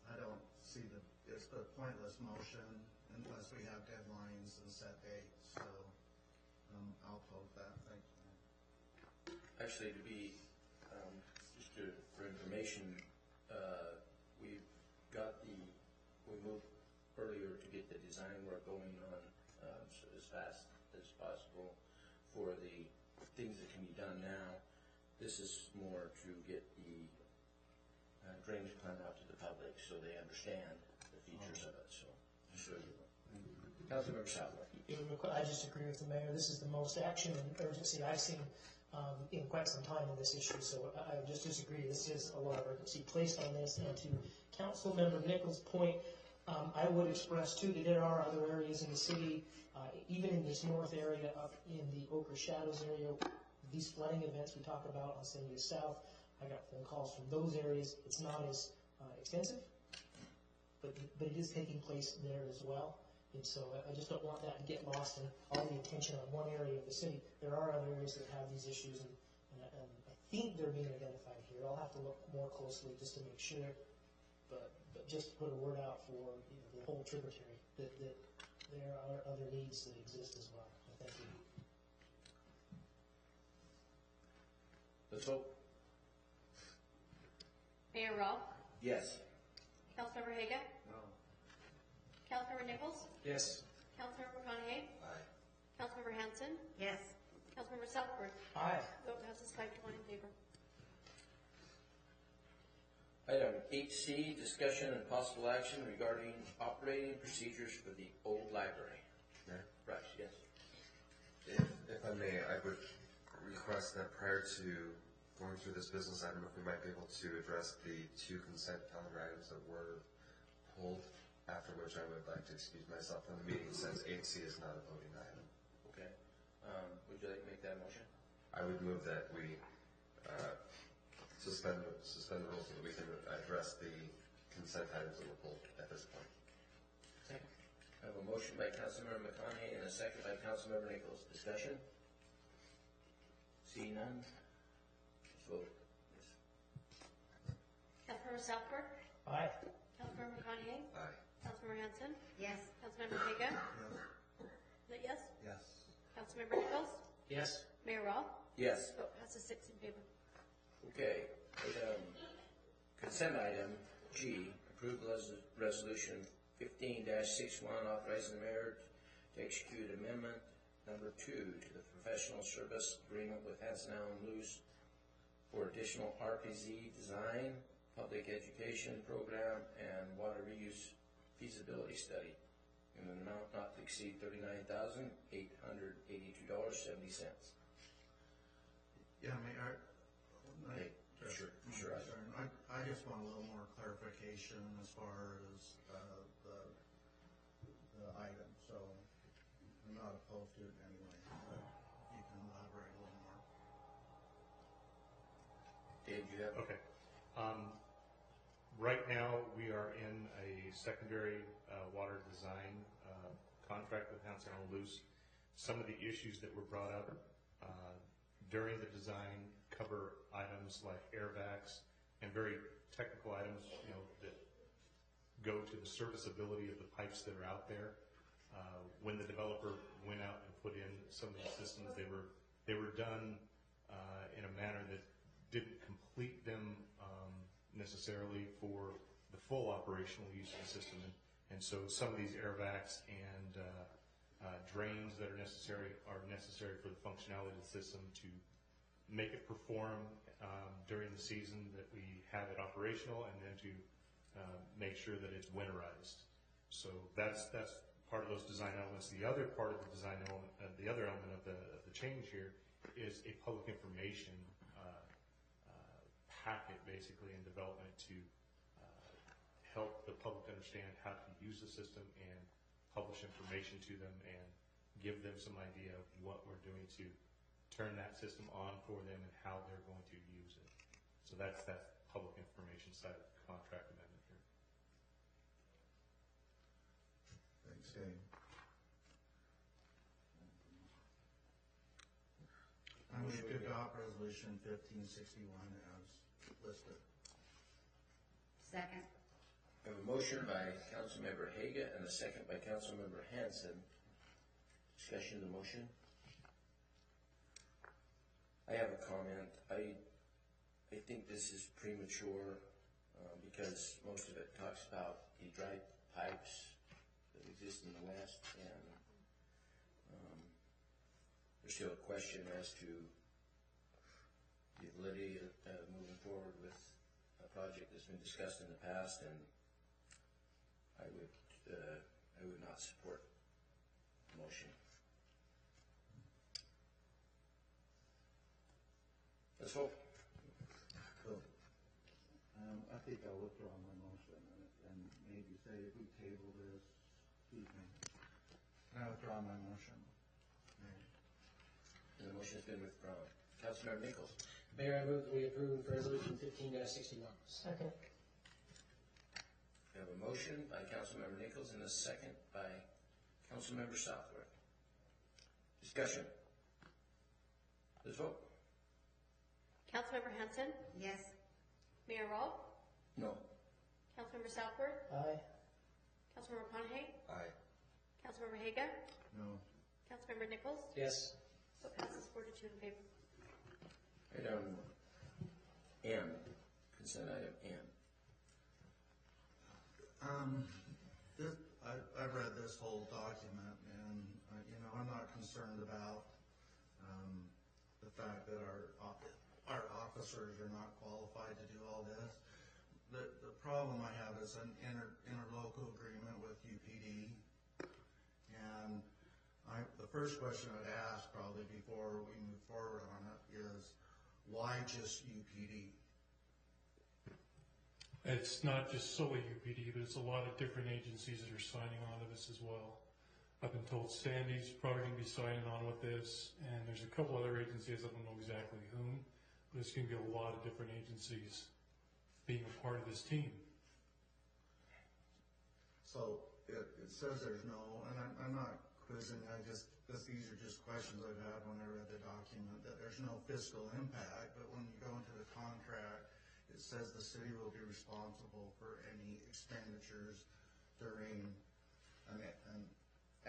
I don't see it's a pointless motion unless we have deadlines and set dates. So I'll oppose that. Thank you. Actually, for information, we moved earlier to get the design work going on so as fast as possible for the things that can be done now. This is more to get the drainage plan out to the public so they understand the features of it. So, Councilmember Southworth. I just agree with the mayor. This is the most action and urgency I've seen in quite some time in this issue. So I just disagree. This is a lot of urgency placed on this. And to Councilmember Nichols' point, I would express too that there are other areas in the city, even in this north area up in the Ochre Shadows area, these flooding events we talk about on 70th South. I got phone calls from those areas. It's not as extensive, but it is taking place there as well. And so I just don't want that to get lost in all the attention on one area of the city. There are other areas that have these issues, and I think they're being identified here. I'll have to look more closely just to make sure, but just to put a word out for the whole tributary, that there are other needs that exist as well. Thank you. Let's vote. Mayor Robb? Yes. Councilmember Haga? No. Councilmember Nichols? Yes. Councilmember McConaughey? Aye. Councilmember Hanson? Yes. Councilmember Southworth? Aye. Vote passes 5-1 in favor. Item 8C, discussion and possible action regarding operating procedures for the old library. Mayor? Right, yes. If I may, I would request that prior to going through this business item, if we might be able to address the 2 consent calendar items that were pulled, after which I would like to excuse myself from the meeting since 8C is not a voting item. Okay. Would you like to make that motion? I would move that we suspend the rules so that we can address the consent items that were pulled at this point. Second. I have a motion by Councilmember McConaughey and a second by Councilmember Nichols. Discussion? Seeing none? Let's vote. Yes. Councilmember Southworth? Aye. Councilmember McConaughey? Aye. Councilmember Hanson? Yes. Councilmember Haga? Is that yes? Yes. Councilmember Nichols? Yes. Mayor Robb? Yes. Vote passes 6 in favor. Okay. Consent item G, approve resolution 15-61, authorizing the mayor to execute amendment number 2 to the professional service agreement with Hanson Allen Luce for additional RPZ design, public education program, and water reuse feasibility study in an amount not to exceed $39,882.70. Yeah, Mayor, Sure. I just want a little more clarification as far as the item, so I'm not opposed to it anyway, but you can elaborate a little more. Dave, you have? Okay. Right now, we are in a secondary water design contract with Hanson Allen Luce. Some of the issues that were brought up during the design cover items like air vacs and very technical items, that go to the serviceability of the pipes that are out there. When the developer went out and put in some of these systems, they were done in a manner that didn't complete them necessarily for the full operational use of the system. And so some of these air vacs and drains that are necessary for the functionality of the system to make it perform during the season that we have it operational, and then to make sure that it's winterized. So that's part of those design elements. The other part of the design element, the other element of the change here, is a public information packet, basically, in development to help the public understand how to use the system and publish information to them and give them some idea of what we're doing to turn that system on for them and how they're going to use it. So that's that public information side of the contract amendment here. Thanks, Dave. I move to adopt resolution 1561 as listed. Second. I have a motion by Councilmember Haga and a second by Councilmember Hanson. Discussion of the motion. I have a comment. I think this is premature because most of it talks about the dry pipes that exist in the West, and there's still a question as to the validity of moving forward with a project that's been discussed in the past, and I would not support the motion. Let's vote. So, I think I'll withdraw my motion and maybe say if we table this, excuse me. Can I withdraw my motion? And the motion has been withdrawn. Councilmember Nichols. Mayor, I move that we approve resolution 15-61. Second. We have a motion by Councilmember Nichols and a second by Councilmember Southworth. Discussion. Let's vote. Councilmember Hanson? Yes. Mayor Rawl? No. Councilmember Southward? Aye. Councilmember Conahey? Aye. Councilmember Haga? No. Councilmember Nichols? Yes. So passes 4-2 in favor. Item M, consent item M. I read this whole document, and I'm not concerned about the fact that our officers are not qualified to do all this. The problem I have is an interlocal agreement with UPD, and the first question I'd ask probably before we move forward on it is, why just UPD? It's not just solely UPD, but it's a lot of different agencies that are signing on to this as well. I've been told Sandy's probably going to be signing on with this, and there's a couple other agencies, I don't know exactly whom, but it's going to be a lot of different agencies being a part of this team. So it says there's no, and I'm not quizzing, these are just questions I've had when I read the document, that there's no fiscal impact, but when you go into the contract, it says the city will be responsible for any expenditures during an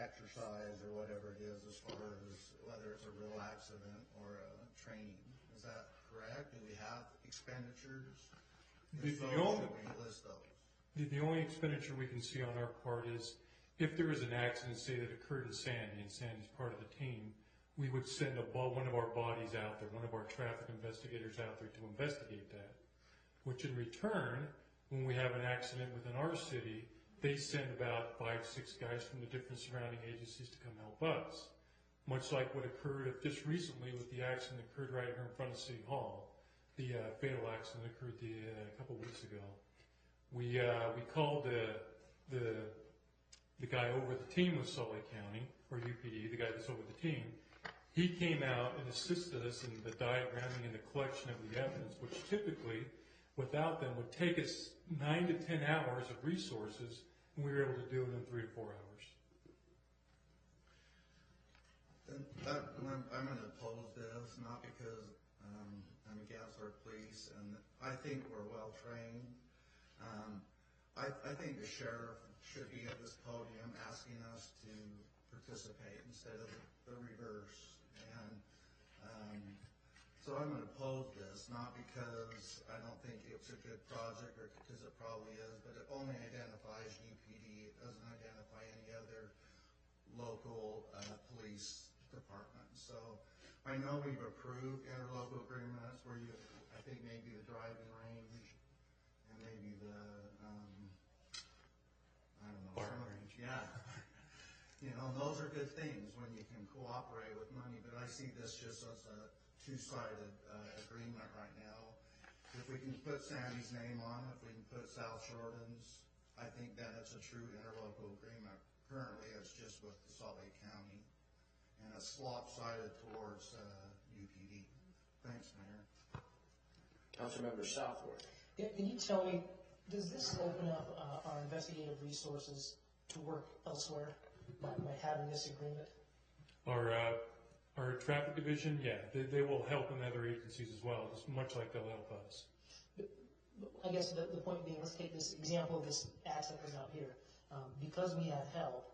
exercise or whatever it is, as far as whether it's a real accident or a training. Is that correct? Do we have expenditures? If so, should we list those? The only expenditure we can see on our part is if there is an accident, say that occurred in Sandy, and Sandy's part of the team, we would send one of our bodies out there, one of our traffic investigators out there to investigate that. Which in return, when we have an accident within our city, they send about 5, 6 guys from the different surrounding agencies to come help us. Much like what occurred just recently with the accident that occurred right here in front of City Hall. The fatal accident occurred a couple weeks ago. We called the guy over the team with Salt Lake County, or UPD, the guy that's over the team. He came out and assisted us in the diagramming and the collection of the evidence, which typically, without them, would take us 9 to 10 hours of resources, and we were able to do it in 3 to 4 hours. I'm going to oppose this, not because I'm against our police, and I think we're well trained. I think the sheriff should be at this podium asking us to participate instead of the reverse. And so I'm going to oppose this, not because I don't think it's a good project or because it probably is, but it only identifies UPD. It doesn't identify any other local police department. So I know we've approved interlocal agreements where I think maybe the driving range and maybe the, I don't know. Bar range. Yeah. Those are good things when you can cooperate with money, but I see this just as a two-sided agreement right now. If we can put Sandy's name on it, if we can put South Jordan's, I think then it's a true interlocal agreement. Currently, it's just with the Salt Lake County, and it's lopsided towards UPD. Thanks, Mayor. Councilmember Southworth. Can you tell me, does this open up our investigative resources to work elsewhere by having this agreement? Our traffic division, yeah, they will help in other agencies as well, just much like they'll help us. But I guess the point being, let's take this example of this accident that's out here. Because we have help,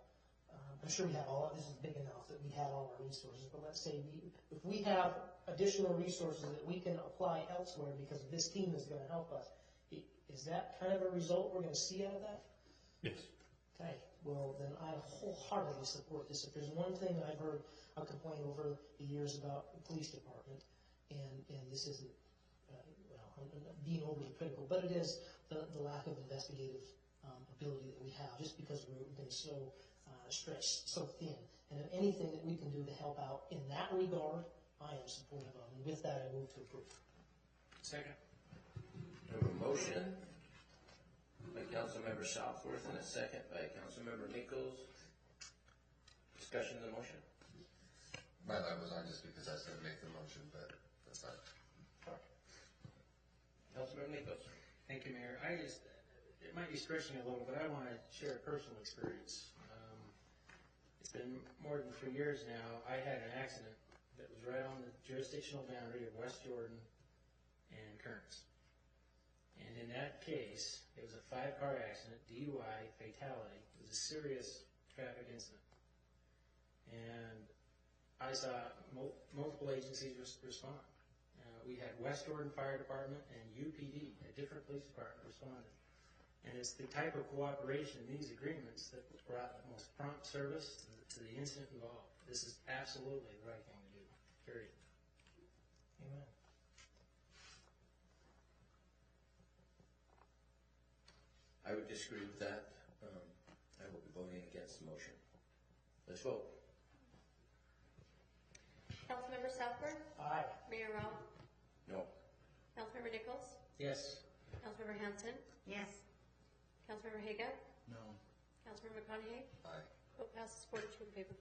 I'm sure we have this is big enough that we had all our resources, but let's say if we have additional resources that we can apply elsewhere because this team is going to help us, is that kind of a result we're going to see out of that? Yes. Okay, well then I wholeheartedly support this. If there's one thing I've heard a complaint over the years about the police department, and this isn't, I'm not being overly critical, but it is the lack of investigative ability that we have, just because we've been so stretched so thin. And anything that we can do to help out in that regard, I am supportive of. And with that, I move to approve. Second. We have a motion by Councilmember Southworth and a second by Councilmember Nichols. Discussion of the motion. My light was on just because I said make the motion, but that's fine. Councilmember Nichols. Thank you, Mayor. It might be stretching a little, but I want to share a personal experience. It's been more than 3 years now. I had an accident that was right on the jurisdictional boundary of West Jordan and Kearns. And in that case, it was a 5-car accident, DUI, fatality. It was a serious traffic incident. And I saw multiple agencies respond. We had West Jordan Fire Department and UPD, a different police department, responded. And it's the type of cooperation in these agreements that brought the most prompt service to the incident involved. This is absolutely the right thing to do, period. Amen. I would disagree with that. I will be voting against the motion. Let's vote. Councilmember Southworth? Aye. Mayor Rao? No. Councilmember Nichols? Yes. Councilmember Hanson? Yes. Councilmember Haga? No. Councilmember McConaughey? Aye. Vote passes 4-2 in favor.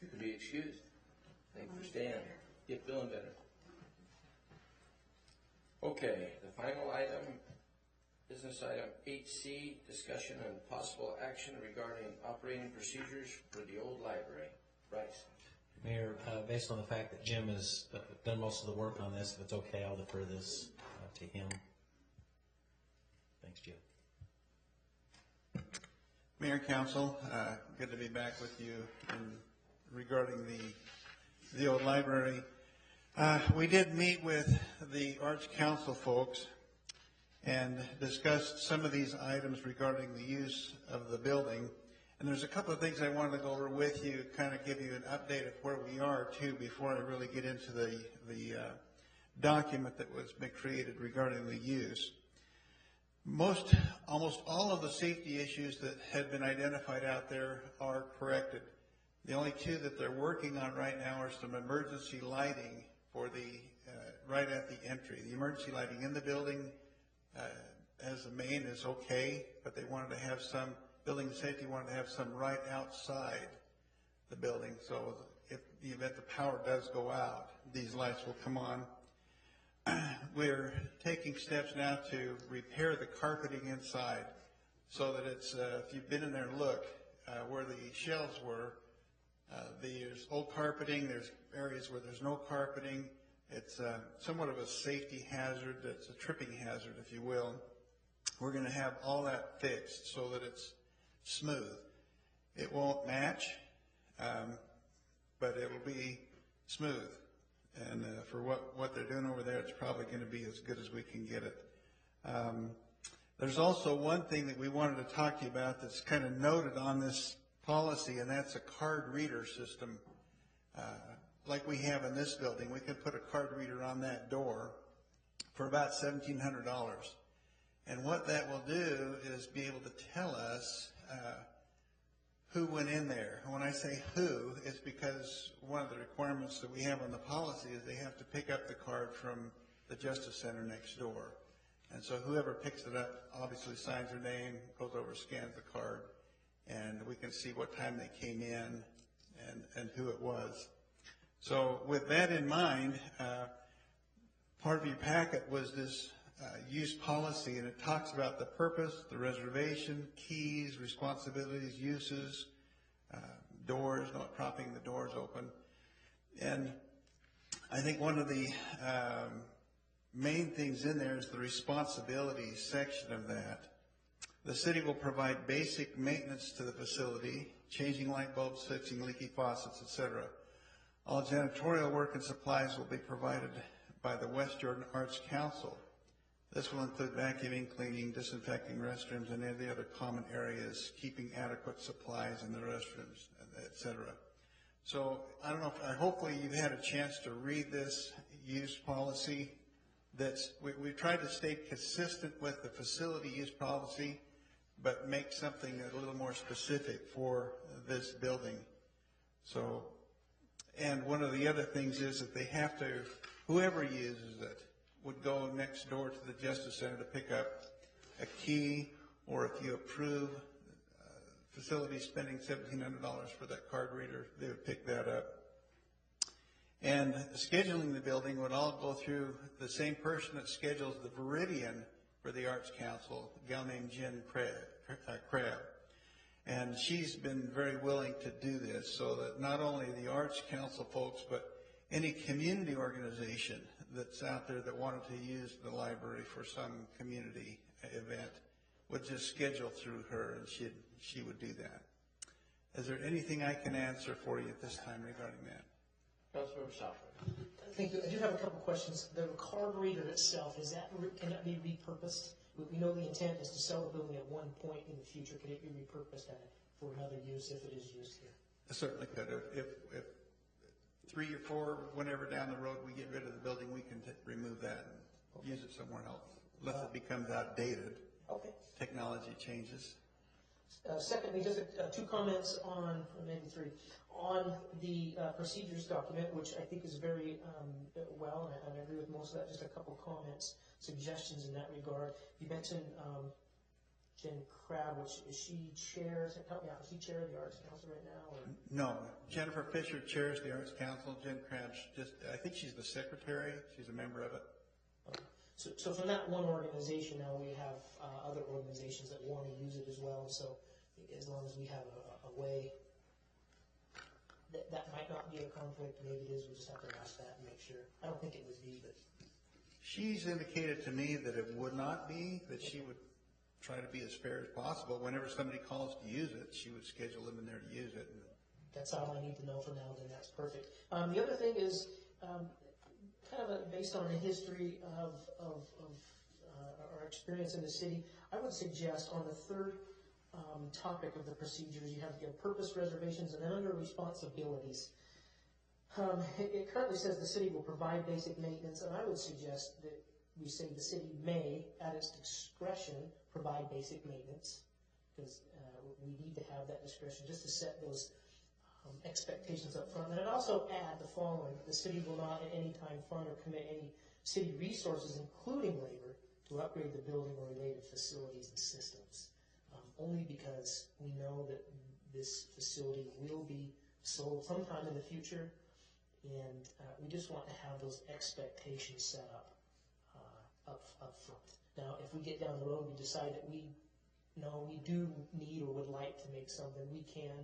You can be excused. Thank you for staying. Get feeling better. Okay, the final item, business item 8C, discussion and possible action regarding operating procedures for the old library. Bryce. Mayor, based on the fact that Jim has done most of the work on this, if it's okay, I'll defer this to him. Thanks, Jim. Mayor, Council, good to be back with you regarding the old library. We did meet with the Arts Council folks, and discussed some of these items regarding the use of the building. And there's a couple of things I wanted to go over with you, kind of give you an update of where we are too, before I really get into the document that was been created regarding the use. Almost all of the safety issues that had been identified out there are corrected. The only two that they're working on right now are some emergency lighting for the right at the entry. The emergency lighting in the building as the main is okay, but they wanted to have some, building safety wanted to have some right outside the building, so if the event the power does go out, these lights will come on. We're taking steps now to repair the carpeting inside so that it's, if you've been in there and look where the shelves were, there's old carpeting, there's areas where there's no carpeting. It's somewhat of a safety hazard. It's a tripping hazard, if you will. We're going to have all that fixed so that it's smooth. It won't match, but it will be smooth. And for what they're doing over there, it's probably going to be as good as we can get it. There's also one thing that we wanted to talk to you about that's kind of noted on this policy, and that's a card reader system. Like we have in this building, we can put a card reader on that door for about $1,700. And what that will do is be able to tell us who went in there. And when I say who, it's because one of the requirements that we have on the policy is they have to pick up the card from the Justice Center next door. And so whoever picks it up obviously signs their name, goes over, scans the card, and we can see what time they came in and who it was. So with that in mind, part of your packet was this use policy, and it talks about the purpose, the reservation, keys, responsibilities, uses, doors, not propping the doors open. And I think one of the main things in there is the responsibilities section of that. The city will provide basic maintenance to the facility, changing light bulbs, fixing leaky faucets, etc. All janitorial work and supplies will be provided by the West Jordan Arts Council. This will include vacuuming, cleaning, disinfecting restrooms, and any other common areas, keeping adequate supplies in the restrooms, etc. So I don't know if, hopefully you've had a chance to read this use policy. We've tried to stay consistent with the facility use policy, but make something a little more specific for this building. So, and one of the other things is that they have to, whoever uses it, would go next door to the Justice Center to pick up a key, or if you approve facility spending $1,700 for that card reader, they would pick that up. And scheduling the building would all go through the same person that schedules the Viridian for the Arts Council, a gal named Jen Crabb. And she's been very willing to do this so that not only the Arts Council folks, but any community organization that's out there that wanted to use the library for some community event would just schedule through her, and she would do that. Is there anything I can answer for you at this time regarding that? Councilmember Southwood. Thank you. I do have a couple questions. The card reader itself, can that be repurposed? We know the intent is to sell the building at one point in the future. Could it be repurposed for another use if it is used here? It certainly could. If 3 or 4, whenever down the road we get rid of the building, we can remove that and use it somewhere else, unless it becomes outdated. Okay. Technology changes. Secondly, just 2 comments on, or maybe 3, on the procedures document, which I think is very well, and I agree with most of that. Just a couple comments, suggestions in that regard. You mentioned Jen Crabb, which is she chairs, help me out, is she chair of the Arts Council right now? Or? No, Jennifer Fisher chairs the Arts Council. Jen Crabb, I think she's the secretary. She's a member of it. Okay. So from that one organization, now we have other organizations that want to use it as well. So as long as we have a way, that might not be a conflict. Maybe it is. We just have to ask that and make sure. I don't think it would be, but she's indicated to me that it would not be, that she would try to be as fair as possible. Whenever somebody calls to use it, she would schedule them in there to use it. That's all I need to know for now, then that's perfect. The other thing is kind of based on the history of our experience in the city, I would suggest on the third topic of the procedures, you have purpose, reservations, and then under responsibilities. It currently says the city will provide basic maintenance, and I would suggest that we say the city may, at its discretion, provide basic maintenance, because we need to have that discretion just to set those expectations up front. And I'd also add the following: the city will not at any time fund or commit any city resources, including labor, to upgrade the building or related facilities and systems, only because we know that this facility will be sold sometime in the future, and we just want to have those expectations set up front. Now, if we get down the road and decide that we do need or would like to make something, we can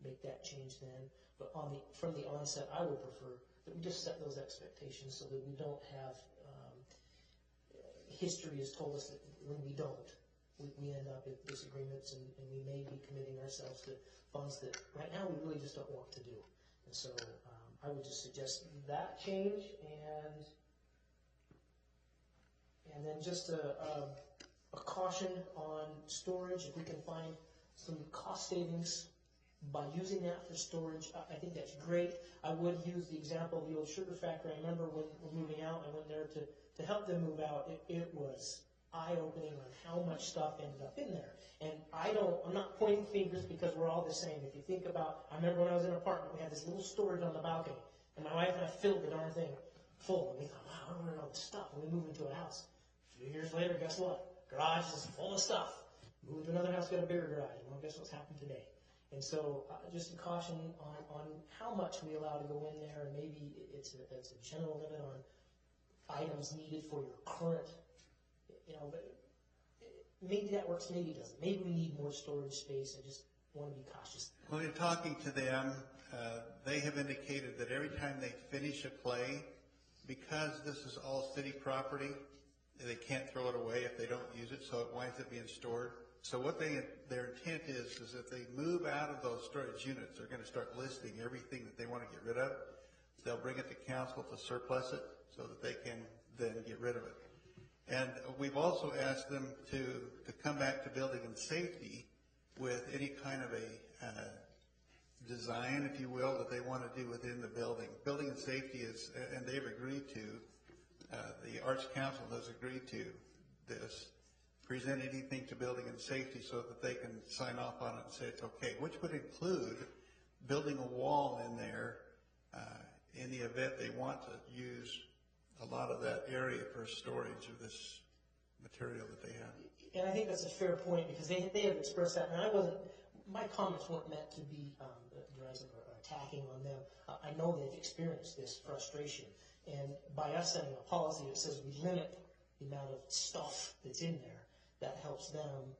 make that change then. But from the onset, I would prefer that we just set those expectations so that we don't have history has told us that when we don't, we end up in disagreements, and we may be committing ourselves to funds that right now we really just don't want to do. And so I would just suggest that change, and then just a caution on storage. If we can find some cost savings by using that for storage, I think that's great. I would use the example of the old sugar factory. I remember when we're moving out, I went there to help them move out. It was eye-opening on how much stuff ended up in there. And I'm not pointing fingers because we're all the same. If you think about, I remember when I was in an apartment, we had this little storage on the balcony, and my wife and I filled the darn thing full. And we thought, wow, I don't want all this stuff. And we moved into a house. A few years later, guess what? Garage is full of stuff. Moved to another house, got a bigger garage. Well, guess what's happened today? And so just a caution on how much we allow to go in there, and maybe it's a general limit on items needed for your current, but maybe that works, maybe it doesn't. Maybe we need more storage space. I just want to be cautious. Well, in talking to them, they have indicated that every time they finish a play, because this is all city property, they can't throw it away if they don't use it, so it winds up being stored. So what their intent is if they move out of those storage units, they're going to start listing everything that they want to get rid of. They'll bring it to council to surplus it so that they can then get rid of it. And we've also asked them to come back to building and safety with any kind of a design, if you will, that they want to do within the building. Building and safety is, and they've agreed to, the Arts Council has agreed to this, present anything to building and safety so that they can sign off on it and say it's okay, which would include building a wall in there in the event they want to use a lot of that area for storage of this material that they have. And I think that's a fair point, because they have expressed that, and my comments weren't meant to be derisive or attacking on them. I know they've experienced this frustration, and by us setting a policy that says we limit the amount of stuff that's in there, that helps them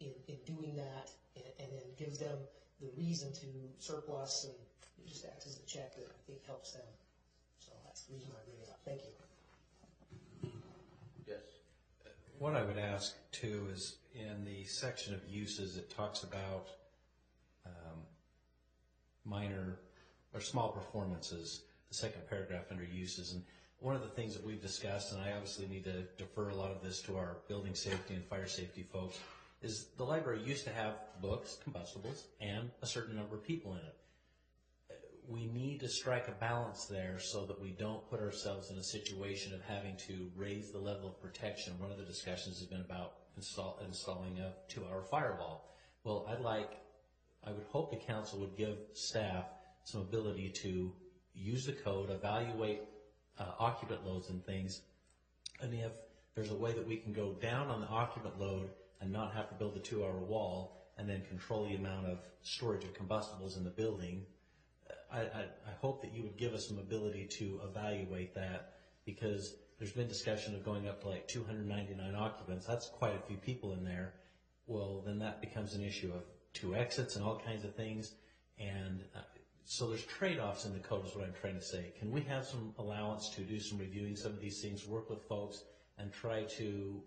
in doing that, and then gives them the reason to surplus, and it just acts as a check that I think helps them. So that's the reason I bring it up. Thank you. Yes. What I would ask too is in the section of uses, it talks about minor or small performances, the second paragraph under uses. And one of the things that we've discussed, and I obviously need to defer a lot of this to our building safety and fire safety folks, is the library used to have books, combustibles, and a certain number of people in it. We need to strike a balance there so that we don't put ourselves in a situation of having to raise the level of protection. One of the discussions has been about installing a 2-hour firewall. Well, I would hope the council would give staff some ability to use the code, evaluate occupant loads and things, and if there's a way that we can go down on the occupant load and not have to build a 2-hour wall and then control the amount of storage of combustibles in the building, I hope that you would give us some ability to evaluate that, because there's been discussion of going up to like 299 occupants. That's quite a few people in there. Well, then that becomes an issue of 2 exits and all kinds of things. And so there's trade-offs in the code is what I'm trying to say. Can we have some allowance to do some reviewing some of these things, work with folks, and try to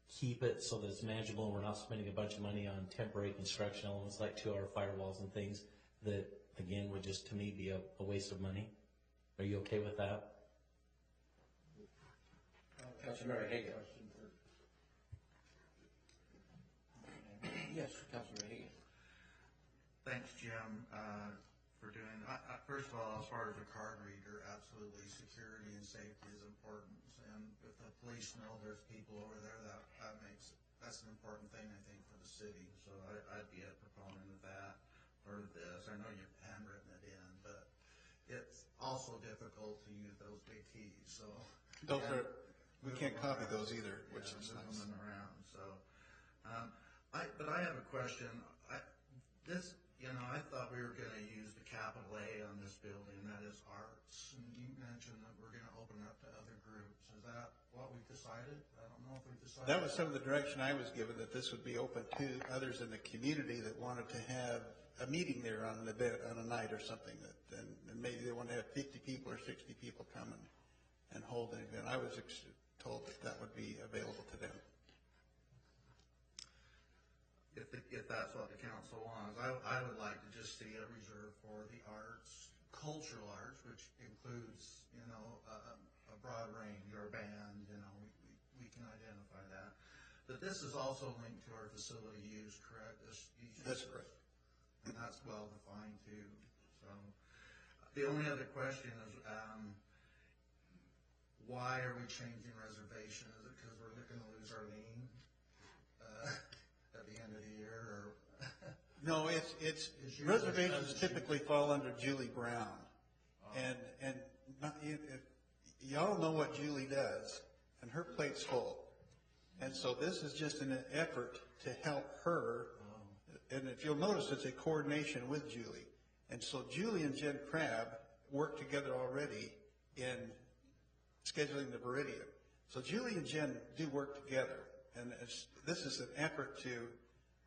keep it so that it's manageable and we're not spending a bunch of money on temporary construction elements like 2-hour firewalls and things that, again, would just, to me, be a waste of money? Are you okay with that? Councilmember Hagan. Yes, Councilmember Hagan. Thanks, Jim, for doing that. First of all, as far as a card reader, absolutely, security and safety is important. And if the police know there's people over there, that's an important thing, I think, for the city. So I'd be a proponent of that, or this. I know you've handwritten it in, but it's also difficult to use those big keys, so. We can't copy those either, which is nice. Moving them around, so. But I have a question. I thought we were gonna use the capital A on this building, that is arts. And you mentioned that we're gonna open it up to other groups. Is that what we decided? I don't know if we decided. That was some of the direction I was given, that this would be open to others in the community that wanted to have a meeting there on a night or something, and maybe they want to have 50 people or 60 people come and hold an event. I was told that would be available to them. If that's what the council wants, I would like to just see a reserve for the arts, cultural arts, which includes, a broad range, or band, we can identify that. But this is also linked to our facility use, correct? That's correct. And that's well defined too. So the only other question is, why are we changing reservation? Is it because we're looking to lose our lien at the end of the year, or? No, it's reservations typically fall under Julie Brown, and y'all know what Julie does, and her plate's full, and so this is just an effort to help her. And if you'll notice, it's a coordination with Julie, and so Julie and Jen Crabb work together already in scheduling the Viridian. So Julie and Jen do work together, and this is an effort to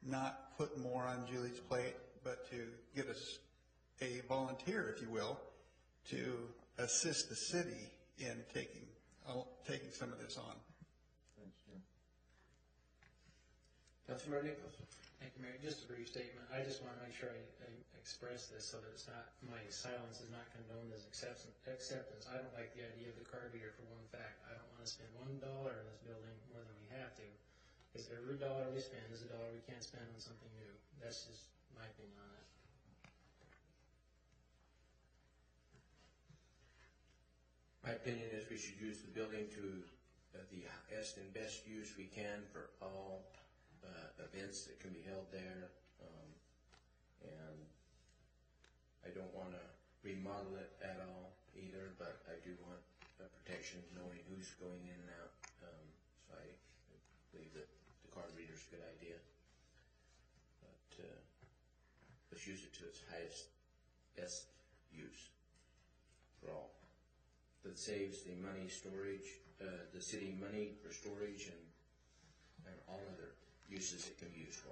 not put more on Julie's plate, but to get us a volunteer, if you will, to assist the city in taking some of this on. Thanks, Jim. Councilmember Nichols. Thank you, Mayor. Just a brief statement. I just want to make sure I express this so that it's not, my silence is not condoned as acceptance. I don't like the idea of the card reader for one fact. I don't want to spend $1 in this building more than we have to. Because every dollar we spend is a dollar we can't spend on something new. That's just my opinion on that. My opinion is we should use the building to the highest and best use we can for all events that can be held there. And I don't want to remodel it at all either, but I do want protection knowing who's going in and out. So I believe that the card reader is a good idea. But let's use it to its highest, best use for all. That saves the money storage, the city money for storage and all other uses it can be used for.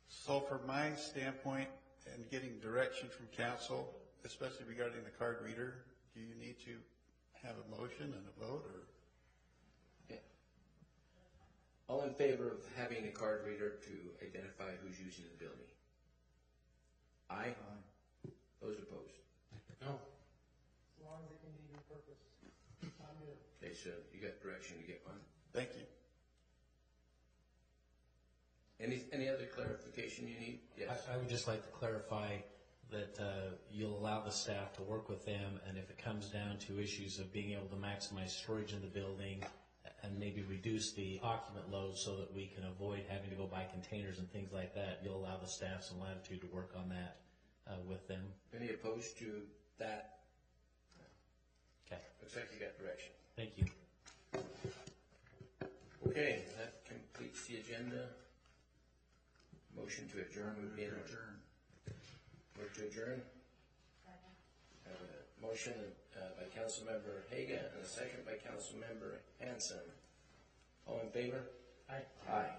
So from my standpoint and getting direction from council, especially regarding the card reader, do you need to have a motion and a vote, or? Yeah. All in favor of having a card reader to identify who's using the building? Aye. Aye. Those opposed? No. As long as it can be your purpose, I'm good. Okay, so you got direction to get one. Thank you. Any other clarification you need? Yes. I would just like to clarify that you'll allow the staff to work with them, and if it comes down to issues of being able to maximize storage in the building and maybe reduce the occupant load so that we can avoid having to go buy containers and things like that, you'll allow the staff some latitude to work on that with them. Any opposed to that? Okay. Looks like you got direction. Thank you. Okay, that completes the agenda. Motion to adjourn would be in order. Move to adjourn. I have a motion by Councilmember Haga and a second by Councilmember Hanson. All in favor? Aye. Aye.